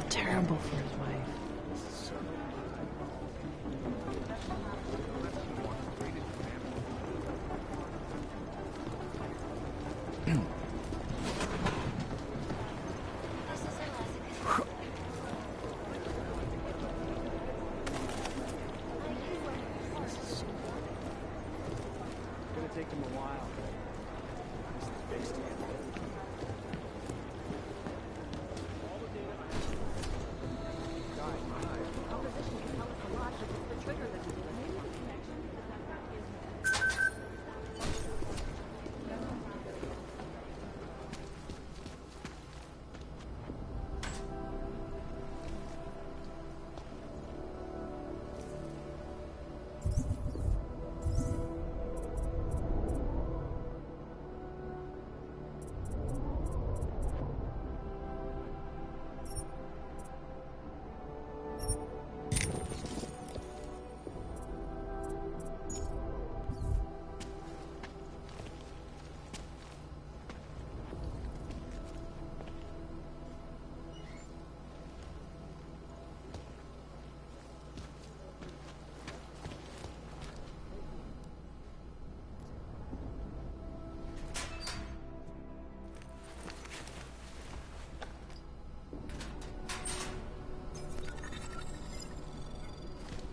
S15: Terrible for his wife.
S11: It's gonna take him a while.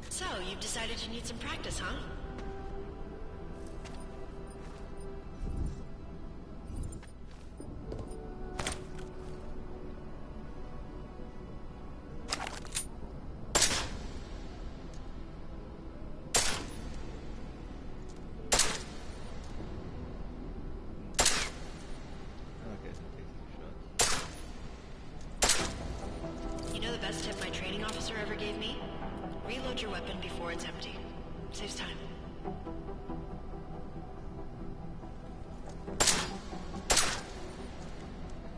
S2: So, you've decided you need some practice, huh?
S1: Okay, so it takes a shot.
S7: officer ever gave me. Reload your weapon before it's empty. Saves time.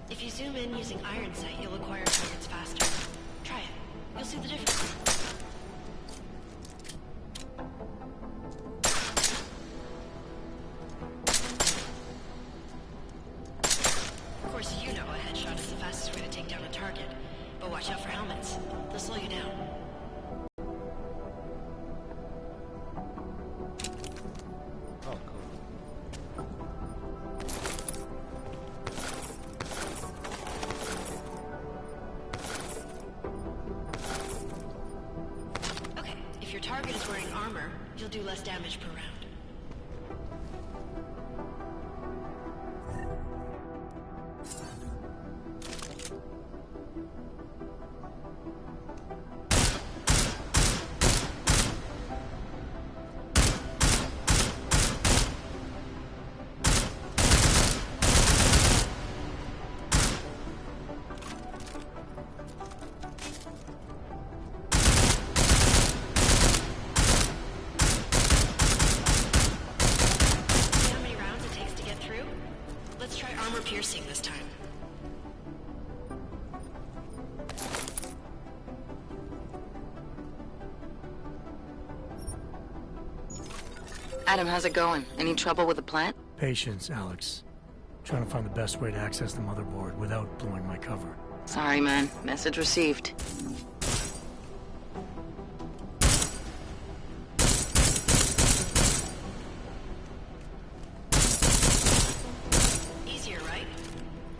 S7: If you zoom in using iron sight, you'll acquire targets faster. Try it. You'll see the difference. Of course, you know a headshot is the fastest way to take down a target. But watch out for helmets. They'll slow you down. If your target is wearing armor, you'll do less damage per round. Piercing this time.
S6: Adam, how's it going? Any trouble with the plant?
S5: Patience, Alex. Trying to find the best way to access the motherboard without blowing my cover.
S6: Sorry, man. Message received.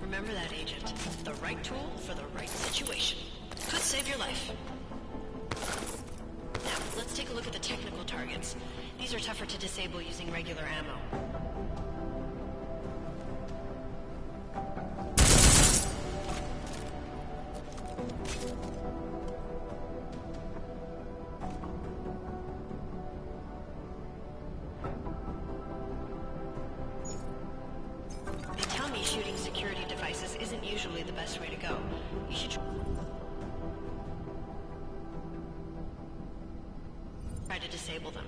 S7: Remember that, Agent. The right tool for the right situation. Could save your life. Now, let's take a look at the technical targets. These are tougher to disable using regular ammo. Shooting security devices isn't usually the best way to go. You should try to disable them.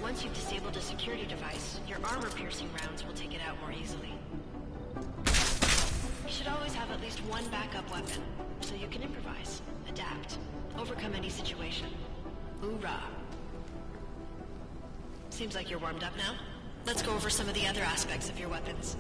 S7: Once you've disabled a security device, your armor-piercing rounds will take it out more easily. You should always have at least one backup weapon, so you can improvise, adapt, overcome any situation. Hoorah! Seems like you're warmed up now. Let's go over some of the other aspects of your weapons.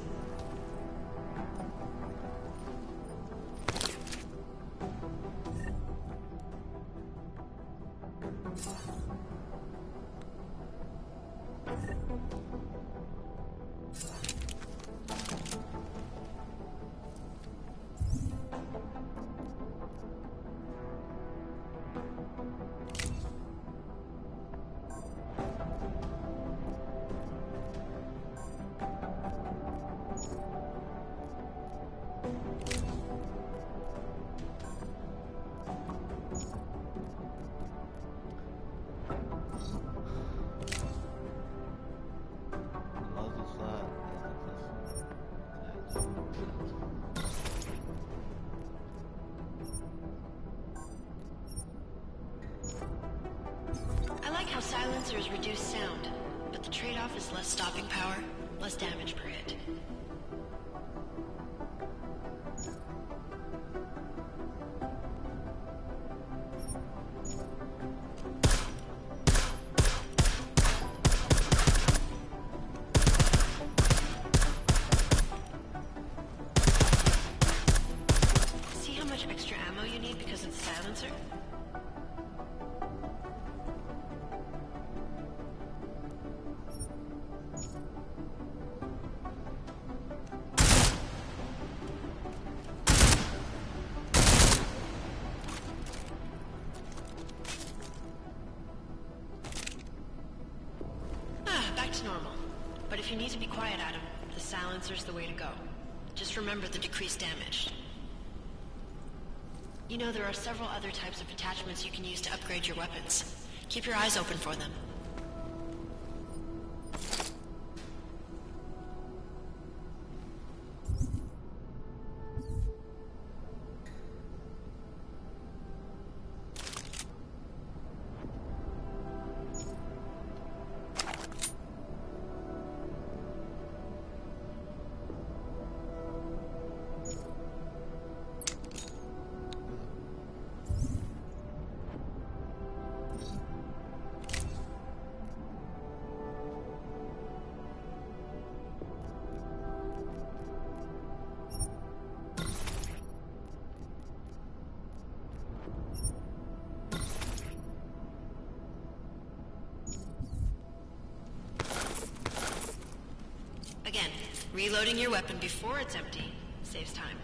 S7: I like how silencers reduce sound, but the trade-off is less stopping power, less damage per hit. See how much extra ammo you need because it's a silencer? normal. But if you need to be quiet, Adam, the silencer's the way to go. Just remember the decreased damage. You know, there are several other types of attachments you can use to upgrade your weapons. Keep your eyes open for them. Again, reloading your weapon before it's empty saves time.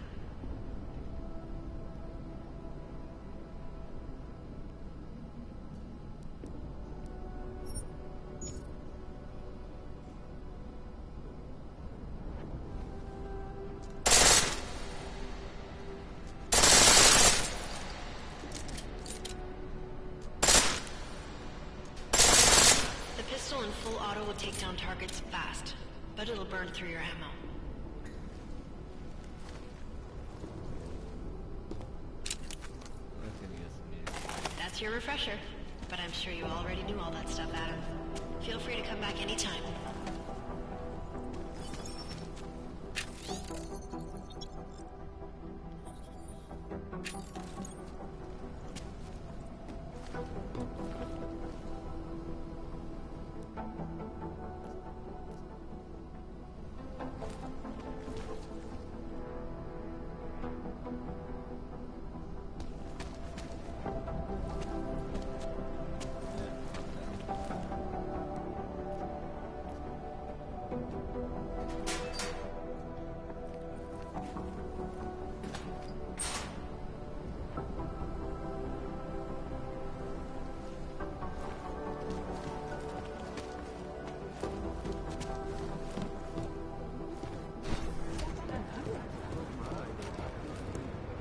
S7: The pistol in full auto will take down targets fast, but it'll burn through your ammo. That's your refresher, but I'm sure you already knew all that stuff, Adam. Feel free to come back anytime.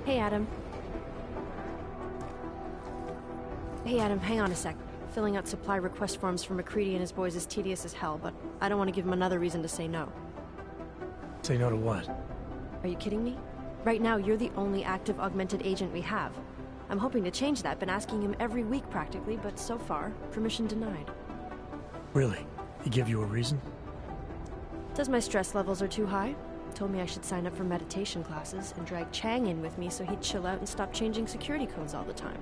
S15: Hey, Adam. Hey, Adam, hang on a sec. Filling out supply request forms for McCready and his boys is tedious as hell, but I don't want to give him another reason to say no.
S5: Say no to what?
S15: Are you kidding me? Right now, you're the only active augmented agent we have. I'm hoping to change that, been asking him every week practically, but so far, permission denied.
S5: Really? He give you a reason?
S15: Says my stress levels are too high. Told me I should sign up for meditation classes and drag Chang in with me so he'd chill out and stop changing security codes all the time.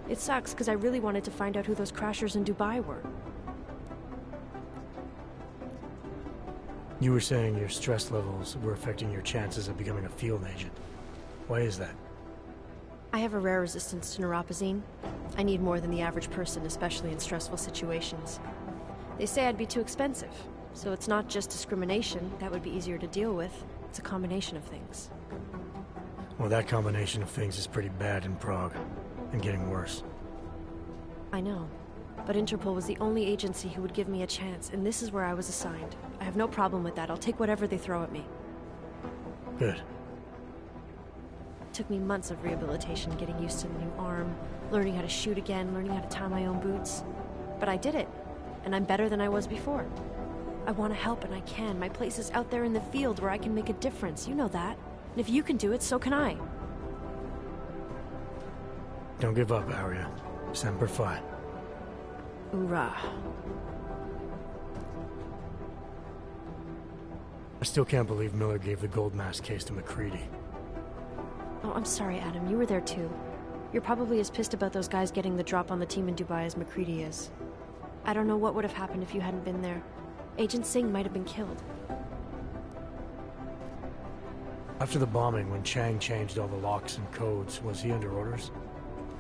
S15: It sucks because I really wanted to find out who those crashers in Dubai were.
S5: You were saying your stress levels were affecting your chances of becoming a field agent. Why is that?
S15: I have a rare resistance to neuropazine. I need more than the average person, especially in stressful situations. They say I'd be too expensive. So it's not just discrimination, that would be easier to deal with. It's a combination of things.
S5: Well, that combination of things is pretty bad in Prague, and getting worse.
S15: I know, but Interpol was the only agency who would give me a chance, and this is where I was assigned. I have no problem with that. I'll take whatever they throw at me.
S5: Good.
S15: It took me months of rehabilitation, getting used to the new arm, learning how to shoot again, learning how to tie my own boots. But I did it, and I'm better than I was before. I want to help and I can. My place is out there in the field where I can make a difference. You know that. And if you can do it, so can I.
S5: Don't give up, Arya. Semper Fi.
S15: Hoorah.
S5: I still can't believe Miller gave the gold mask case to McCready.
S15: Oh, I'm sorry, Adam. You were there too. You're probably as pissed about those guys getting the drop on the team in Dubai as McCready is. I don't know what would have happened if you hadn't been there. Agent Singh might have been killed.
S5: After the bombing, when Chang changed all the locks and codes, was he under orders?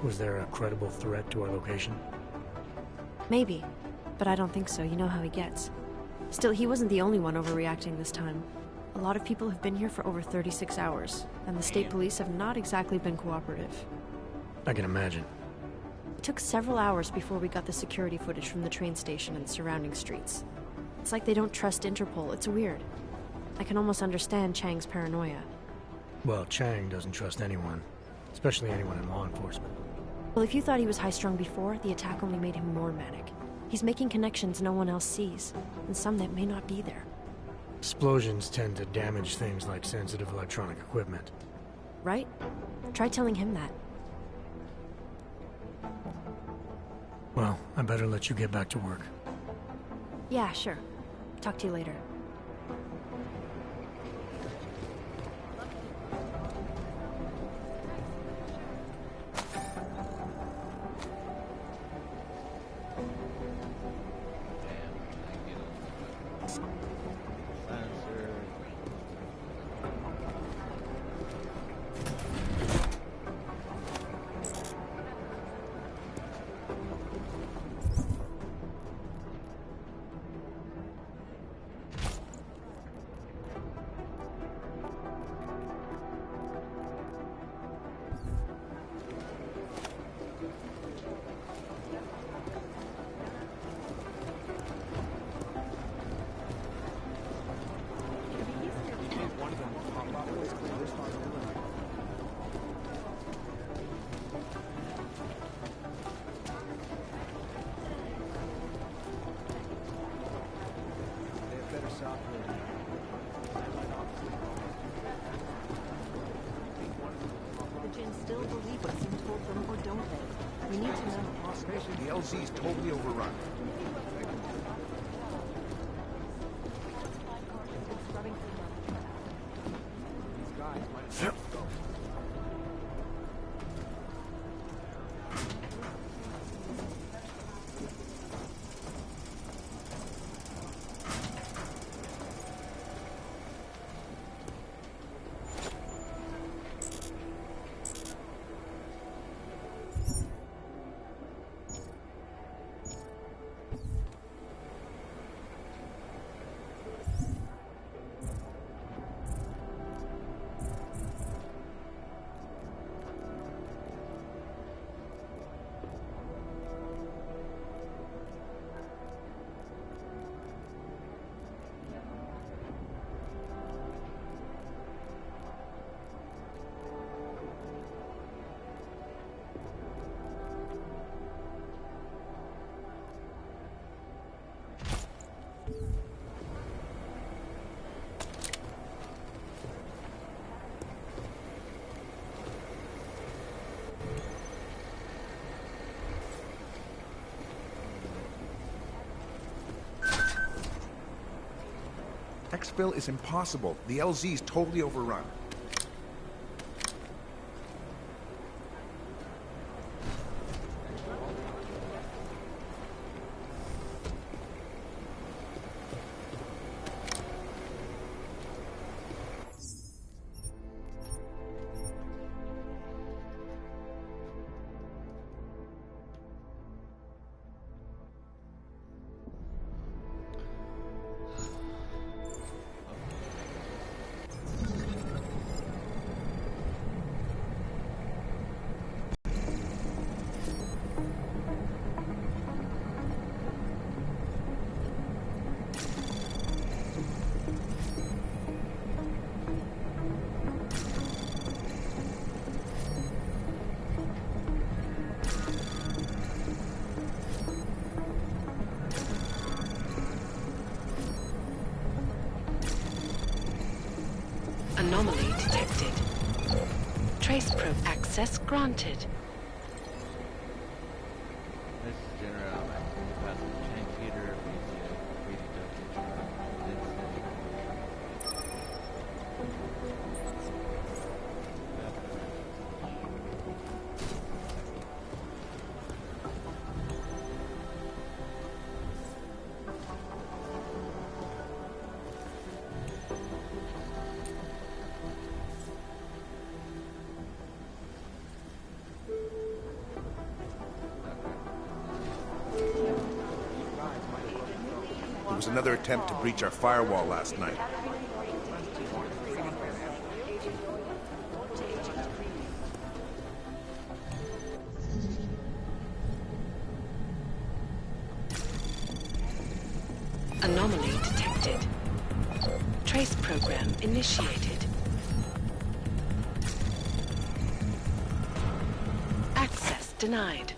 S5: Was there a credible threat to our location?
S15: Maybe, but I don't think so. You know how he gets. Still, he wasn't the only one overreacting this time. A lot of people have been here for over 36 hours, and the state police have not exactly been cooperative.
S5: I can imagine.
S15: It took several hours before we got the security footage from the train station and surrounding streets. It's like they don't trust Interpol. It's weird. I can almost understand Chang's paranoia.
S5: Well, Chang doesn't trust anyone, especially anyone in law enforcement.
S15: Well, if you thought he was high-strung before, the attack only made him more manic. He's making connections no one else sees, and some that may not be there.
S5: Explosions tend to damage things like sensitive electronic equipment.
S15: Right? Try telling him that.
S5: Well, I better let you get back to work.
S15: Yeah, sure. Talk to you later.
S18: Still believe what's been told them, or don't they? We need to know.
S16: The LZ's totally overrun.
S4: These guys might as well go.
S16: Exfil is impossible. The LZ's totally overrun.
S6: Anomaly detected. Trace probe access granted.
S1: This is general Chang Theater,
S16: There was another attempt to breach our firewall last night.
S6: Anomaly program initiated. Access denied.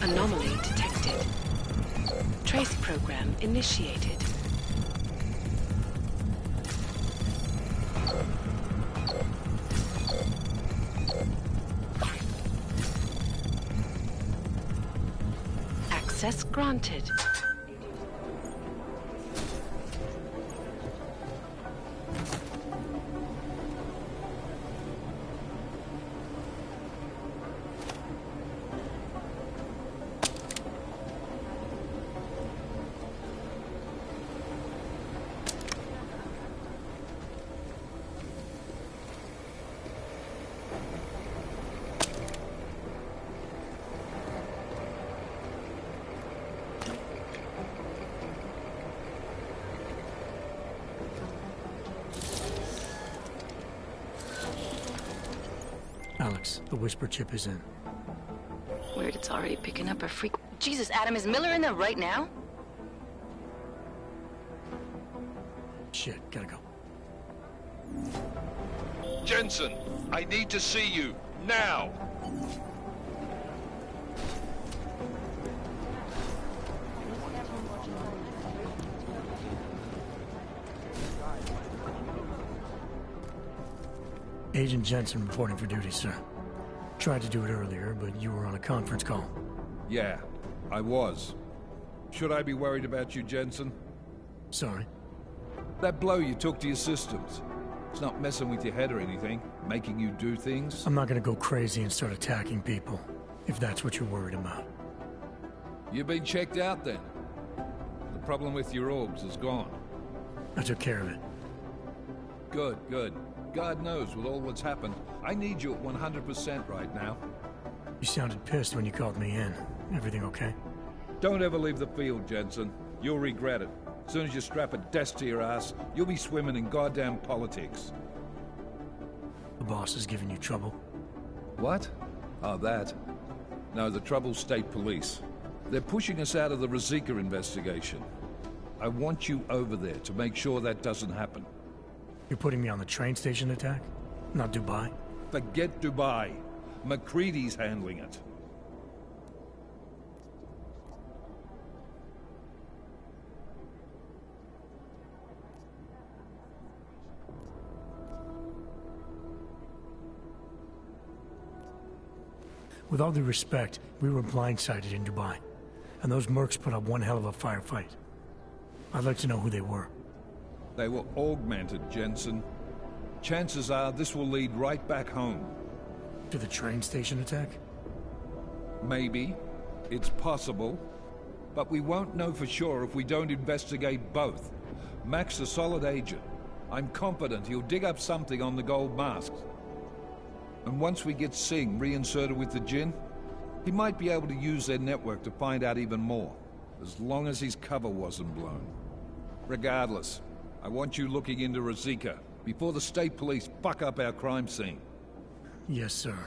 S6: Anomaly detected. Trace program initiated. Access granted.
S5: Alex, the whisper chip is in.
S9: Weird, it's already picking up a freak. Jesus, Adam, is Miller in there right now?
S5: Shit, gotta go.
S16: Jensen, I need to see you, now!
S5: Agent Jensen reporting for duty, sir. Tried to do it earlier, but you were on a conference call.
S16: Yeah, I was. Should I be worried about you, Jensen?
S5: Sorry?
S16: That blow you took to your systems. It's not messing with your head or anything, making you do things.
S5: I'm not gonna go crazy and start attacking people, if that's what you're worried about.
S16: You've been checked out then. The problem with your orbs is gone.
S5: I took care of it.
S16: Good, good. God knows, with all that's happened, I need you at 100% right now.
S5: You sounded pissed when you called me in. Everything okay?
S16: Don't ever leave the field, Jensen. You'll regret it. As soon as you strap a desk to your ass, you'll be swimming in goddamn politics.
S5: The boss is giving you trouble?
S16: What? Oh, that. No, the trouble's state police. They're pushing us out of the Rosika investigation. I want you over there to make sure that doesn't happen.
S5: You're putting me on the train station attack? Not Dubai?
S16: Forget Dubai. McCready's handling it.
S5: With all due respect, we were blindsided in Dubai. And those mercs put up one hell of a firefight. I'd like to know who they were.
S16: They were augmented, Jensen. Chances are this will lead right back home.
S5: To the train station attack?
S16: Maybe. It's possible. But we won't know for sure if we don't investigate both. Mac's a solid agent. I'm confident he'll dig up something on the gold masks. And once we get Singh reinserted with the Jinn, he might be able to use their network to find out even more. As long as his cover wasn't blown. Regardless, I want you looking into Rosika before the state police fuck up our crime scene.
S5: Yes, sir.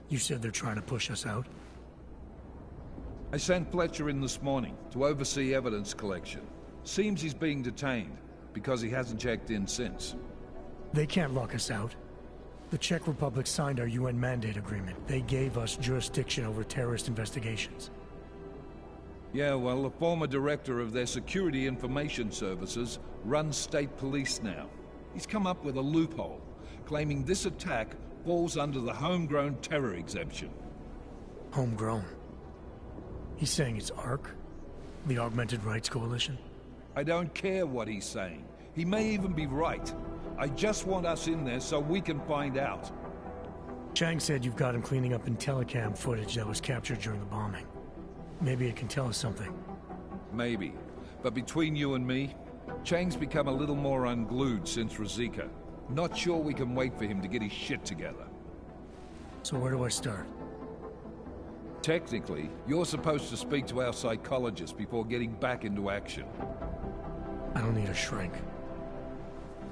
S5: You said they're trying to push us out?
S16: I sent Fletcher in this morning to oversee evidence collection. Seems he's being detained, because he hasn't checked in since.
S5: They can't lock us out. The Czech Republic signed our UN mandate agreement. They gave us jurisdiction over terrorist investigations.
S16: Yeah, well, the former director of their security information services runs state police now. He's come up with a loophole, claiming this attack falls under the homegrown terror exemption.
S5: Homegrown? He's saying it's ARC? The Augmented Rights Coalition?
S16: I don't care what he's saying. He may even be right. I just want us in there so we can find out.
S5: Chang said you've got him cleaning up Intellicam footage that was captured during the bombing. Maybe it can tell us something.
S16: Maybe. But between you and me, Chang's become a little more unglued since Ruzicka. Not sure we can wait for him to get his shit together.
S5: So where do I start?
S16: Technically, you're supposed to speak to our psychologist before getting back into action.
S5: I don't need a shrink.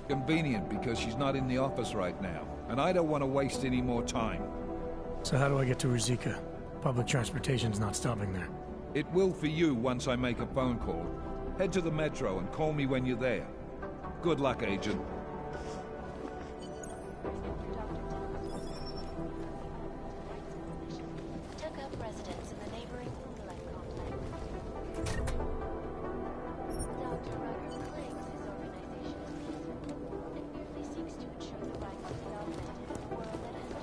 S16: Convenient, because she's not in the office right now, and I don't want to waste any more time.
S5: So how do I get to Ruzicka? Public transportation's not stopping there.
S16: It will for you once I make a phone call. Head to the metro and call me when you're there. Good luck, Agent.
S2: Took up residence in the neighboring Ungelek complex. Dr. Ryder claims his organization is peaceful and merely seeks to ensure the rights of the augmented in a world that has no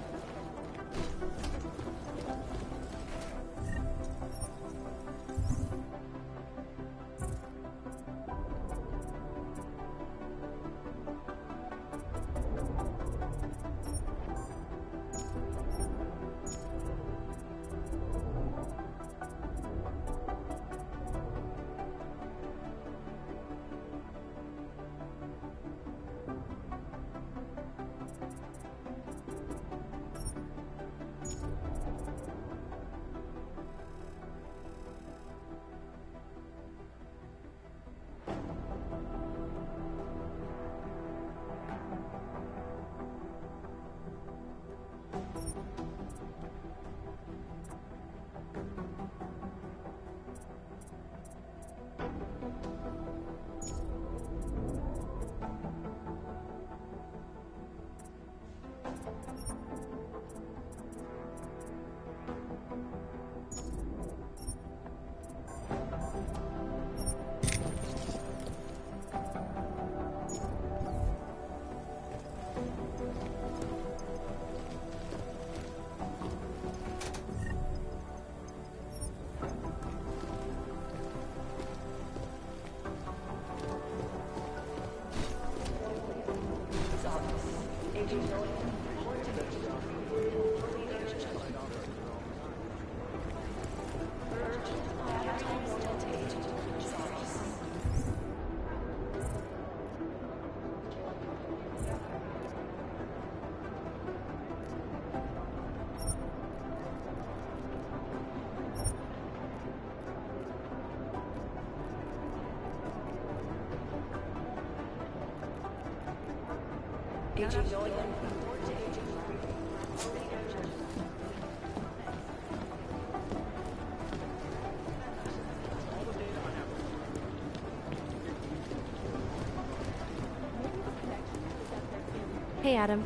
S15: Hey, Adam.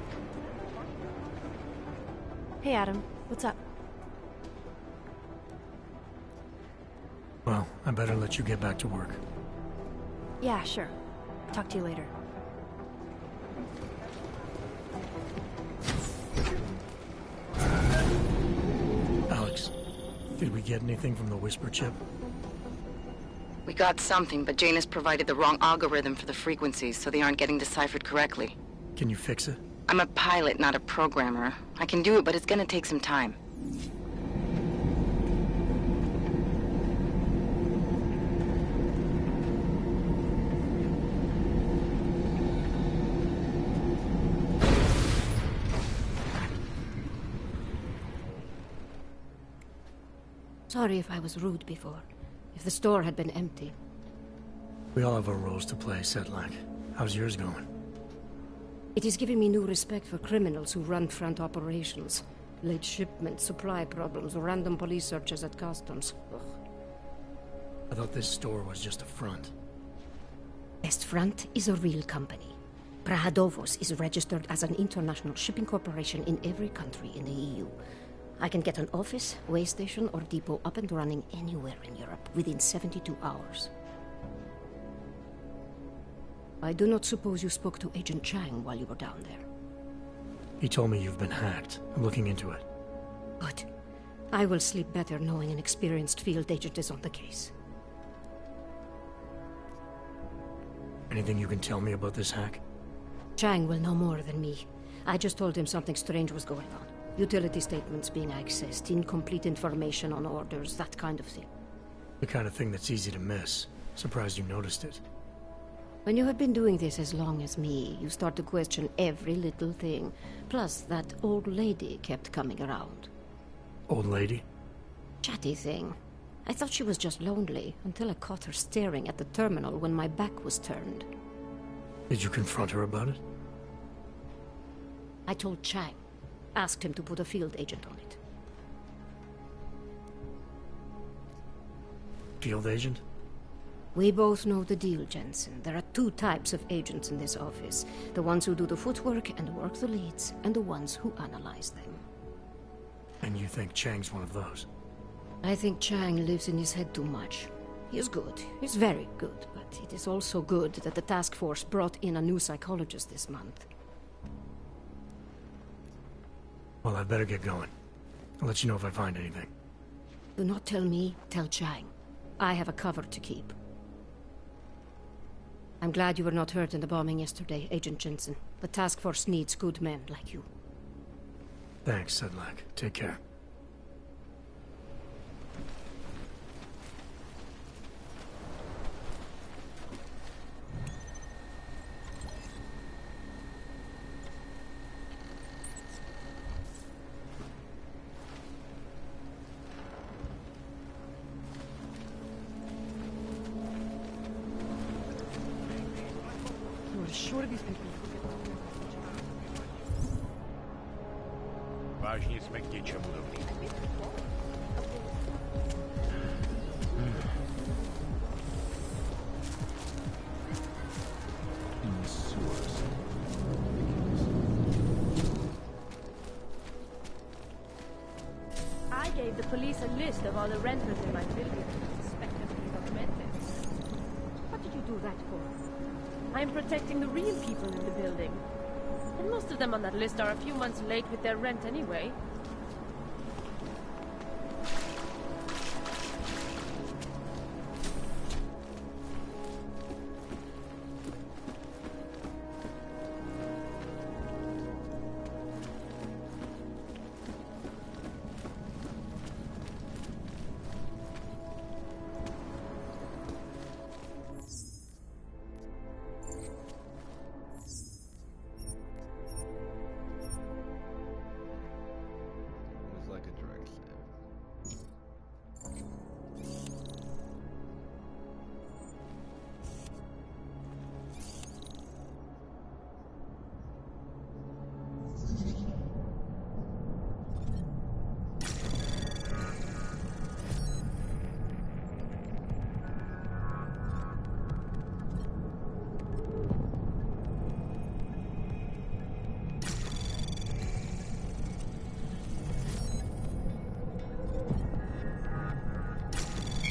S15: Hey, Adam. What's up?
S5: Well, I better let you get back to work.
S15: Yeah, sure. Talk to you later.
S5: Alex, did we get anything from the Whisper chip?
S9: We got something, but Jane has provided the wrong algorithm for the frequencies, so they aren't getting deciphered correctly.
S5: Can you fix it?
S9: I'm a pilot, not a programmer. I can do it, but it's gonna take some time.
S14: Sorry if I was rude before. If the store had been empty.
S5: We all have our roles to play, Sedlak. How's yours going?
S14: It is giving me new respect for criminals who run front operations. Late shipment, supply problems, random police searches at customs. Ugh.
S5: I thought this store was just a front.
S14: Best Front is a real company. Prahadovos is registered as an international shipping corporation in every country in the EU. I can get an office, way station, or depot up and running anywhere in Europe within 72 hours. I do not suppose you spoke to Agent Chang while you were down there.
S5: He told me you've been hacked. I'm looking into it.
S14: Good. I will sleep better knowing an experienced field agent is on the case.
S5: Anything you can tell me about this hack?
S14: Chang will know more than me. I just told him something strange was going on. Utility statements being accessed, incomplete information on orders, that kind of thing.
S5: The kind of thing that's easy to miss. Surprised you noticed it.
S14: When you have been doing this as long as me, you start to question every little thing. Plus, that old lady kept coming around.
S5: Old lady?
S14: Chatty thing. I thought she was just lonely, until I caught her staring at the terminal when my back was turned.
S5: Did you confront her about it?
S14: I told Chang. Asked him to put a field agent on it.
S5: Field agent?
S14: We both know the deal, Jensen. There are two types of agents in this office. The ones who do the footwork and work the leads, and the ones who analyze them.
S5: And you think Chang's one of those?
S14: I think Chang lives in his head too much. He is good. He's very good. But it is also good that the task force brought in a new psychologist this month.
S5: Well, I'd better get going. I'll let you know if I find anything.
S14: Do not tell me, tell Chang. I have a cover to keep. I'm glad you were not hurt in the bombing yesterday, Agent Jensen. The task force needs good men like you.
S5: Thanks, Sedlak. Take care.
S18: Sure these people.
S3: Vážně jsme k něčemu dobrý.
S15: I gave the police a list of all the renters in my building suspected of being augmented. What did you do that for? I'm protecting the real people in the building. And most of them on that list are a few months late with their rent anyway.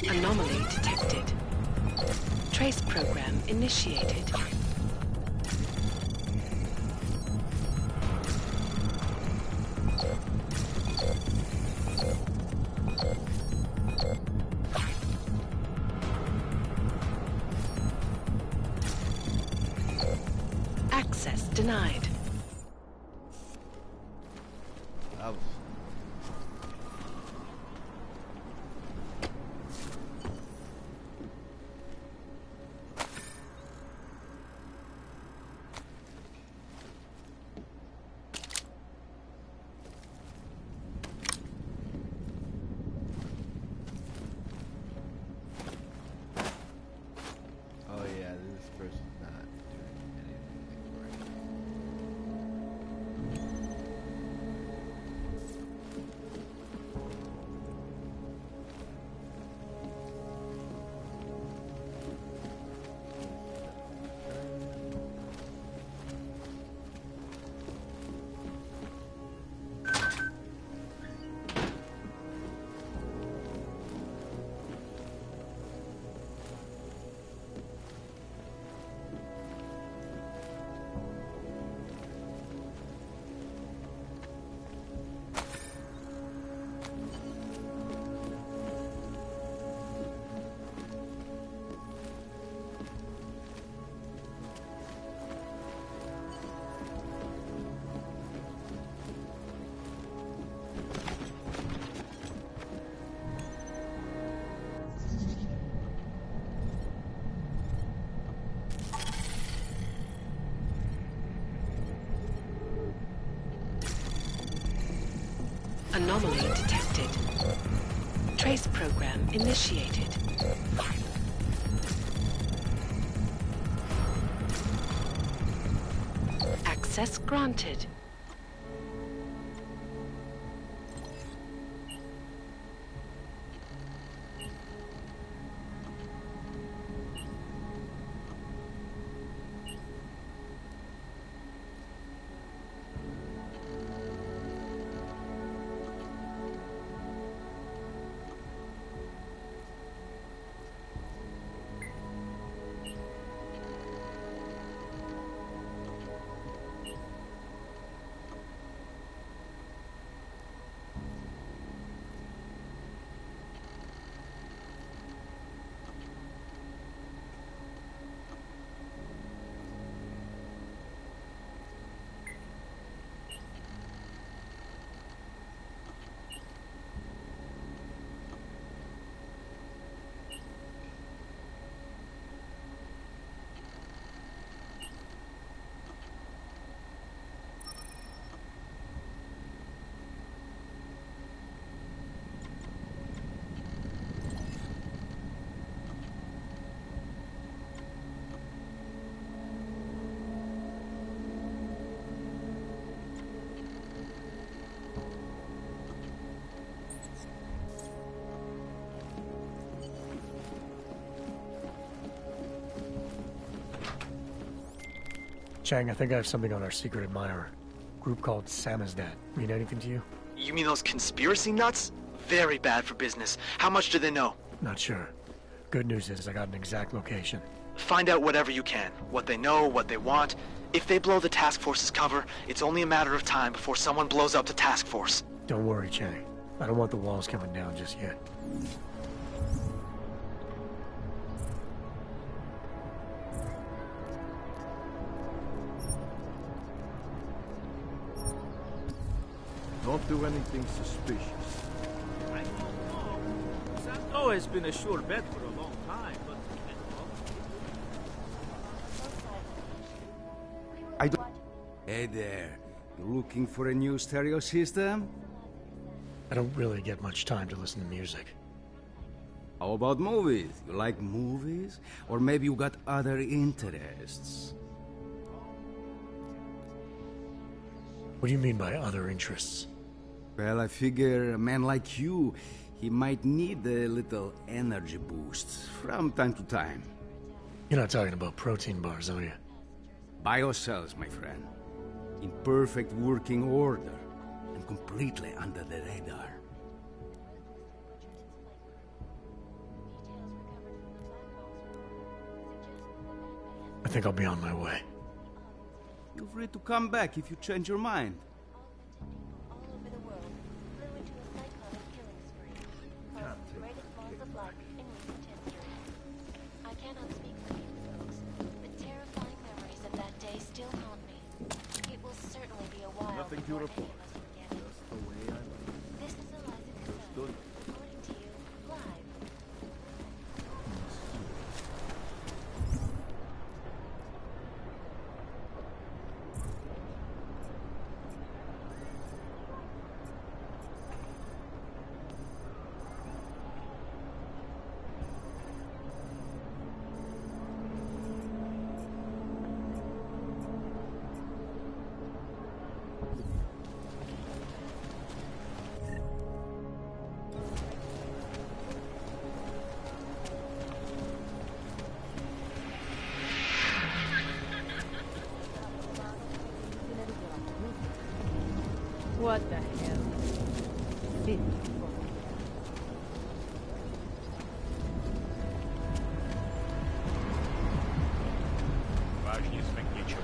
S6: Anomaly detected. Trace program initiated. Access denied. Anomaly detected. Trace program initiated. Access granted.
S5: Chang, I think I have something on our secret admirer. Group called Samizdat. Mean anything to you?
S13: You mean those conspiracy nuts? Very bad for business. How much do they know?
S5: Not sure. Good news is I got an exact location.
S13: Find out whatever you can. What they know, what they want. If they blow the task force's cover, it's only a matter of time before someone blows up the task force.
S5: Don't worry, Chang. I don't want the walls coming down just yet.
S3: Don't do anything suspicious.
S11: I don't know. Santo has been a sure bet for a long time, but...
S10: I don't... Hey there. You looking for a new stereo system?
S5: I don't really get much time to listen to music.
S10: How about movies? You like movies? Or maybe you got other interests?
S5: What do you mean by other interests?
S10: Well, I figure a man like you, he might need a little energy boost from time to time.
S5: You're not talking about protein bars, are you?
S10: Biocells, my friend. In perfect working order and completely under the radar.
S5: I think I'll be on my way.
S10: Feel free to come back if you change your mind.
S3: Nothing to report. Just the way I like it.
S2: This is Eliza
S3: Understood.
S2: reporting to you live.
S19: What the hell?
S3: Важнее смекни, чем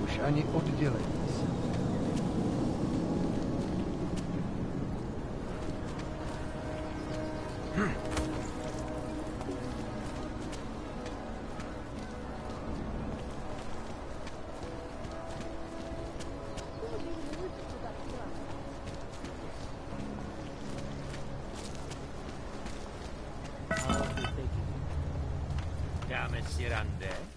S4: Уж они отделались.
S3: Ora, Messie Rande.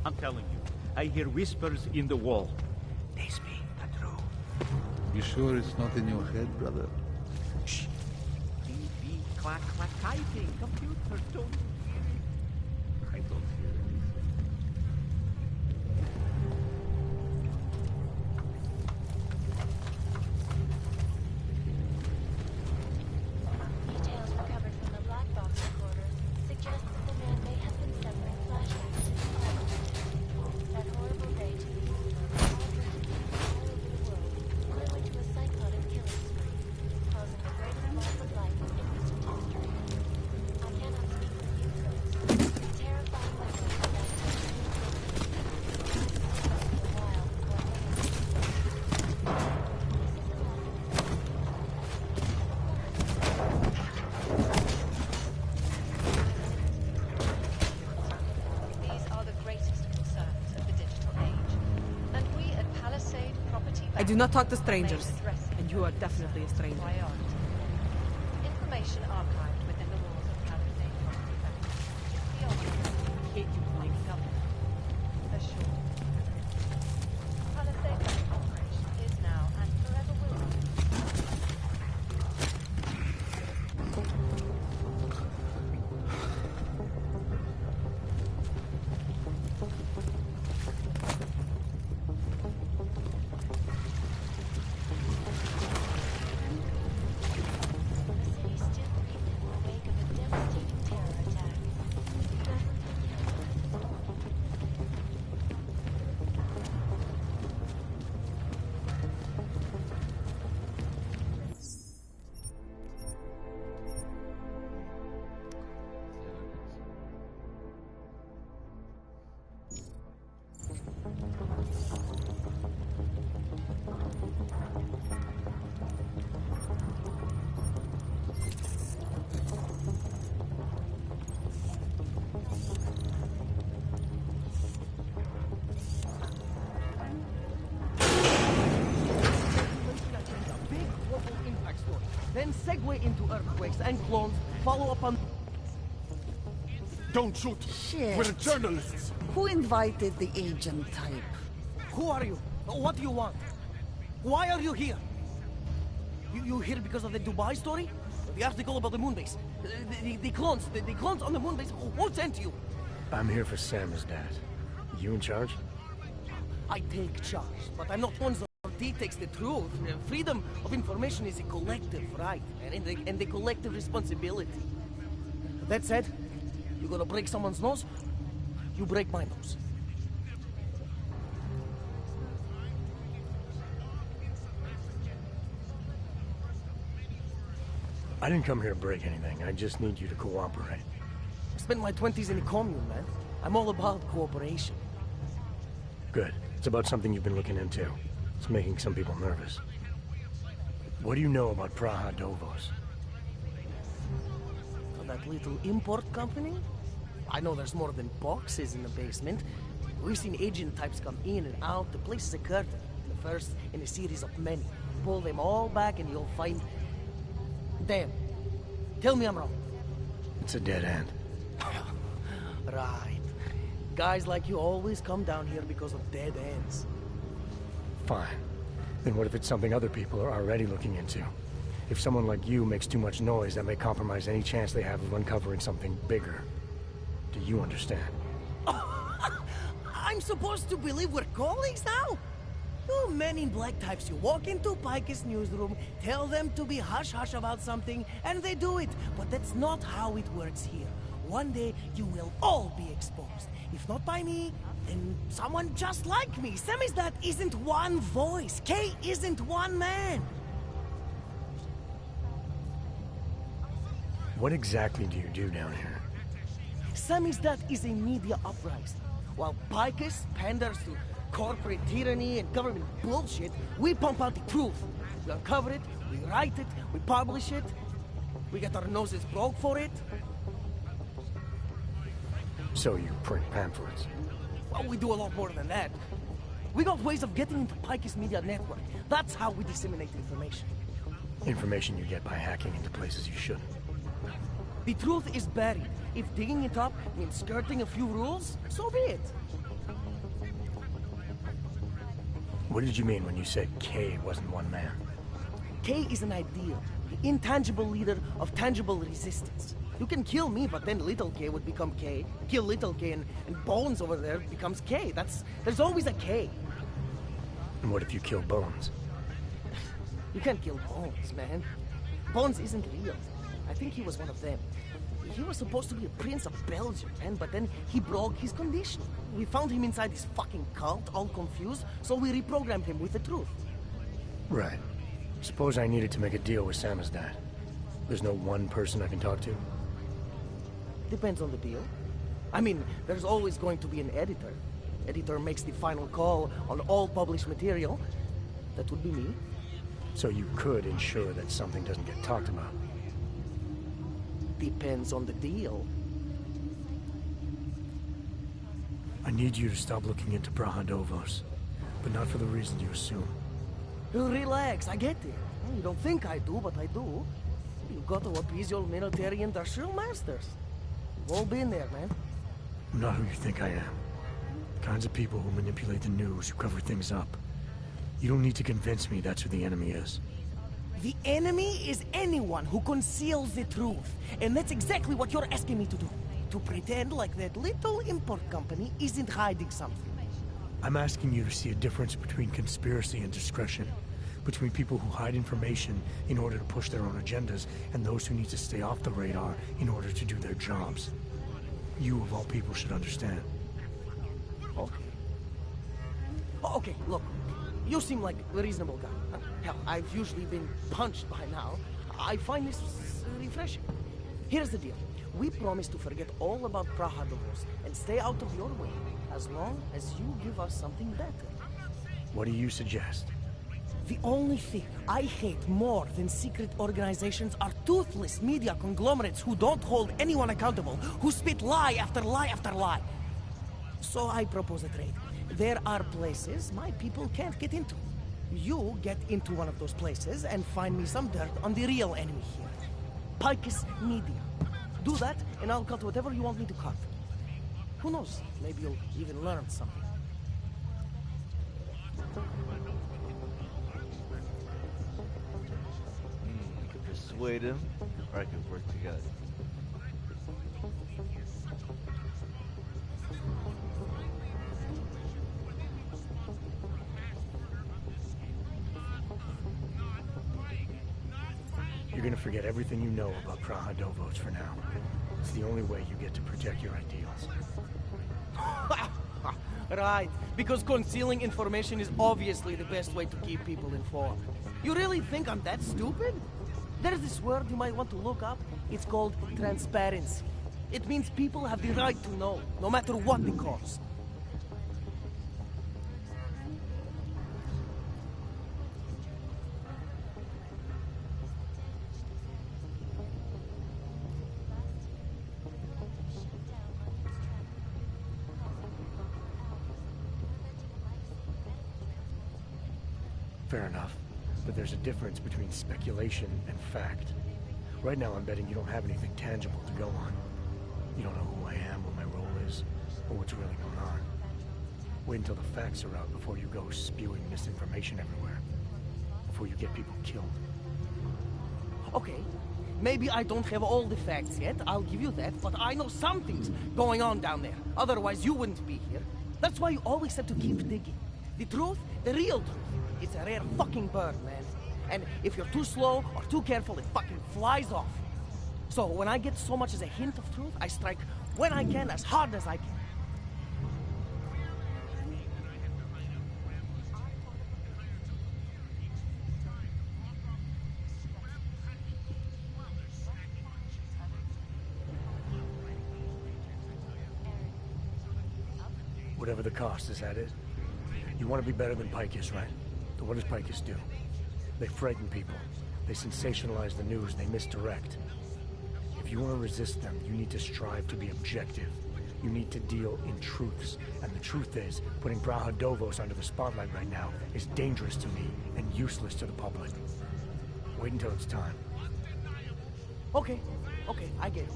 S20: I'm telling you, I hear whispers in the wall. They speak the truth.
S21: You sure it's not in your head, brother?
S20: Shh. Beep, clack, clack, typing. Computer, don't you hear it? I don't hear it.
S2: Details recovered from the black box recorders suggest that the man may have been severing flashbacks to his childhood. That horrible day 2 years ago, all over the world flew into a cyclonic killing spree, causing the greatest loss of life in recent history. I cannot speak for you folks. The terrifying memory of that day a while before
S17: These are the greatest concerns of the digital age. And we at Palisade Property
S19: I do not talk to strangers,
S17: Bank address
S19: and you are definitely a stranger.
S17: priority. Information archived within the walls of Palisade Property Bank is beyond government. Assured. Palisade Bank operation is now and forever will be.
S11: then segue into earthquakes and clones, follow up on...
S4: Don't shoot!
S12: Shit.
S4: We're journalists!
S12: Who invited the agent type?
S11: Who are you? What do you want? Why are you here? You here because of the Dubai story? The article about the moonbase? The clones on the moonbase? Who sent you?
S5: I'm here for Samizdat. You in charge?
S11: I take charge, but I'm not one that dictates the truth. Freedom of information is a collective right, and the collective responsibility. That said, you gonna break someone's nose? You break my nose.
S5: I didn't come here to break anything. I just need you to cooperate.
S11: I spent my 20s in a commune, man. I'm all about cooperation.
S5: Good. It's about something you've been looking into. It's making some people nervous. What do you know about Praha Dovos?
S11: That little import company? I know there's more than boxes in the basement. We've seen agent types come in and out. The place is a curtain. The first in a series of many. Pull them all back and you'll find... Damn. Tell me I'm wrong.
S5: It's a dead end.
S11: Right. Guys like you always come down here because of dead ends.
S5: Fine. Then what if it's something other people are already looking into? If someone like you makes too much noise, that may compromise any chance they have of uncovering something bigger. Do you understand?
S11: I'm supposed to believe we're colleagues now? You men in black types, you walk into Pike's newsroom, tell them to be hush-hush about something, and they do it. But that's not how it works here. One day, you will all be exposed. If not by me, then someone just like me. Samizdat isn't one voice. Kay isn't one man.
S5: What exactly do you do down here?
S11: Samizdat is a media uprising. While Picus panders to corporate tyranny and government bullshit, we pump out the truth. We uncover it, we write it, we publish it. We get our noses broke for it.
S5: So you print pamphlets?
S11: Well, we do a lot more than that. We got ways of getting into Picus media network. That's how we disseminate information.
S5: Information you get by hacking into places you shouldn't.
S11: The truth is buried. If digging it up means skirting a few rules, so be it.
S5: What did you mean when you said K wasn't one man?
S11: K is an ideal, the intangible leader of tangible resistance. You can kill me, but then little K would become K. Kill little K and Bones over there becomes K. There's always a K.
S5: And what if you kill Bones?
S11: You can't kill Bones, man. Bones isn't real. I think he was one of them. He was supposed to be a prince of Belgium, man, but then he broke his condition. We found him inside this fucking cult, all confused, so we reprogrammed him with the truth.
S5: Right. Suppose I needed to make a deal with Samizdat. There's no one person I can talk to?
S11: Depends on the deal. I mean, there's always going to be an editor. Editor makes the final call on all published material. That would be me.
S5: So you could ensure that something doesn't get talked about?
S11: Depends on the deal.
S5: I need you to stop looking into Praha Dovos, but not for the reasons you assume.
S11: Relax, I get it. You don't think I do, but I do. You got to appease your military-industrial masters. We've all been there, man.
S5: I'm not who you think I am. The kinds of people who manipulate the news, who cover things up. You don't need to convince me that's who the enemy is.
S11: The enemy is anyone who conceals the truth. And that's exactly what you're asking me to do. To pretend like that little import company isn't hiding something.
S5: I'm asking you to see a difference between conspiracy and discretion. Between people who hide information in order to push their own agendas and those who need to stay off the radar in order to do their jobs. You, of all people, should understand.
S11: Okay, look. You seem like a reasonable guy. Hell, I've usually been punched by now. I find this refreshing. Here's the deal. We promise to forget all about Praha Dovos and stay out of your way, as long as you give us something better.
S5: What do you suggest?
S11: The only thing I hate more than secret organizations are toothless media conglomerates who don't hold anyone accountable, who spit lie after lie after lie. So I propose a trade. There are places my people can't get into. You get into one of those places and find me some dirt on the real enemy here. Picus Media. Do that, and I'll cut whatever you want me to cut. Who knows? Maybe you'll even learn something.
S1: I could persuade him, or I could work together.
S5: You're gonna forget everything you know about Prahadovos for now. It's the only way you get to protect your ideals.
S11: Right, because concealing information is obviously the best way to keep people informed. You really think I'm that stupid? There's this word you might want to look up. It's called transparency. It means people have the right to know, no matter what the cost.
S5: Fair enough, but there's a difference between speculation and fact. Right now I'm betting you don't have anything tangible to go on. You don't know who I am, what my role is, or what's really going on. Wait until the facts are out before you go spewing misinformation everywhere. Before you get people killed.
S11: Okay, maybe I don't have all the facts yet, I'll give you that, but I know something's going on down there. Otherwise you wouldn't be here. That's why you always have to keep digging. The truth, the real truth. It's a rare fucking bird, man. And if you're too slow or too careful, it fucking flies off. So when I get so much as a hint of truth, I strike when I can, as hard as I can.
S5: Whatever the cost, is that it? You want to be better than Picus, right? So what does Picus do? They frighten people. They sensationalize the news. They misdirect. If you want to resist them, you need to strive to be objective. You need to deal in truths. And the truth is, putting Prahadovos under the spotlight right now is dangerous to me and useless to the public. Wait until it's time.
S11: Okay, I get it.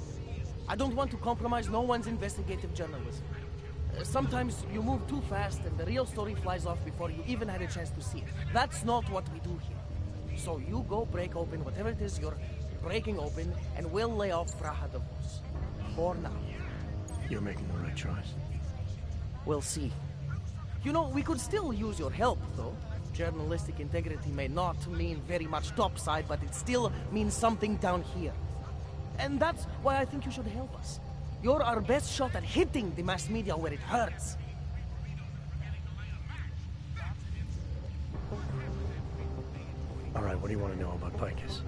S11: I don't want to compromise no one's investigative journalism. Sometimes you move too fast and the real story flies off before you even had a chance to see it. That's not what we do here. So you go break open whatever it is you're breaking open, and we'll lay off Prahadovos. For now.
S5: You're making the right choice.
S11: We'll see. You know, we could still use your help, though. Journalistic integrity may not mean very much topside, but it still means something down here. And that's why I think you should help us. You're our best shot at hitting the mass media where it hurts.
S5: All right, what do you want to know about Picus?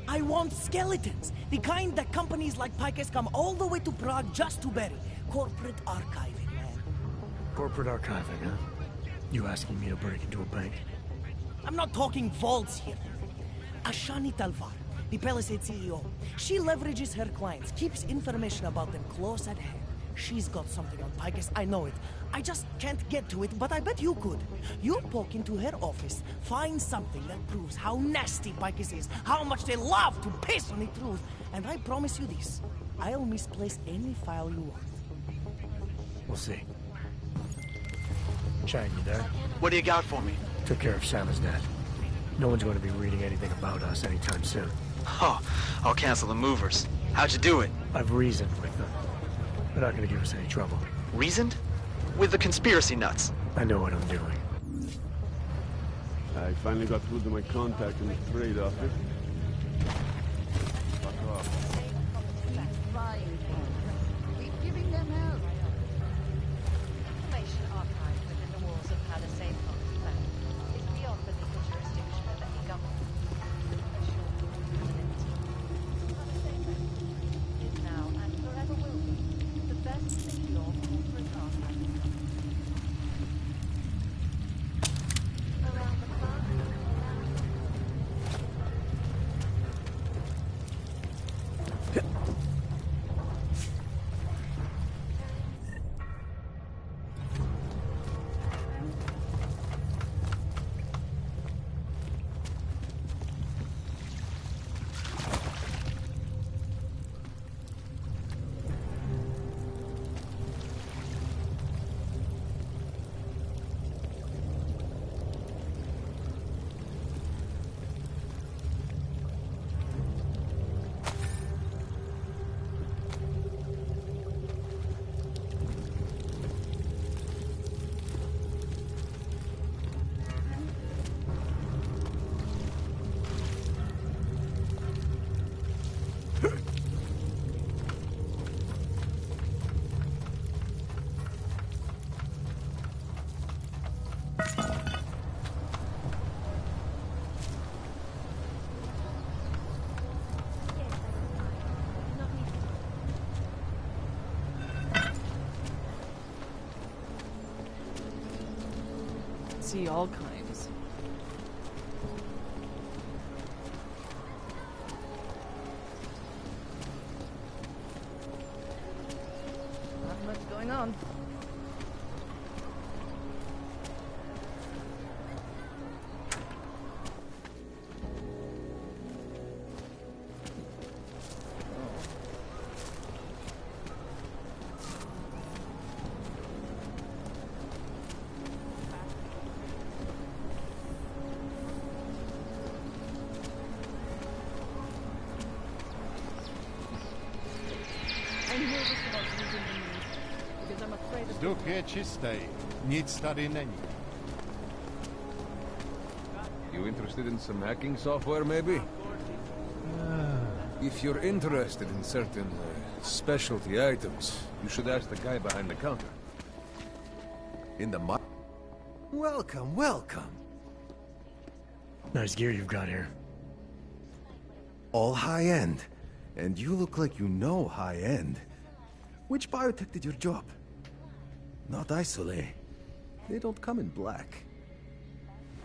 S11: I want skeletons. The kind that companies like Picus come all the way to Prague just to bury. Corporate archiving, man.
S5: Corporate archiving, huh? You asking me to break into a bank?
S11: I'm not talking vaults here. Ashani Talvar, the Palisade CEO. She leverages her clients, keeps information about them close at hand. She's got something on Picus, I know it. I just can't get to it, but I bet you could. You poke into her office, find something that proves how nasty Picus is, how much they love to piss on the truth, and I promise you this, I'll misplace any file you want.
S5: We'll see. Chang, you there?
S13: What do you got for me?
S5: Took care of Sama's death. No one's going to be reading anything about us anytime soon.
S13: Oh, I'll cancel the movers. How'd you do it?
S5: I've reasoned with them. They're not going to give us any trouble.
S13: Reasoned? With the conspiracy nuts.
S5: I know what I'm doing.
S4: I finally got through to my contact in the trade office. Fuck off.
S12: Keep giving them help.
S17: Information archived within the walls of Palisade Property Bank is beyond the legal jurisdiction of any government. A short Palisade Bank is now and forever will be the best secure corporate archive. Around the clock,
S19: see all kinds.
S18: Not much going on.
S8: Vzduch je čistý. Nic tady není.
S22: You interested in some hacking software, maybe? If you're interested in certain specialty items, you should ask the guy behind the counter. In the
S23: Welcome, welcome.
S5: Nice gear you've got here.
S23: All high-end. And you look like you know high-end. Which biotech did your job? Not Isolate. They don't come in black.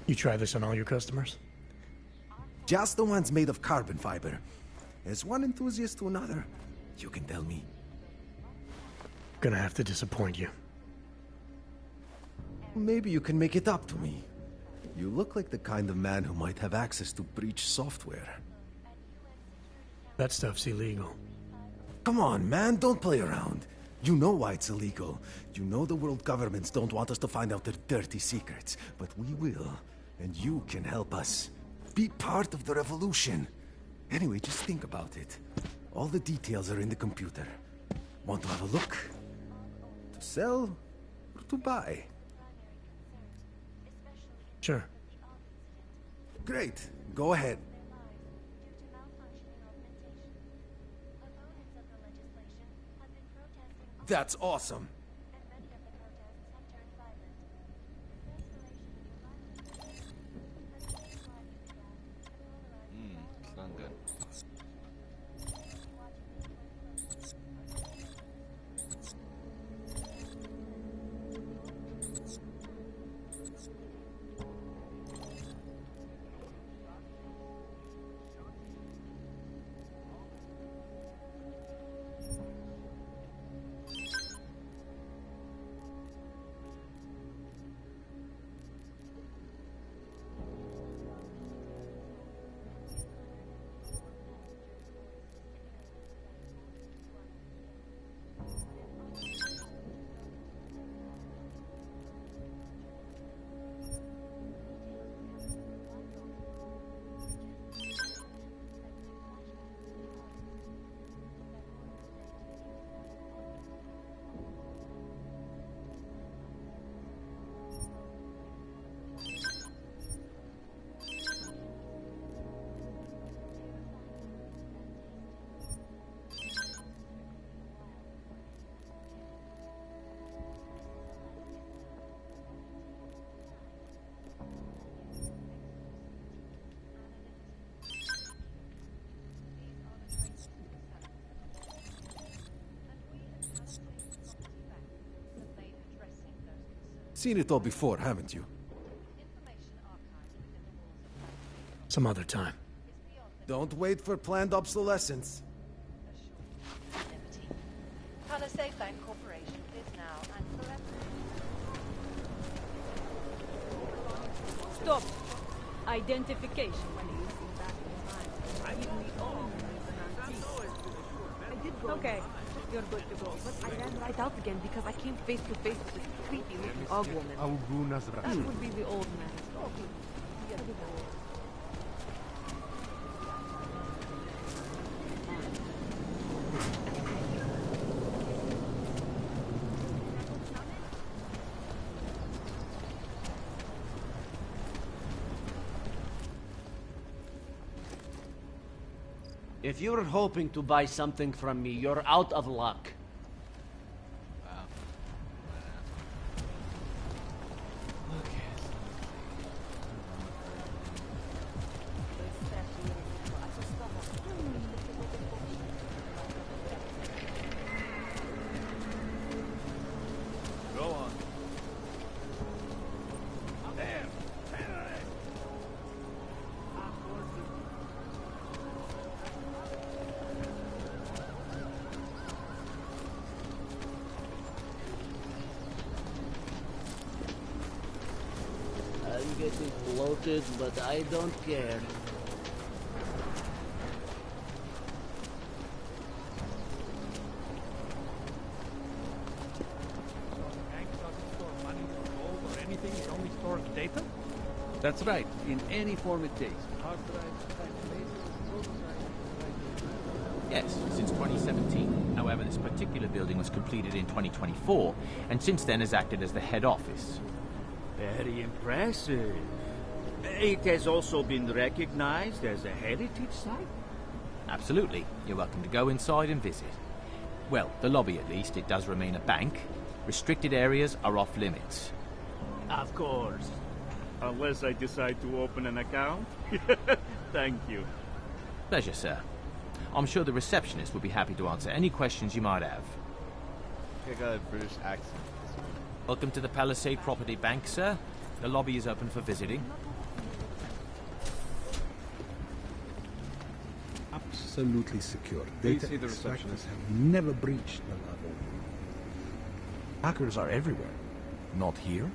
S5: You try this on all your customers?
S23: Just the ones made of carbon fiber. As one enthusiast to another, you can tell me.
S5: Gonna have to disappoint you.
S23: Maybe you can make it up to me. You look like the kind of man who might have access to breach software.
S5: That stuff's illegal.
S23: Come on, man, don't play around. You know why it's illegal. You know the world governments don't want us to find out their dirty secrets. But we will, and you can help us. Be part of the revolution. Anyway, just think about it. All the details are in the computer. Want to have a look? To sell or to buy?
S5: Sure.
S23: Great. Go ahead. That's awesome.
S1: Sound good.
S23: Seen it all before, haven't you?
S5: Some other time.
S23: Don't wait for planned obsolescence.
S17: Palisade Bank Corporation is now and forever.
S19: Stop! Identification, please. I give me all Okay, you're good to go. But I ran right out again because I came face to face with this creepy looking og woman. That would be the old man.
S24: If you're hoping to buy something from me, you're out of luck.
S8: Go on. There.
S24: Understood, but I don't care.
S20: It only stores data? That's right, in any form it takes. Hard drives,
S7: Yes, since 2017. However, this particular building was completed in 2024, and since then has acted as the head office.
S20: very impressive. It has also been recognized as a heritage site?
S7: Absolutely. You're welcome to go inside and visit. Well, the lobby at least, it does remain a bank. Restricted areas are off limits.
S20: Of course. Unless I decide to open an account. Thank you.
S7: Pleasure, sir. I'm sure the receptionist will be happy to answer any questions you might have.
S1: I got a British accent.
S7: Welcome to the Palisade Property Bank, sir. The lobby is open for visiting.
S10: Absolutely secure.
S22: Please
S10: Data
S22: see the
S10: extractors
S22: receptionist.
S10: have never breached the level.
S22: Hackers are everywhere. Not here?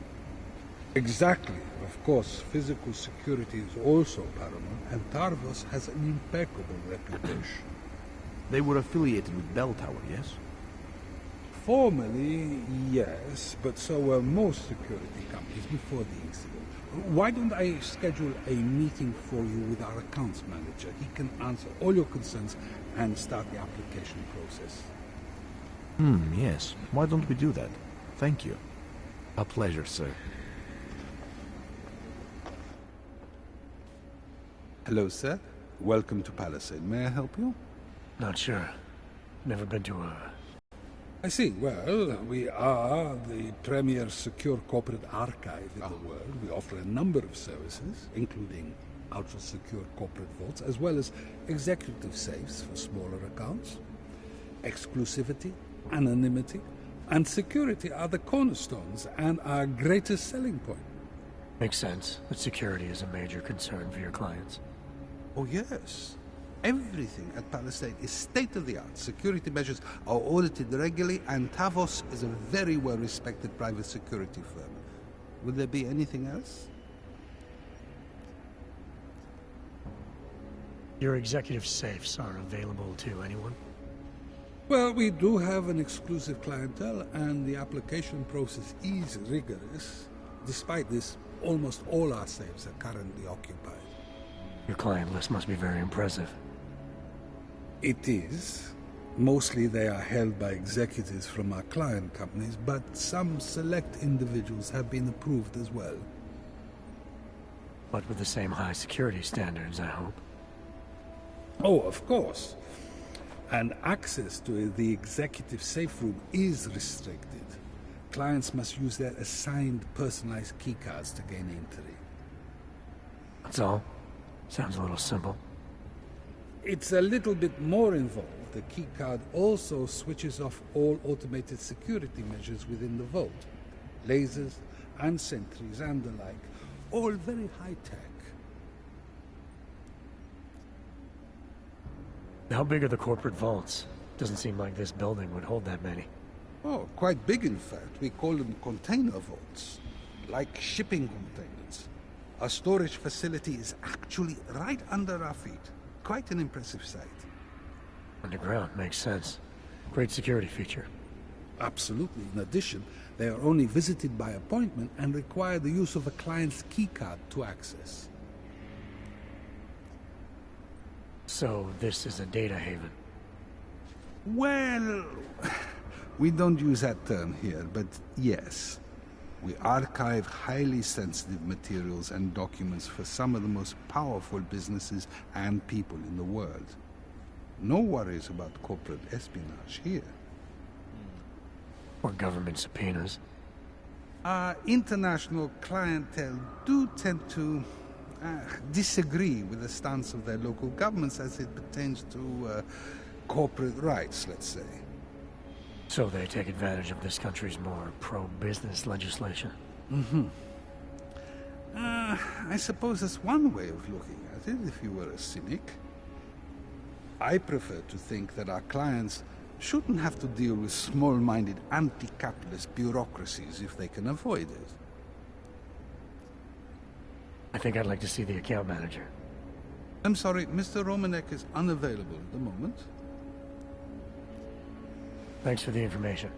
S21: Exactly. Of course, physical security is also paramount, and Tarvos has an impeccable reputation.
S22: They were affiliated with Bell Tower, yes?
S21: Formally, yes, but so were most security companies before the incident. Why don't I schedule a meeting for you with our accounts manager? He can answer all your concerns and start the application process.
S22: Yes. Why don't we do that? Thank you. A pleasure, sir.
S10: Hello, sir. Welcome to Palisade. May I help you?
S5: Not sure. Never been to a...
S21: I see. Well, we are the premier secure corporate archive in the world. We offer a number of services, including ultra-secure corporate vaults, as well as executive safes for smaller accounts. Exclusivity, anonymity, and security are the cornerstones and our greatest selling point.
S5: Makes sense that security is a major concern for your clients.
S10: Oh, yes. Everything at Palisade is state-of-the-art. Security measures are audited regularly, and Tavos is a very well-respected private security firm. Would there be anything else?
S5: Your executive safes are available to anyone?
S21: Well, we do have an exclusive clientele, and the application process is rigorous. Despite this, almost all our safes are currently occupied.
S5: Your client list must be very impressive.
S21: It is. Mostly they are held by executives from our client companies, but some select individuals have been approved as well.
S5: But with the same high security standards, I hope.
S21: Oh, of course. And access to the executive safe room is restricted. Clients must use their assigned personalized keycards to gain entry.
S5: That's all? Sounds a little simple.
S21: It's a little bit more involved. The keycard also switches off all automated security measures within the vault. Lasers and sentries and the like. All very high-tech.
S5: How big are the corporate vaults? Doesn't seem like this building would hold that many.
S21: Oh, quite big in fact. We call them container vaults. Like shipping containers. Our storage facility is actually right under our feet. Quite an impressive sight.
S5: Underground makes sense. Great security feature.
S21: Absolutely. In addition, they are only visited by appointment and require the use of a client's keycard to access.
S5: So this is a data haven?
S21: Well, we don't use that term here, but yes. We archive highly sensitive materials and documents for some of the most powerful businesses and people in the world. No worries about corporate espionage here.
S5: Or government subpoenas.
S21: Our international clientele do tend to disagree with the stance of their local governments as it pertains to corporate rights, let's say.
S5: So they take advantage of this country's more pro-business legislation.
S21: Mm-hmm. I suppose that's one way of looking at it, if you were a cynic. I prefer to think that our clients shouldn't have to deal with small-minded anti-capitalist bureaucracies if they can avoid it.
S5: I think I'd like to see the account manager.
S10: I'm sorry, Mr. Romanek is unavailable at the moment.
S5: Thanks for the information.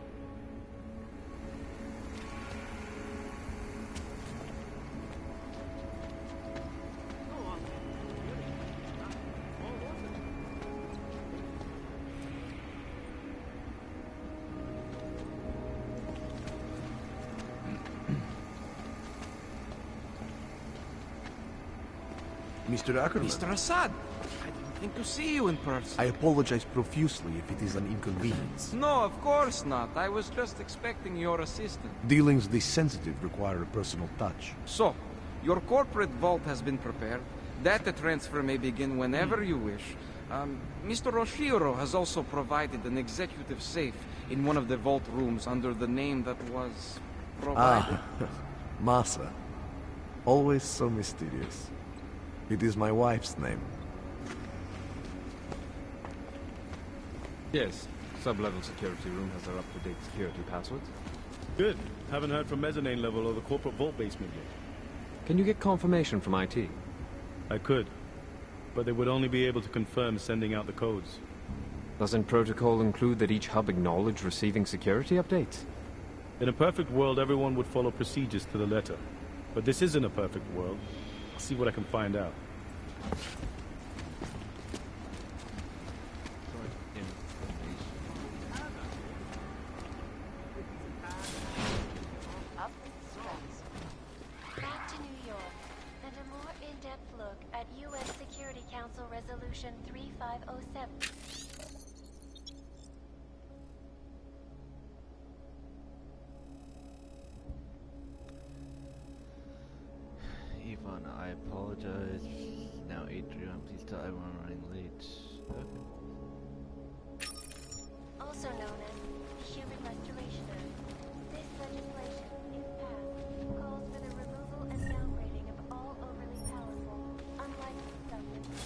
S9: Mr. Ackerman.
S14: Mr. Assad, I didn't think to see you in person.
S9: I apologize profusely if it is an inconvenience.
S14: No, of course not. I was just expecting your assistance.
S9: Dealings this sensitive require a personal touch.
S14: So, your corporate vault has been prepared. Data transfer may begin whenever you wish. Mr. Oshiro has also provided an executive safe in one of the vault rooms under the name that was provided.
S9: Masa. Always so mysterious. It is my wife's name.
S15: Yes. Sub-level security room has our up-to-date security passwords.
S16: Good. Haven't heard from mezzanine level or the corporate vault basement yet.
S15: Can you get confirmation from IT?
S16: I could, but they would only be able to confirm sending out the codes.
S15: Doesn't protocol include that each hub acknowledge receiving security updates?
S16: In a perfect world, everyone would follow procedures to the letter. But this isn't a perfect world. I'll see what I can find out.
S2: Back to New York, and a more in-depth look at UN Security Council Resolution 3507.
S1: Yvonne, I apologize. Now Adrian, please tell everyone I'm running late. Okay.
S2: Also known as the Human Restoration Act. This legislation, if passed, calls for the removal and downgrading of all overly powerful, unlicensed substances.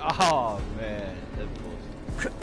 S1: Oh man, that's bullshit.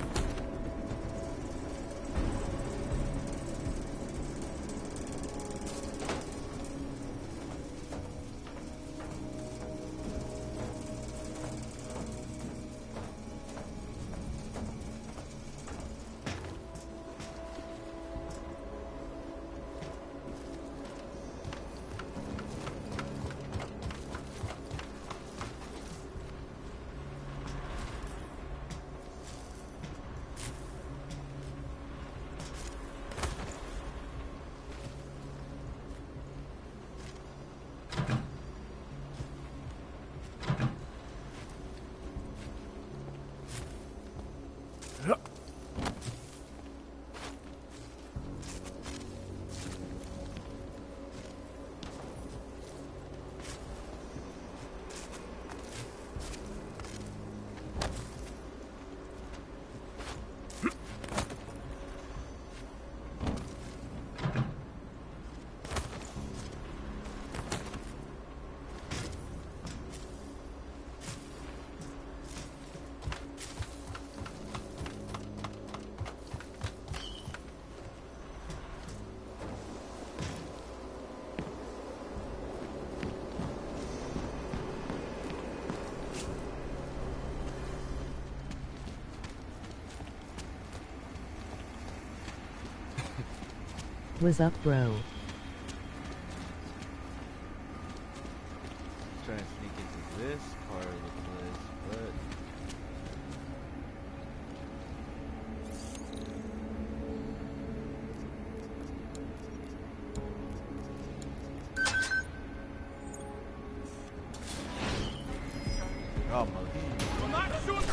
S3: Was up, bro?
S1: Trying to sneak into this part of the place, but oh, mother.
S6: Do not shoot me!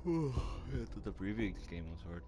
S6: I thought the previous game was hard.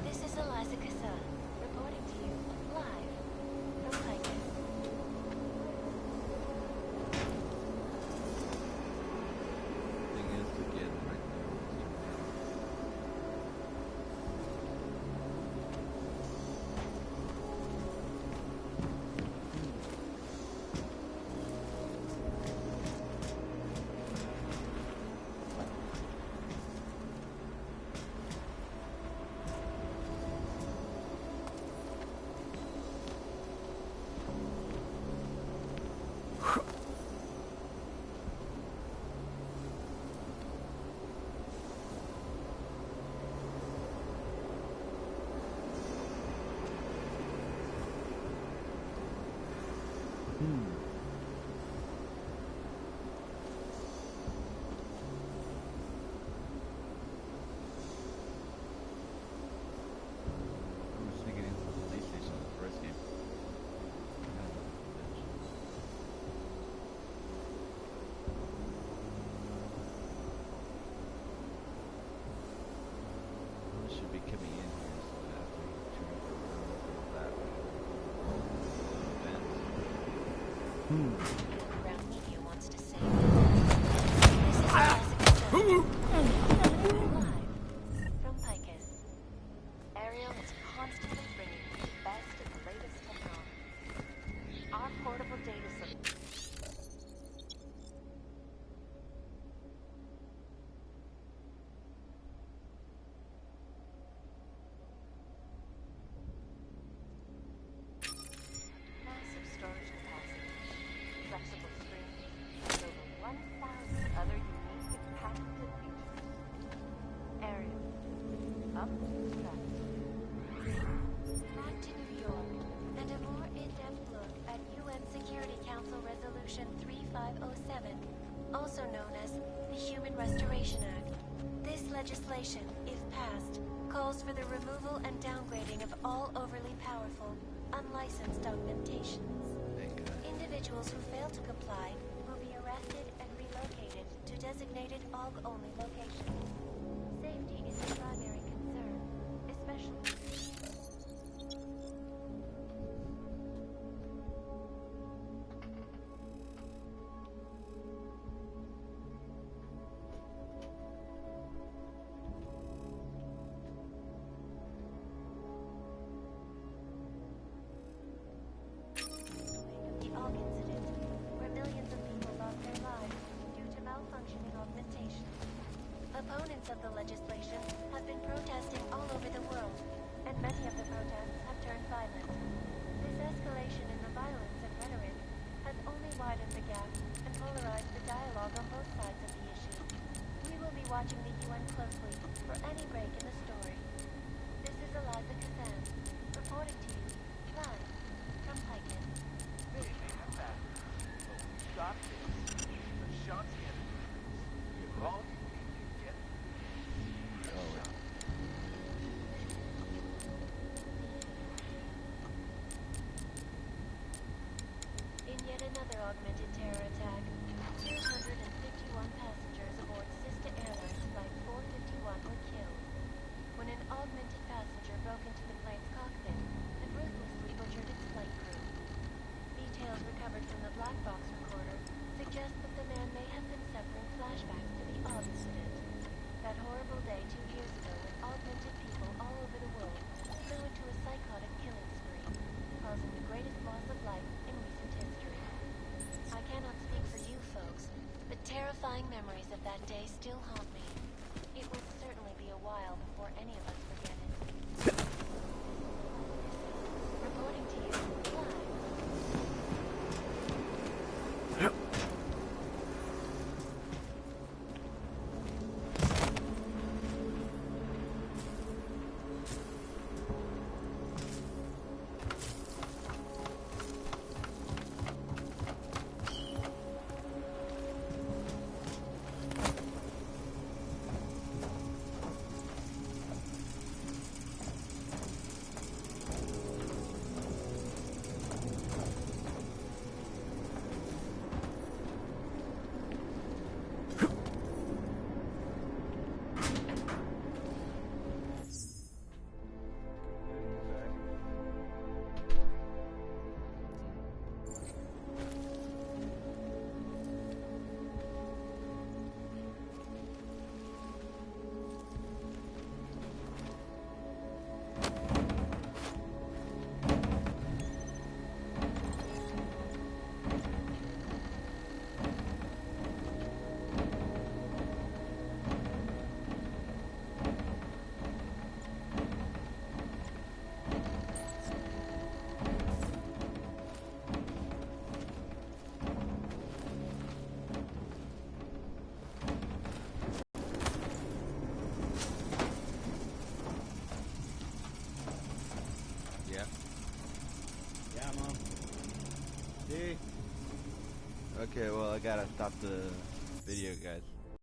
S2: This is Eliza Kassa, reporting to you live from Lycus.
S1: Thing is to get right now.
S2: Underground media wants to save it. This is a classic live from Picus. Ariel is constantly bringing you the best of the latest technology. Our portable data solution. Massive storage capacity, flexible screens, and over 1,000 other unique and patented features. Ariel, up the strategy. Back to New York, and a more in-depth look at UN Security Council Resolution 3507, also known as the Human Restoration Act. This legislation, if passed, calls for the removal and downgrading of all overly powerful, unlicensed augmentations. Individuals who fail to comply will be arrested and relocated to designated AUG-only locations. Safety is a primary concern, especially... The AUG incident, where millions of people lost their lives due to malfunctioning augmentations. Opponents of the legislation have been protesting all over the world, and many of the protests have turned violent. This escalation in the violence and rhetoric has only widened the gap and polarized the dialogue on both sides of the issue. We will be watching the UN closely for any break in the story. This is Eliza Kazan, reporting to you, live, from Picus.
S20: They may have that. But we've got this. The shot's getting loose. All you need to get the shot.
S2: In yet another augmented terror attack, 251 passengers aboard Sista Airlines Flight 451 were killed when an augmented passenger broke into the plane's cockpit and ruthlessly butchered its flight crew. Details recovered from the black box recorder suggest that the man may have been suffering flashbacks to the AUG incident. That horrible day 2 years ago when augmented people all over the world flew into a psychotic killing spree, causing the greatest loss of life in recent history. I cannot speak for you folks, but terrifying memories of that day still haunt me. It will certainly be a while before any of us forget it. Reporting to you live.
S1: Okay, well, I gotta stop the video, guys.